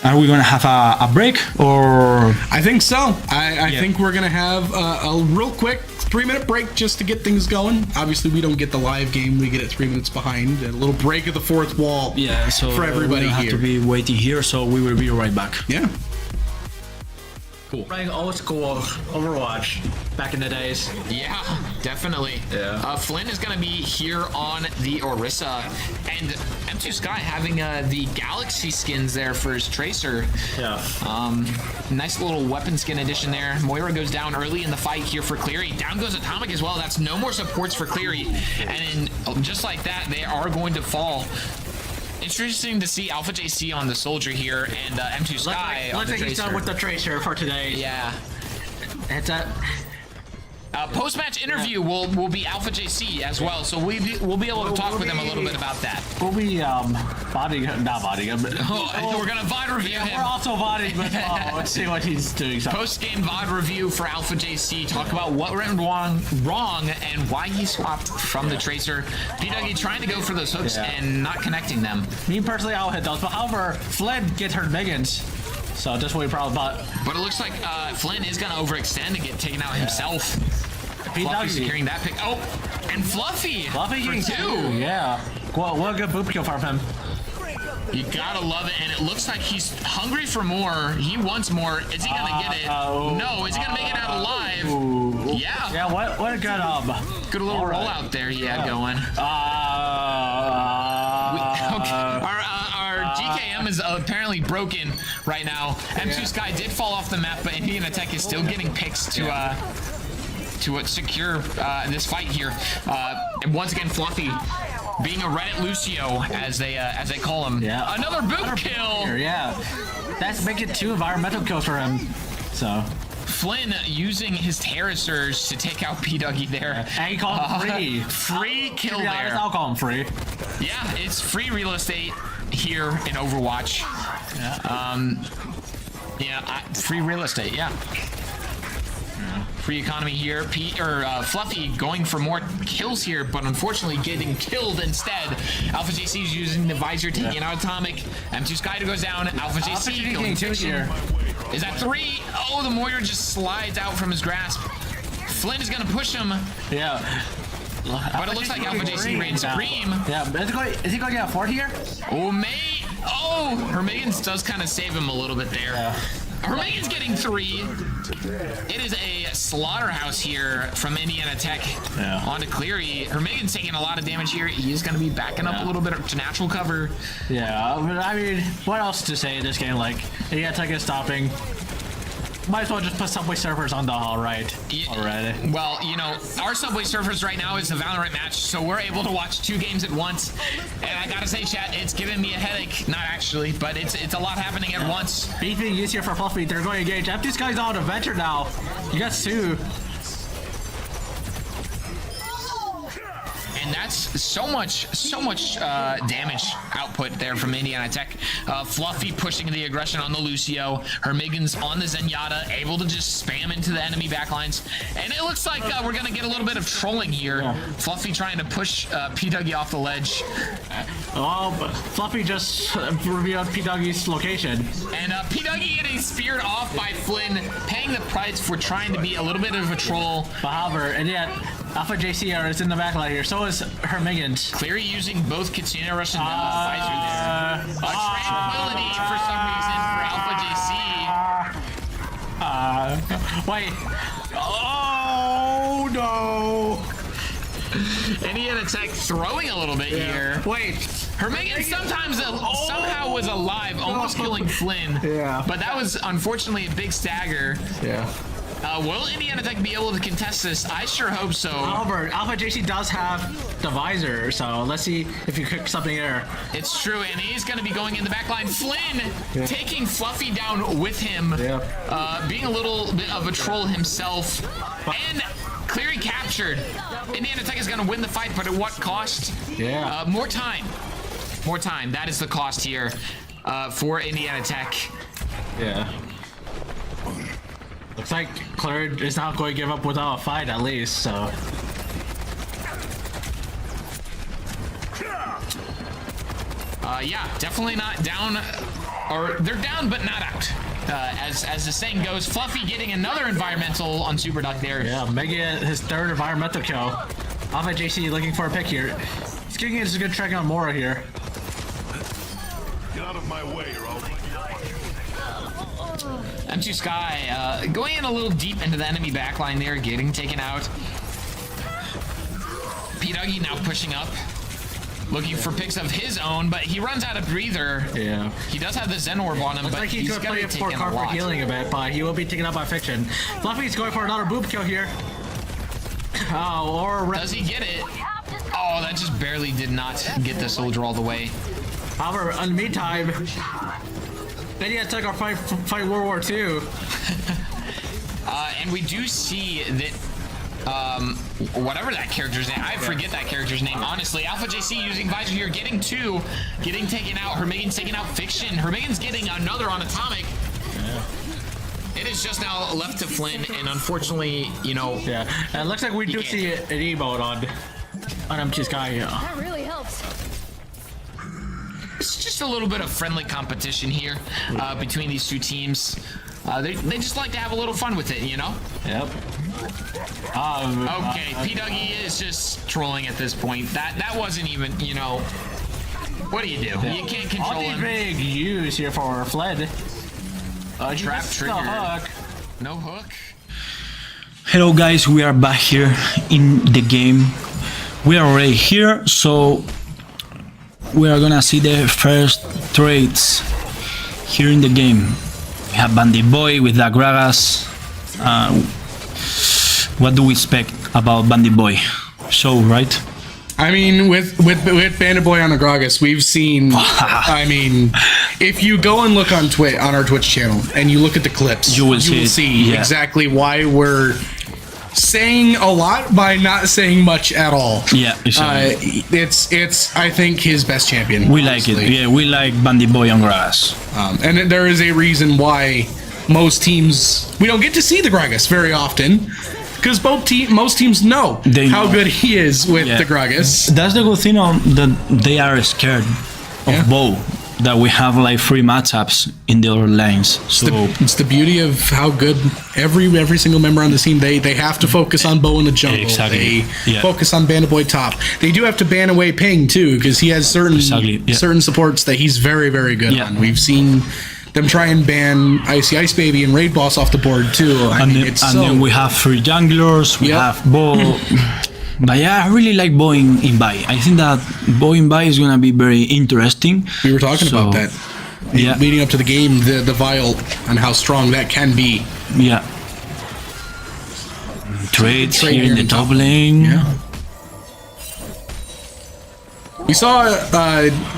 Are we gonna have a break or? I think so. I think we're gonna have a real quick 3-minute break just to get things going. Obviously, we don't get the live game; we get it 3 minutes behind. A little break of the fourth wall. Yeah. So for everybody we here, have to be waiting here. So we will be right back. Yeah. Cool. Playing old school Overwatch back in the days. Yeah, definitely. Yeah. Flynn is going to be here on the Orisa, and M2 Sky having the Galaxy skins there for his Tracer. Yeah. Nice little weapon skin addition there. Moira goes down early in the fight here for Cleary. Down goes Atomic as well. That's no more supports for Cleary. And just like that, they are going to fall. Interesting to see Alpha JC on the Soldier here and M2 Sky on the Tracer. He's done with the Tracer for today. Yeah. It's a post-match interview will be Alpha JC as well, so we'll be able to talk with him a little bit about that. We'll be not bodying him, but We're gonna VOD review him. we're also bodying, but let's see what he's doing. Post-game VOD review for Alpha JC. Talk about what went wrong and why he swapped from the Tracer. PW trying to go for those hooks and not connecting them. Me personally, I'll hit those, but however, Flynn gets her Megans. So that's what we probably bought. But it looks like Flynn is gonna overextend and get taken out himself. Fluffy securing that pick. Oh, and Fluffy getting for two. Yeah. Well, what a good boop kill from him. You gotta love it, and it looks like he's hungry for more. He wants more. Is he gonna get it? No. Is he gonna make it out alive? Yeah. Yeah. What a good good little rollout there he had going. Our GKM is apparently broken right now. M2 Sky did fall off the map, but Indiana Tech is still getting picks to secure this fight here. And once again, Fluffy being a Reddit Lucio, as they call him. Yeah. Another boot kill. Yeah. That's making 2 environmental kills for him. So. Flynn using his Terra Surge to take out P-Dougie there. And he called him free. Free kill there. Honest, I'll call him free. Yeah, it's free real estate here in Overwatch. Yeah. Free real estate, yeah. Free economy here. Fluffy going for more kills here, but unfortunately getting killed instead. Alpha JC is using the visor, taking out Atomic. M2 Sky goes down. Alpha JC going 2 here. Is that 3? Oh, the Moira just slides out from his grasp. Flynn is gonna push him. Yeah. But it looks like Alpha JC reigns supreme. Yeah, is he going to get a 4 here? Oh, mate. Oh, Hermigans does kind of save him a little bit there. Yeah. Hermigans getting 3. It is a slaughterhouse here from Indiana Tech onto Cleary. Hermigans taking a lot of damage here. He is going to be backing up a little bit to natural cover. Yeah, but I mean, what else to say in this game? Like, Indiana Tech is stopping. might as well just put Subway Surfers on the hall right already. Well, you know, our Subway Surfers right now is a Valorant match, so we're able to watch 2 games at once. And I gotta say, chat, it's giving me a headache. Not actually, but it's a lot happening at once. Beefy easier for Fluffy. They're going to engage. Empty's guy's on adventure now. You got Sue. And that's so much damage output there from Indiana Tech. Fluffy pushing the aggression on the Lucio. Hermigan's on the Zenyatta, able to just spam into the enemy backlines. And it looks like we're going to get a little bit of trolling here. Yeah. Fluffy trying to push P. Dougie off the ledge. Oh, but Fluffy just revealed P. Dougie's location. And P. Dougie getting speared off by Flynn, paying the price for trying to be a little bit of a troll. But however, and yet, Alpha JC is in the backline here. So is Hermigan's. Cleary using both Katsuna Rush and Visor there. Tranquility for some reason for Alpha JC. Wait. Oh no. Indiana Tech throwing a little bit here. Wait. Hermigan somehow was alive, almost killing Flynn. Yeah. But that was unfortunately a big stagger. Yeah. Will Indiana Tech be able to contest this? I sure hope so. However, Alpha JC does have the visor, so let's see if you cook something there. It's true, and he's going to be going in the back line. Flynn taking Fluffy down with him, being a little bit of a troll himself, and Cleary captured. Indiana Tech is going to win the fight, but at what cost? Yeah. More time. More time. That is the cost here for Indiana Tech. Yeah. Looks like Claire is not going to give up without a fight, at least, so. Yeah, definitely not down, or they're down but not out. As the saying goes, Fluffy getting another environmental on Super Duck there. Yeah, Mega his 3rd environmental kill. Alpha JC looking for a pick here. He's getting a good track on Mora here. Get out of my way, or I'll... M2 Sky going in a little deep into the enemy backline there, getting taken out. P. Dougie now pushing up, looking for picks of his own, but he runs out of breather. Yeah. He does have the Zen Orb on him, Looks but like he's going to play be for taken a Car for lot. healing a bit, but he will be taken out by Fiction. Fluffy's going for another boob kill here. Oh, or... Does he get it? Oh, that just barely did not get the soldier all the way. However, in the meantime, Indiana Tech are fight World War II. And we do see that whatever that character's name, I forget that character's name, honestly. Alpha JC using Visor here, getting 2, getting taken out. Hermigan's taking out Fiction. Hermigan's getting another on Atomic. It is just now left to Flynn, and unfortunately, you know... Yeah, and it looks like we do see an emote on M2 Sky. That really helps. It's just a little bit of friendly competition here between these two teams. They just like to have a little fun with it, you know? Yep. Okay, P. Dougie is just trolling at this point. That wasn't even, you know... What do? You can't control him. All these big U's here for Fled. Trap trigger. No hook. No hook. Hello guys, we are back here in the game. We are already here, so we are gonna see the first trades here in the game. We have Bandit Boy with the Gragas. What do we expect about Bandit Boy? So, right? I mean, with Bandit Boy on the Gragas, we've seen. I mean, if you go and look on our Twitch channel and you look at the clips, you will see exactly why we're saying a lot by not saying much at all. Yeah, exactly. It's I think his best champion. We honestly. like it. Yeah, we like Bandit Boy on Gragas. And there is a reason why most teams we don't get to see the Gragas very often. Because most teams know how good he is with the Gragas. That's the good thing that they are scared of Bo. That we have like 3 matchups in the other lanes. So it's the beauty of how good every single member on the team. They have to focus on Bo in the jungle. Exactly. They focus on Bandit Boy top. They do have to ban away Ping too, because he has certain supports that he's very very good on. We've seen them try and ban Icy Ice Baby and Raid Boss off the board too. Then we have 3 junglers, we have Bo. But yeah, I really like Bo in Bai. I think that Bo in Bai is gonna be very interesting. We were talking about that. Yeah. leading up to the game, the vial and how strong that can be. Yeah. Trades Trade here in the top lane. Yeah. We saw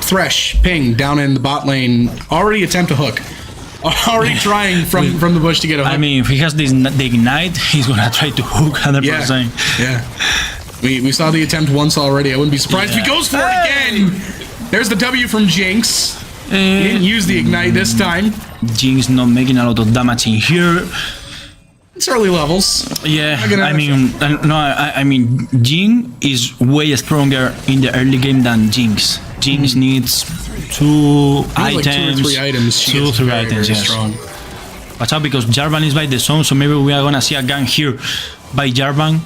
Thresh ping down in the bot lane already attempt a hook. Already trying from the bush to get a hook. I mean, if he has the ignite, he's gonna try to hook 100%. Yeah. We saw the attempt once already. I wouldn't be surprised if he goes for it again. There's the W from Jinx. He didn't use the ignite this time. Jinx not making a lot of damage in here. It's early levels. Yeah, I mean, Jin is way stronger in the early game than Jinx. Jinx needs two items, like 2 or 3 items. She two, gets 3 very, items, very yes. strong. Watch out because Jarvan is by the zone, so maybe we are gonna see a gank here by Jarvan.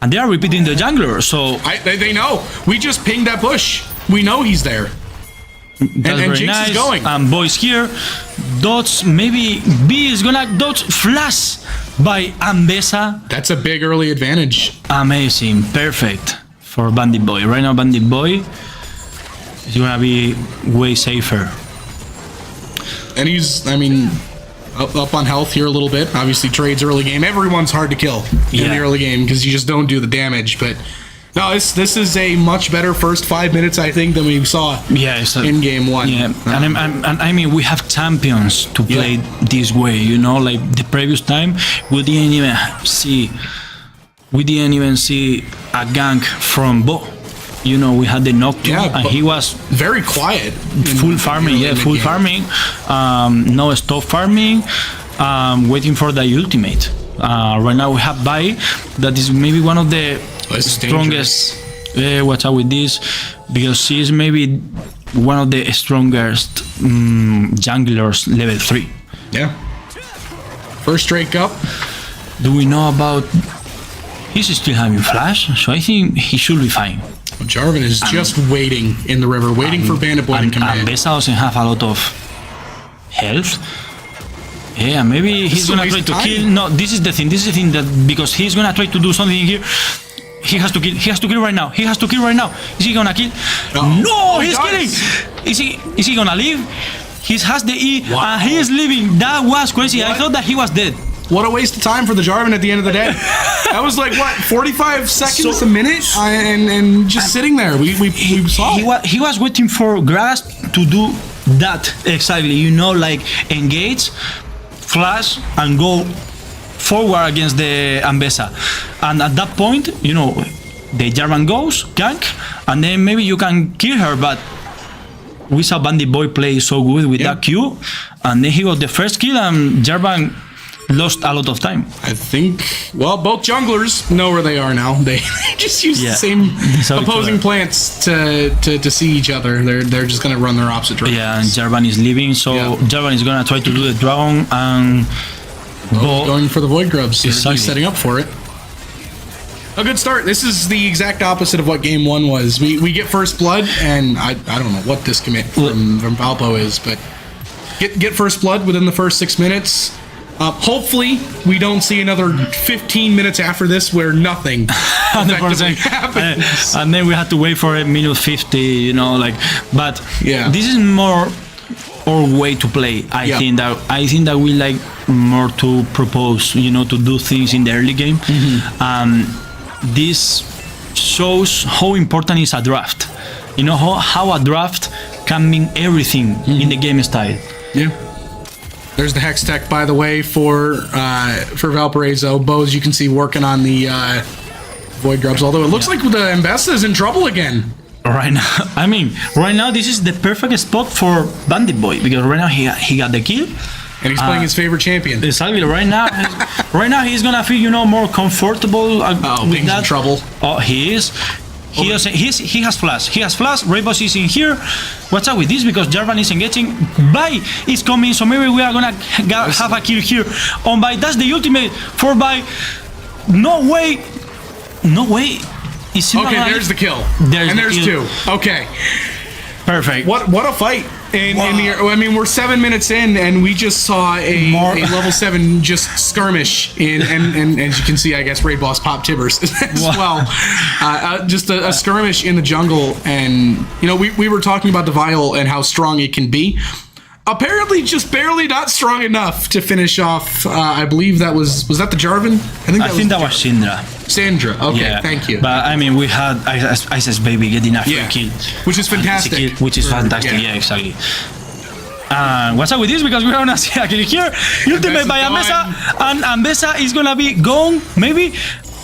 And they are repeating the jungler, so They know. We just pinged that bush. We know he's there. that's and very Jinx nice. is going. And boys here, dodge, maybe B is gonna dodge flash by Ambessa. That's a big early advantage. Amazing, perfect for Bandit Boy. Right now, Bandit Boy is gonna be way safer. And he's, I mean, up on health here a little bit. Obviously, trades early game. Everyone's hard to kill in the Yeah. early game because you just don't do the damage. But no, this is a much better first 5 minutes, I think, than we saw Yeah, it's in game 1. Yeah, and I mean, we have champions to play this way, you know, like the previous time, we didn't even see a gank from Bo. You know, we had the Nocturne, Yeah, and but he was very quiet. full farming, yeah, full farming, no stop farming, waiting for the ultimate. Right now we have Bai, that is maybe one of the This is strongest. Watch out with this, because she is maybe one of the strongest junglers, level 3. Yeah. First Drake up. Do we know about? He's still having flash, so I think he should be fine. Well, Jarvan is just waiting in the river, waiting for Bandit Boy to come in. Bessa doesn't have a lot of health. Yeah, maybe he's is a gonna waste try of to time. kill. No, this is the thing. This is the thing that because he's gonna try to do something here. He has to kill. He has to kill right now. He has to kill right now. Is he gonna kill? No, he he's does. killing. Is he gonna leave? He has the E and he is leaving. That was crazy. I thought that he was dead. What a waste of time for the Jarvan at the end of the day. That was like, what, 45 seconds a minute? And just sitting there. We saw it. He was waiting for Grass to do that exactly. You know, like engage, flash, and go forward against the Ambessa. And at that point, you know, the Jarvan goes, gank, and then maybe you can kill her. But we saw Bandit Boy play so good with that Q, and then he got the first kill, and Jarvan lost a lot of time. I think, well, both junglers know where they are now. They just use the same So opposing plants to see each other. They're just gonna run their opposite directions. Yeah, and Jarvan is leaving, so Jarvan is gonna try to do the dragon and going for the Void Grubs. Exactly. He's setting up for it. A good start. This is the exact opposite of what game 1 was. We get first blood, and I don't know what this commit from Valpo is, but get first blood within the first 6 minutes. Hopefully, we don't see another 15 minutes after this where nothing effectively happens. And then we had to wait for a minute 50, you know, like. But this is more our way to play. I think that we like more to propose, you know, to do things in the early game. This shows how important is a draft. You know how a draft can mean everything in the game style. Yeah. There's the Hex Tech, by the way, for Valparaiso. Bo, as you can see, working on the Void Grubs. Although it looks like the Ambessa is in trouble again. Right now, I mean, right now this is the perfect spot for Bandit Boy because right now he got the kill. And he's playing his favorite champion. Exactly. Right now he's gonna feel, you know, more comfortable with that. In trouble. Oh, he is. He has flash. He has flash. Rainbow is in here. Watch out with this because Jarvan is engaging. Bai is coming, so maybe we are gonna have a kill here on Bai. That's the ultimate for Bai. No way. No way. Okay, there's the kill. There's 2. Okay. Perfect. What a fight. in the, I mean, we're 7 minutes in, and we just saw a level 7 just skirmish and as you can see, I guess Raid Boss Pop Tibbers as well. Just a skirmish in the jungle, and you know, we were talking about Devial and how strong it can be. Apparently, just barely not strong enough to finish off. I believe that was that the Jarvan? I think that was Syndra. Sandra. Okay, thank you. But I mean, we had Isis Baby getting a free kill, which is fantastic. Which is fantastic. Yeah, exactly. What's up with this? Because we're gonna see a kill here. Ultimate by Ambessa, and Ambessa is gonna be gone. Maybe.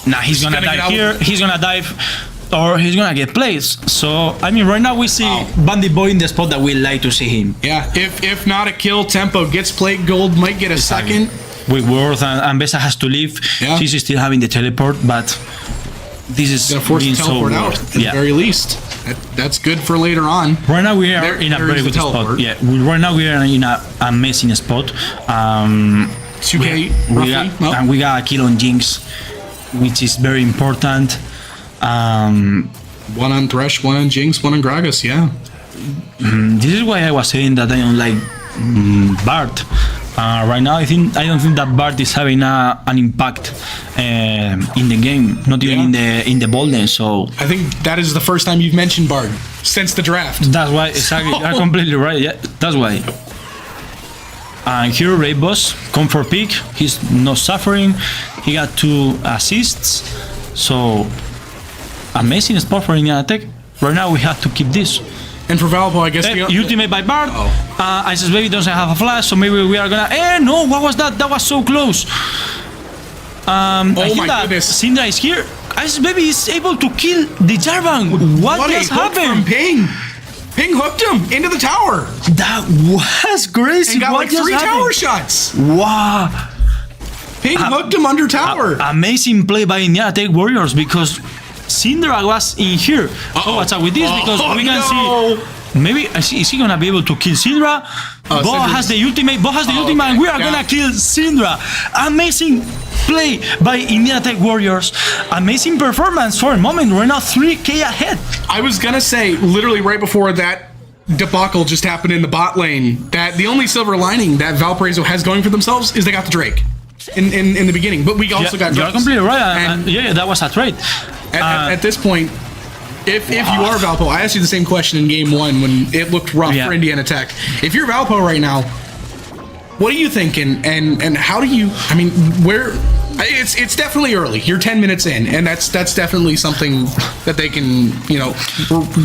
Nah, he's gonna die here. He's gonna dive. Or he's gonna get placed. So I mean, right now we see Bandit Boy in the spot that we like to see him. Yeah, if not a kill, Tempo gets Plague Gold, might get a second. With Worth and Bessa has to leave. Yeah. She's still having the teleport, but this is gonna force the teleport out at the very least. That's good for later on. Right now we are in a very good spot. Yeah, right now we are in an amazing spot. 2K roughly. And we got a kill on Jinx, which is very important. One on Thresh, one on Jinx, one on Gragas, yeah. This is why I was saying that I don't like Bard. Right now, I don't think that Bard is having an impact in the game, not even in the Bolden. So I think that is the first time you've mentioned Bard since the draft. That's why, exactly. You're completely right. Yeah, that's why. And here, Raid Boss, comfort pick. He's not suffering. He got 2 assists. So amazing spot for Indiana Tech. Right now we have to keep this. And for Valpo, I guess ultimate by Bard. Isis Baby doesn't have a flash, so maybe we are gonna. No, what was that? That was so close. I think that Syndra is here. Isis Baby is able to kill the Jarvan. What just happened? Ping hooked him into the tower. That was crazy. And got like 3 tower shots. Wow. Ping hooked him under tower. Amazing play by Indiana Tech Warriors, because Syndra was in here. So what's up with this? Because we can see. Maybe is he gonna be able to kill Syndra? Bo has the ultimate. And we are gonna kill Syndra. Amazing play by Indiana Tech Warriors. Amazing performance for a moment. We're now 3K ahead. I was gonna say, literally right before that debacle just happened in the bot lane, that the only silver lining that Valparaiso has going for themselves is they got the Drake in the beginning. But we also got. You're completely right. And yeah, that was a trade. At this point, if you are Valpo, I asked you the same question in game 1 when it looked rough for Indiana Tech. If you're Valpo right now, what are you thinking? And how do you? I mean, where? It's definitely early. You're 10 minutes in, and that's definitely something that they can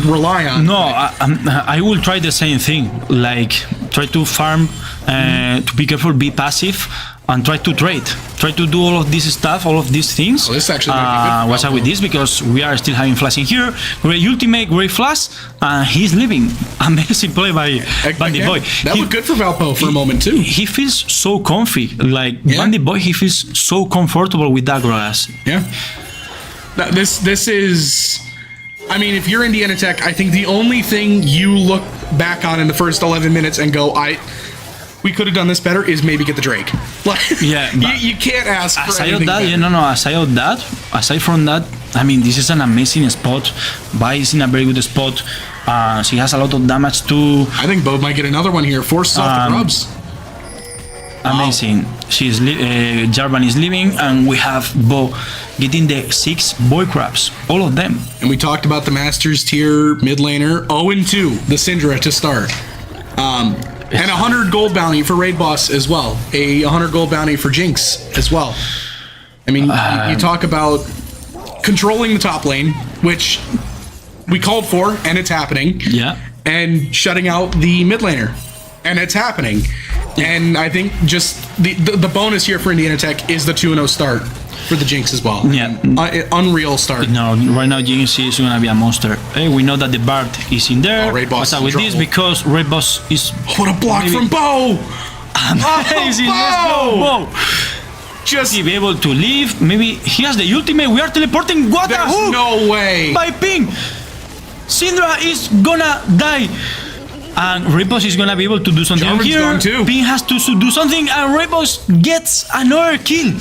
rely on. No, I will try the same thing. Like try to farm, to be careful, be passive. And try to trade. Try to do all of this stuff, all of these things. This actually might be good. What's up with this? Because we are still having flash in here. Great ultimate, great flash, and he's leaving. Amazing play by Bandit Boy. That looked good for Valpo for a moment too. He feels so comfy. Like Bandit Boy, he feels so comfortable with that grass. Yeah. This is. I mean, if you're Indiana Tech, I think the only thing you look back on in the first 11 minutes and go, we could have done this better, is maybe get the Drake. Like, you can't ask for anything better. Aside from that, I mean, this is an amazing spot. Bai is in a very good spot. She has a lot of damage too. I think Bo might get another one here. Forces off the grubs. Amazing. She's Jarvan is leaving, and we have Bo getting the 6 boy crabs, all of them. And we talked about the Masters tier mid laner 0-2, the Syndra to start. And 100 gold bounty for Raid Boss as well. A 100 gold bounty for Jinx as well. I mean, you talk about controlling the top lane, which we called for, and it's happening. Yeah. And shutting out the mid laner, and it's happening. And I think just the bonus here for Indiana Tech is the 2-0 start for the Jinx as well. Yeah. Unreal start. No, right now Jinx is gonna be a monster. Hey, we know that the Bard is in there. Raid Boss. What's up with this? Because Raid Boss is. What a block from Bo! Amazing. Let's go, Bo. Just to be able to leave. Maybe he has the ultimate. We are teleporting. What the hook? There's no way. By ping. Syndra is gonna die. And Ripos is gonna be able to do something here. Ping has to do something, and Ripos gets another kill.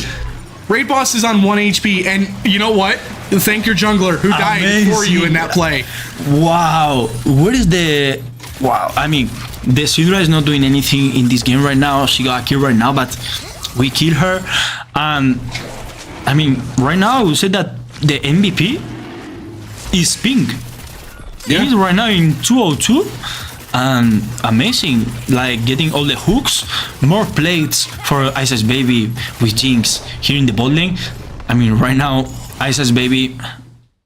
Raid Boss is on 1 HP, and you know what? Thank your jungler who died for you in that play. Wow. What is the... Wow. I mean, The Syndra is not doing anything in this game right now. She got a kill right now, but we kill her. And I mean, right now I would say that the MVP is Pink. Yeah. He's right now in 202. And amazing, like getting all the hooks, more plates for Isis Baby with Jinx here in the bot lane. I mean, right now Isis Baby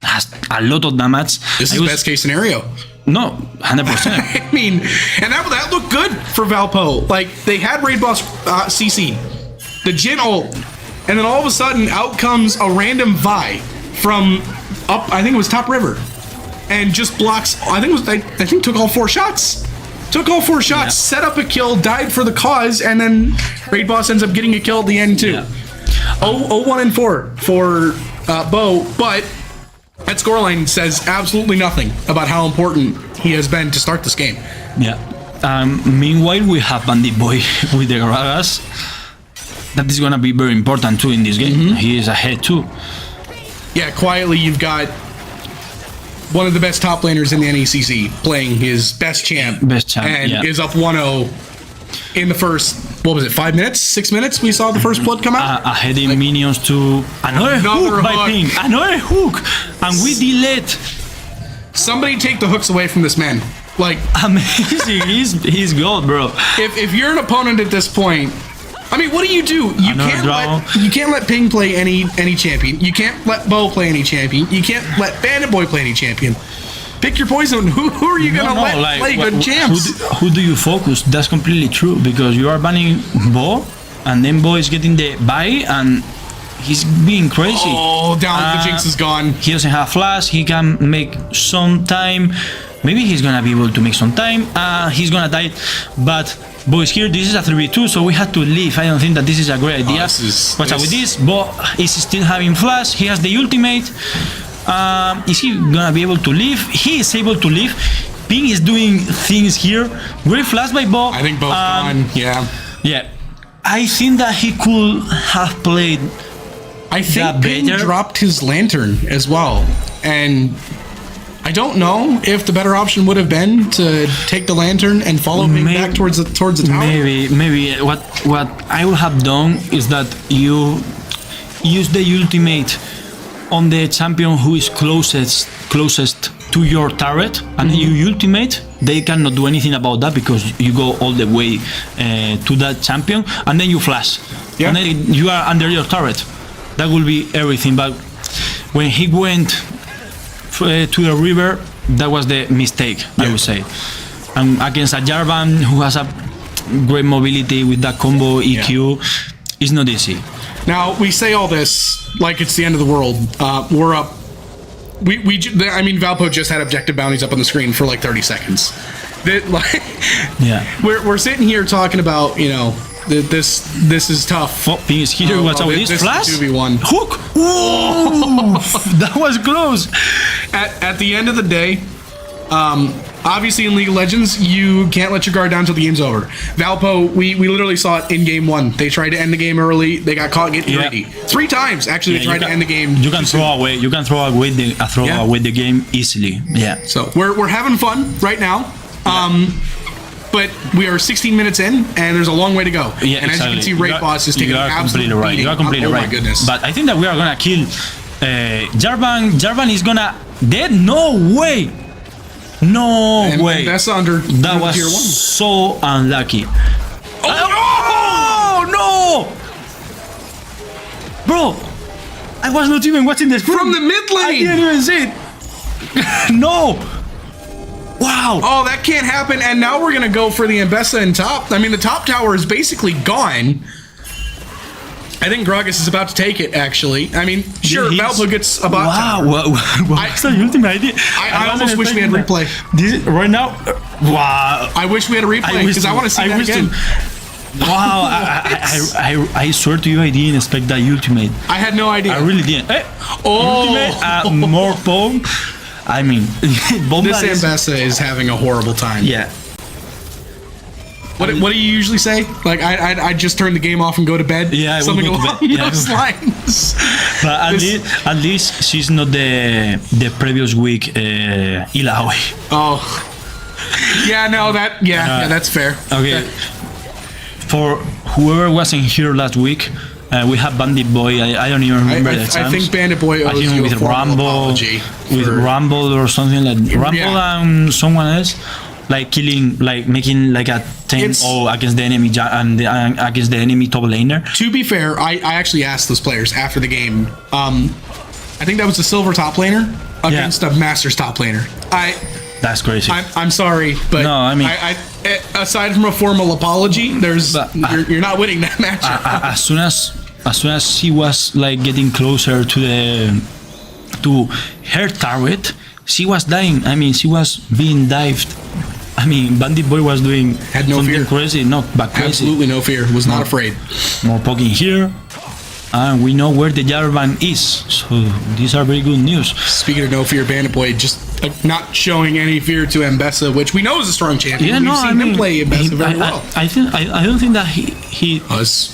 has a lot of damage. This is best case scenario. No, 100%. I mean, and that looked good for Valpo. Like, they had Raid Boss CC, the Jin ult, and then all of a sudden out comes a random Vi from up, I think it was top river, and just blocks, I think took all 4 shots. Took all 4 shots, set up a kill, died for the cause, and then Raid Boss ends up getting a kill at the end too. 0-1-4 for Bo, but that scoreline says absolutely nothing about how important he has been to start this game. Yeah. Meanwhile, we have Bandit Boy with the Gragas. That is gonna be very important too in this game. He is ahead too. Yeah, quietly you've got one of the best top laners in the NECC playing his best champ. And is up 1-0 in the first, what was it, 5 minutes? 6 minutes we saw the first blood come out? Ahead in minions to another hook by Ping. Another hook! And we delayed. Somebody take the hooks away from this man. Like, amazing. he's gold, bro. If you're an opponent at this point, I mean, what do? You can't let Ping play any champion. You can't let Bo play any champion. You can't let Bandit Boy play any champion. Pick your poison. Who are you gonna let play good champs? Who do you focus? That's completely true, because you are banning Bo, and then Bo is getting the buy, and he's being crazy. Oh, down the Jinx is gone. He doesn't have flash. He can make some time. Maybe he's gonna be able to make some time. He's gonna die, but Bo is here. This is a 3v2, so we had to leave. I don't think that this is a great idea. Watch out with this. Bo is still having flash. He has the ultimate. Is he gonna be able to leave? He is able to leave. Ping is doing things here. Great flash by Bo. I think Bo's gone. Yeah. Yeah. I think that he could have played. I think Ping dropped his lantern as well, and I don't know if the better option would have been to take the lantern and follow Ping back towards the tower. Maybe what I would have done is that you use the ultimate on the champion who is closest to your turret, and you ultimate. They cannot do anything about that because you go all the way to that champion, and then you flash, and then you are under your turret. That will be everything. But when he went to the river, that was the mistake, I would say. And against a Jarvan who has a great mobility with that combo EQ, it's not easy. Now, we say all this like it's the end of the world. We're up. I mean, Valpo just had objective bounties up on the screen for like 30 seconds. We're sitting here talking about, you know, this is tough. Oh, Ping is here. Watch out with this flash. 2v1. Hook. Ooh, that was close. At the end of the day, obviously in League of Legends, you can't let your guard down until the game's over. Valpo, we literally saw it in game 1. They tried to end the game early. They got caught getting greedy. 3 times, actually, they tried to end the game. You can throw away the game easily. Yeah. So we're having fun right now. But we are 16 minutes in, and there's a long way to go. Yeah, and as you can see, Raid Boss is taking an absolute beating. You are completely right. Oh my goodness. But I think that we are gonna kill Jarvan. Jarvan is gonna dead. No way. No way. And that's under that was tier 1. So unlucky. Oh no! Bro, I was not even watching the screen. From the mid lane. I didn't even see it. No. Wow. Oh, that can't happen. And now we're going to go for the Mbessa in top. I mean, the top tower is basically gone. I think Gragas is about to take it, actually. I mean, sure, Valpo gets a bot tower. Wow. What's the ultimate idea? I almost wish we had replay. Right now? Wow. I wish we had a replay because I want to see that again. Wow. I swear to you, I didn't expect that ultimate. I had no idea. I really didn't. Ultimate, more bomb. I mean, this Mbessa is having a horrible time. Yeah. What do you usually say? Like, I just turn the game off and go to bed? Yeah, something along those lines. But at least she's not the previous week Ilaoi. Oh. Yeah, no, that's fair. Okay. For whoever wasn't here last week, we have Bandit Boy. I don't even remember the I times. think Bandit Boy I owes think you with a formal Rumble, apology. with Rumble or something like Rumble and someone else, like killing, like making like a 10-0 against the enemy and against the enemy top laner. To be fair, I actually asked those players after the game. I think that was a silver top laner against a masters top laner. That's crazy. I'm sorry, but no, I mean, aside from a formal apology, you're not winning that match. As soon as she was like getting closer to her target, she was dying. I mean, she was being dived. I mean, Bandit Boy was doing Had no something fear. crazy, not back crazy. Absolutely no fear. Was not afraid. More poking here. And we know where the Jarvan is. So these are very good news. Speaking of no fear, Bandit Boy just not showing any fear to Mbessa, which we know is a strong champion. Yeah, We've seen him play Mbessa very well. I don't think that he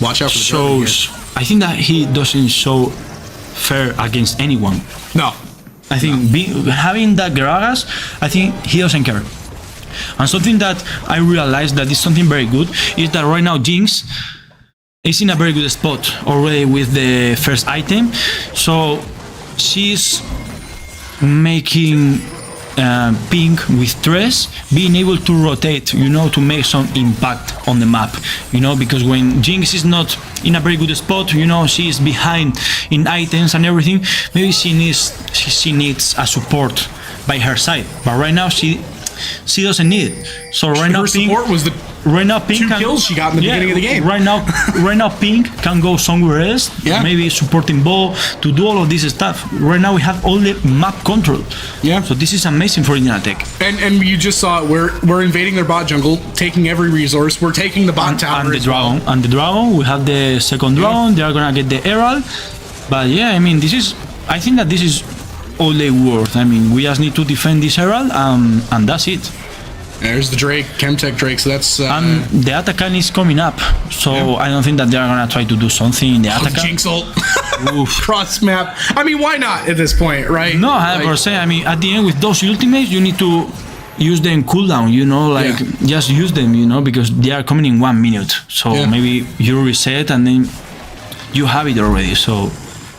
Watch out for the shows. I think that he doesn't show fair against anyone. No. I think having that Gragas, I think he doesn't care. And something that I realized that is something very good is that right now Jinx is in a very good spot already with the first item. So she's making pink with Tres, being able to rotate, to make some impact on the map, because when Jinx is not in a very good spot, she is behind in items and everything, maybe she needs a support by her side, but right now she doesn't need it. So right now Pink, support was the Pink 2 kills she got in the beginning of the game. Right now Pink can go somewhere else, maybe supporting Bo to do all of this stuff. Right now we have all the map control. Yeah. So this is amazing for Indiana Tech. And you just saw it. We're invading their bot jungle, taking every resource. We're taking the bot tower and the dragon. And the dragon. We have the second dragon. They are gonna get the Herald. But yeah, I mean, I think that this is all they worth. I mean, we just need to defend this Herald, and that's it. There's the Drake, Chemtech Drake, so that's... and the Atakan is coming up, so I don't think that they're gonna try to do something in the Atakan. Jinx ult. Cross map. I mean, why not at this point, right? No, 100%. I mean, at the end, with those ultimates, you need to use them cooldown, just use them, because they are coming in 1 minute. So maybe you reset and then you have it already, so...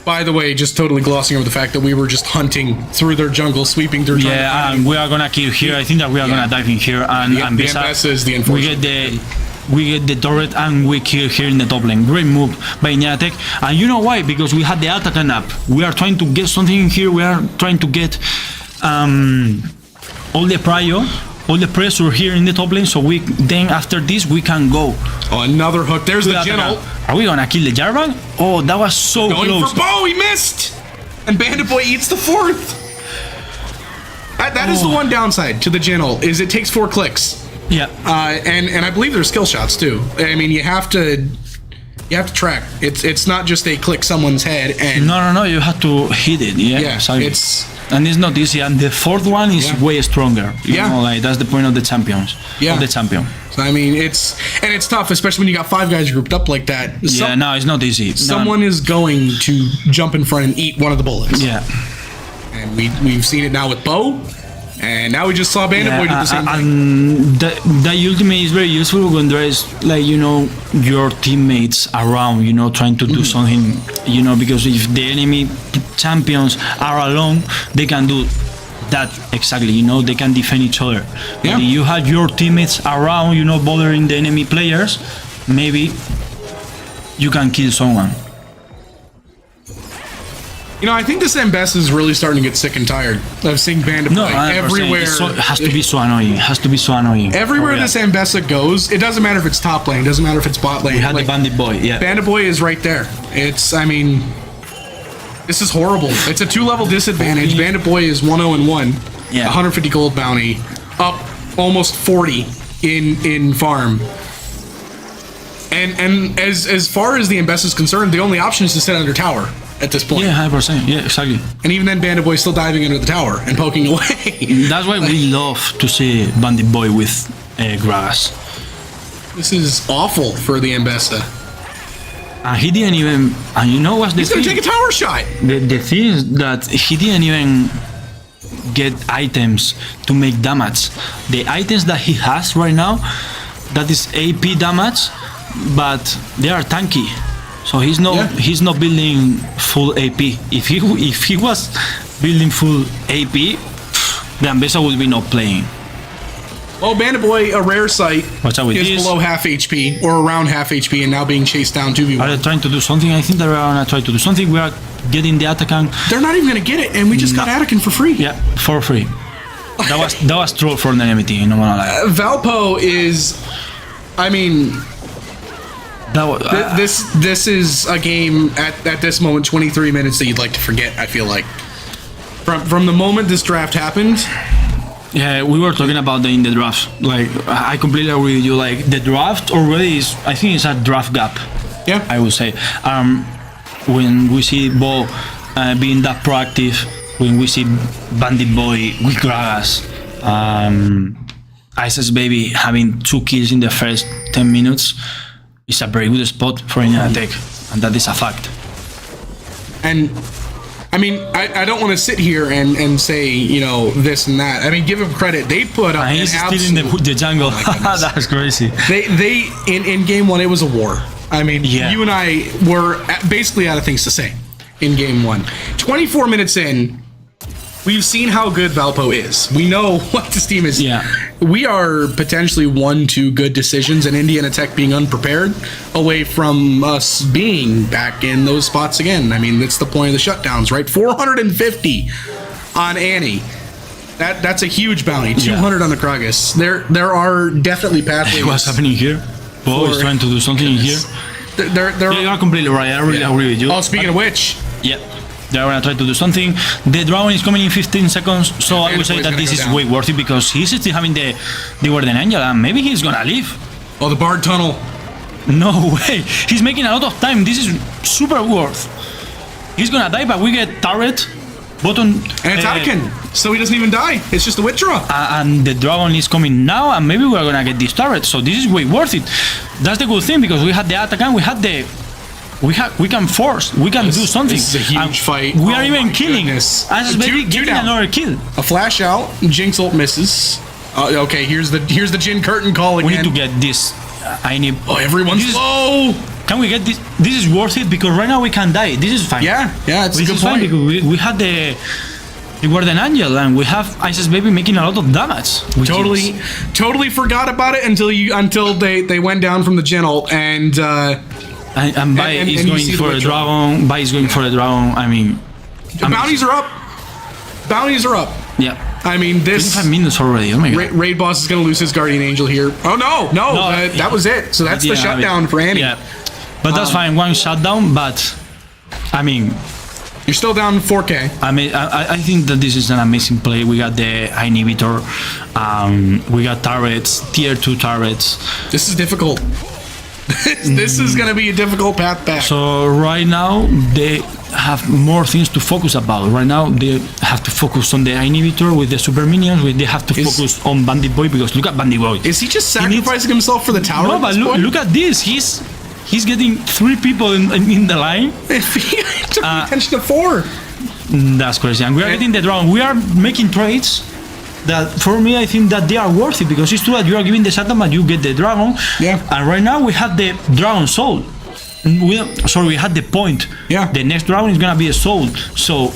By the way, just totally glossing over the fact that we were just hunting through their jungle, sweeping through. Yeah, and we are gonna kill here. I think that we are gonna dive in here, and the Mbessa is the unfortunate. We get the turret and we kill here in the top lane. Great move by Indiana Tech, and you know why? Because we had the Atakan up. We are trying to get something in here. We are trying to get all the pressure here in the top lane. So then after this we can go. Oh, another hook. There's the Gentle. Are we gonna kill the Jarvan? Oh, that was so close. Going for Bo, he missed! And Bandit Boy eats the 4th. That is the one downside to the Gentle, is it takes 4 clicks. Yeah. And I believe there's skill shots too. I mean, you have to track. It's not just a click someone's head and... No, you have to hit it. Yeah, exactly. And it's not easy. And the 4th one is way stronger. You know, that's the point of the champions. Yeah. Of the champion. So I mean, it's tough, especially when you got 5 guys grouped up like that. No, it's not easy. Someone is going to jump in front and eat one of the bullets. Yeah. And we've seen it now with Bo. And now we just saw Bandit Boy do the same thing. And the ultimate is very useful when there is, your teammates around, trying to do something, because if the enemy champions are alone, they can do that exactly, they can defend each other. Yeah. But if you have your teammates around, bothering the enemy players, maybe you can kill someone. I think this Mbessa is really starting to get sick and tired of seeing Bandit Boy everywhere. It has to be so annoying. It has to be so annoying. Everywhere this Mbessa goes, it doesn't matter if it's top lane, doesn't matter if it's bot lane. We had the Bandit Boy, Bandit Boy is right there. This is horrible. It's a 2-level disadvantage. Bandit Boy is 1-0-1. Yeah. 150 gold bounty. Up almost 40 in farm. And as far as the Mbessa is concerned, the only option is to sit under tower at this point. Yeah, 100%. Yeah, exactly. And even then, Bandit Boy is still diving under the tower and poking away. That's why we love to see Bandit Boy with Gragas. This is awful for the Mbessa. And he didn't even... And you know what's the thing? He's going to take a tower shot. The thing is that he didn't even get items to make damage. The items that he has right now, that is AP damage, but they are tanky. So he's not building full AP. If he was building full AP, then Besa would be not playing. Well, Bandit Boy, a rare sight, Watch out with is this. below half HP or around half HP and now being chased down 2v1. Are they trying to do something? I think they are gonna try to do something. We are getting the Atakan. They're not even gonna get it, and we just got Anakin for free. Yeah, for free. That was troll for the enemy team. No gonna lie. Valpo is, I mean, That was, this is a game at this moment, 23 minutes that you'd like to forget. I feel like from the moment this draft happened. yeah, we were talking about in the draft. Like, I completely agree with you. Like, the draft already is, I think it's a draft gap. Yeah, I would say. When we see Bo being that proactive, when we see Bandit Boy with Gragas, Isis Baby having 2 kills in the first 10 minutes, it's a very good spot for Indiana Tech, and that is a fact. and I mean, I don't want to sit here and say, you know, this and that. I mean, give him credit. They put up And an he's still in the jungle. Oh my goodness. That's crazy. They in game 1 it was a war. I mean, Yeah. you and I were basically out of things to say in game 1. 24 minutes in, we've seen how good Valpo is. We know what this team is. Yeah. We are potentially 1-2 good decisions, and Indiana Tech being unprepared away from us being back in those spots again. I mean, that's the point of the shutdowns, right? 450 on Annie. That's a huge bounty. 200 on the Kragus. There are definitely pathways. What's happening here? Bo is trying to do something in here. There Yeah, you are completely right. I really agree with you. Oh, speaking of which, Yeah, they're gonna try to do something. The dragon is coming in 15 seconds, so I would say Boy's that gonna this go is down. way worth it because he's still having the Warden Angel, and maybe he's gonna leave. oh, the Bard Tunnel. No way, he's making a lot of time. This is super worth. He's gonna die, but we get turret, button, And it's Anakin, so he doesn't even die. It's just a withdraw. and the dragon is coming now, and maybe we're gonna get this turret. So this is way worth it. That's the good thing because we had the attack and we can force, we can do something. This is a huge And fight. We are Oh even my killing. goodness. As Two maybe getting down. another kill. A flash out. Jinx ult misses. Okay, here's the Jin curtain call We again. need to get this. I need. Oh, everyone's This is- low. Can we get this? This is worth it because right now we can die. This is fine. Yeah, it's a This good is fine point. because we had the Warden Angel and we have Isis Baby making a lot of damage. which Totally forgot about it until they went down from the Jin ult and and Bai and is you going see the for a withdrawal. dragon. Bai is going for a dragon. I mean, bounties are up. Bounties are up. yeah. I mean, this 25 minutes already. Oh my god. Raid boss is gonna lose his Guardian Angel here. Oh no, that was it. So that's the Yeah, I mean, shutdown for Annie. Yeah, but that's fine. One shutdown, but I mean, You're still down 4K. I think that this is an amazing play. We got the inhibitor, we got turrets, tier 2 turrets. This is difficult. This is gonna be a difficult path back. So right now they have more things to focus about. Right now they have to focus on the inhibitor with the super minions. They have to focus on Bandit Boy because look at Bandit Boy. Is he just He needs- sacrificing himself for the tower? No, at but this point? look at this. He's getting 3 people in the line. If he took the attention to 4. That's crazy. And we are getting the dragon. We are making trades that, for me, I think that they are worth it because it's true that you are giving the shutdown, but you get the dragon. Yeah. And right now we have the dragon soul. We had the point. Yeah. The next dragon is gonna be a soul. So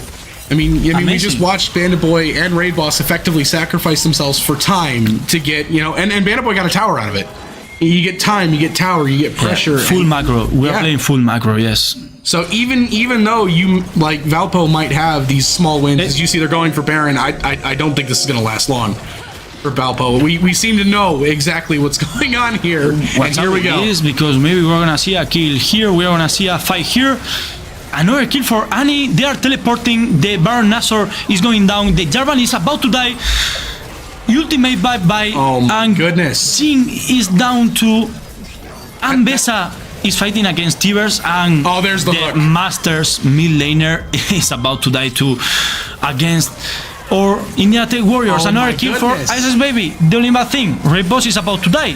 I mean, we Amazing. just watched Bandit Boy and Raid Boss effectively sacrifice themselves for time to get, and Bandit Boy got a tower out of it. You get time, you get tower, you get pressure. full macro. We are Yeah. playing full macro. Yes. So even though you like Valpo might have these small wins, as you see they're going for Baron, I don't think this is gonna last long for Valpo. We seem to know exactly what's going on here, and here we go. Is because maybe we're gonna see a kill here. We're gonna see a fight here. Another kill for Annie. They are teleporting. The Baron Nashor is going down. The Jarvan is about to die. Ultimate by Oh my and goodness. Jing is down to Ambessa is fighting against Tivers and Oh, there's the hook. Masters mid laner is about to die too against or Indiana Tech Warriors. Oh Another my kill goodness. for Isis Baby. The only bad thing, Raid Boss is about to die.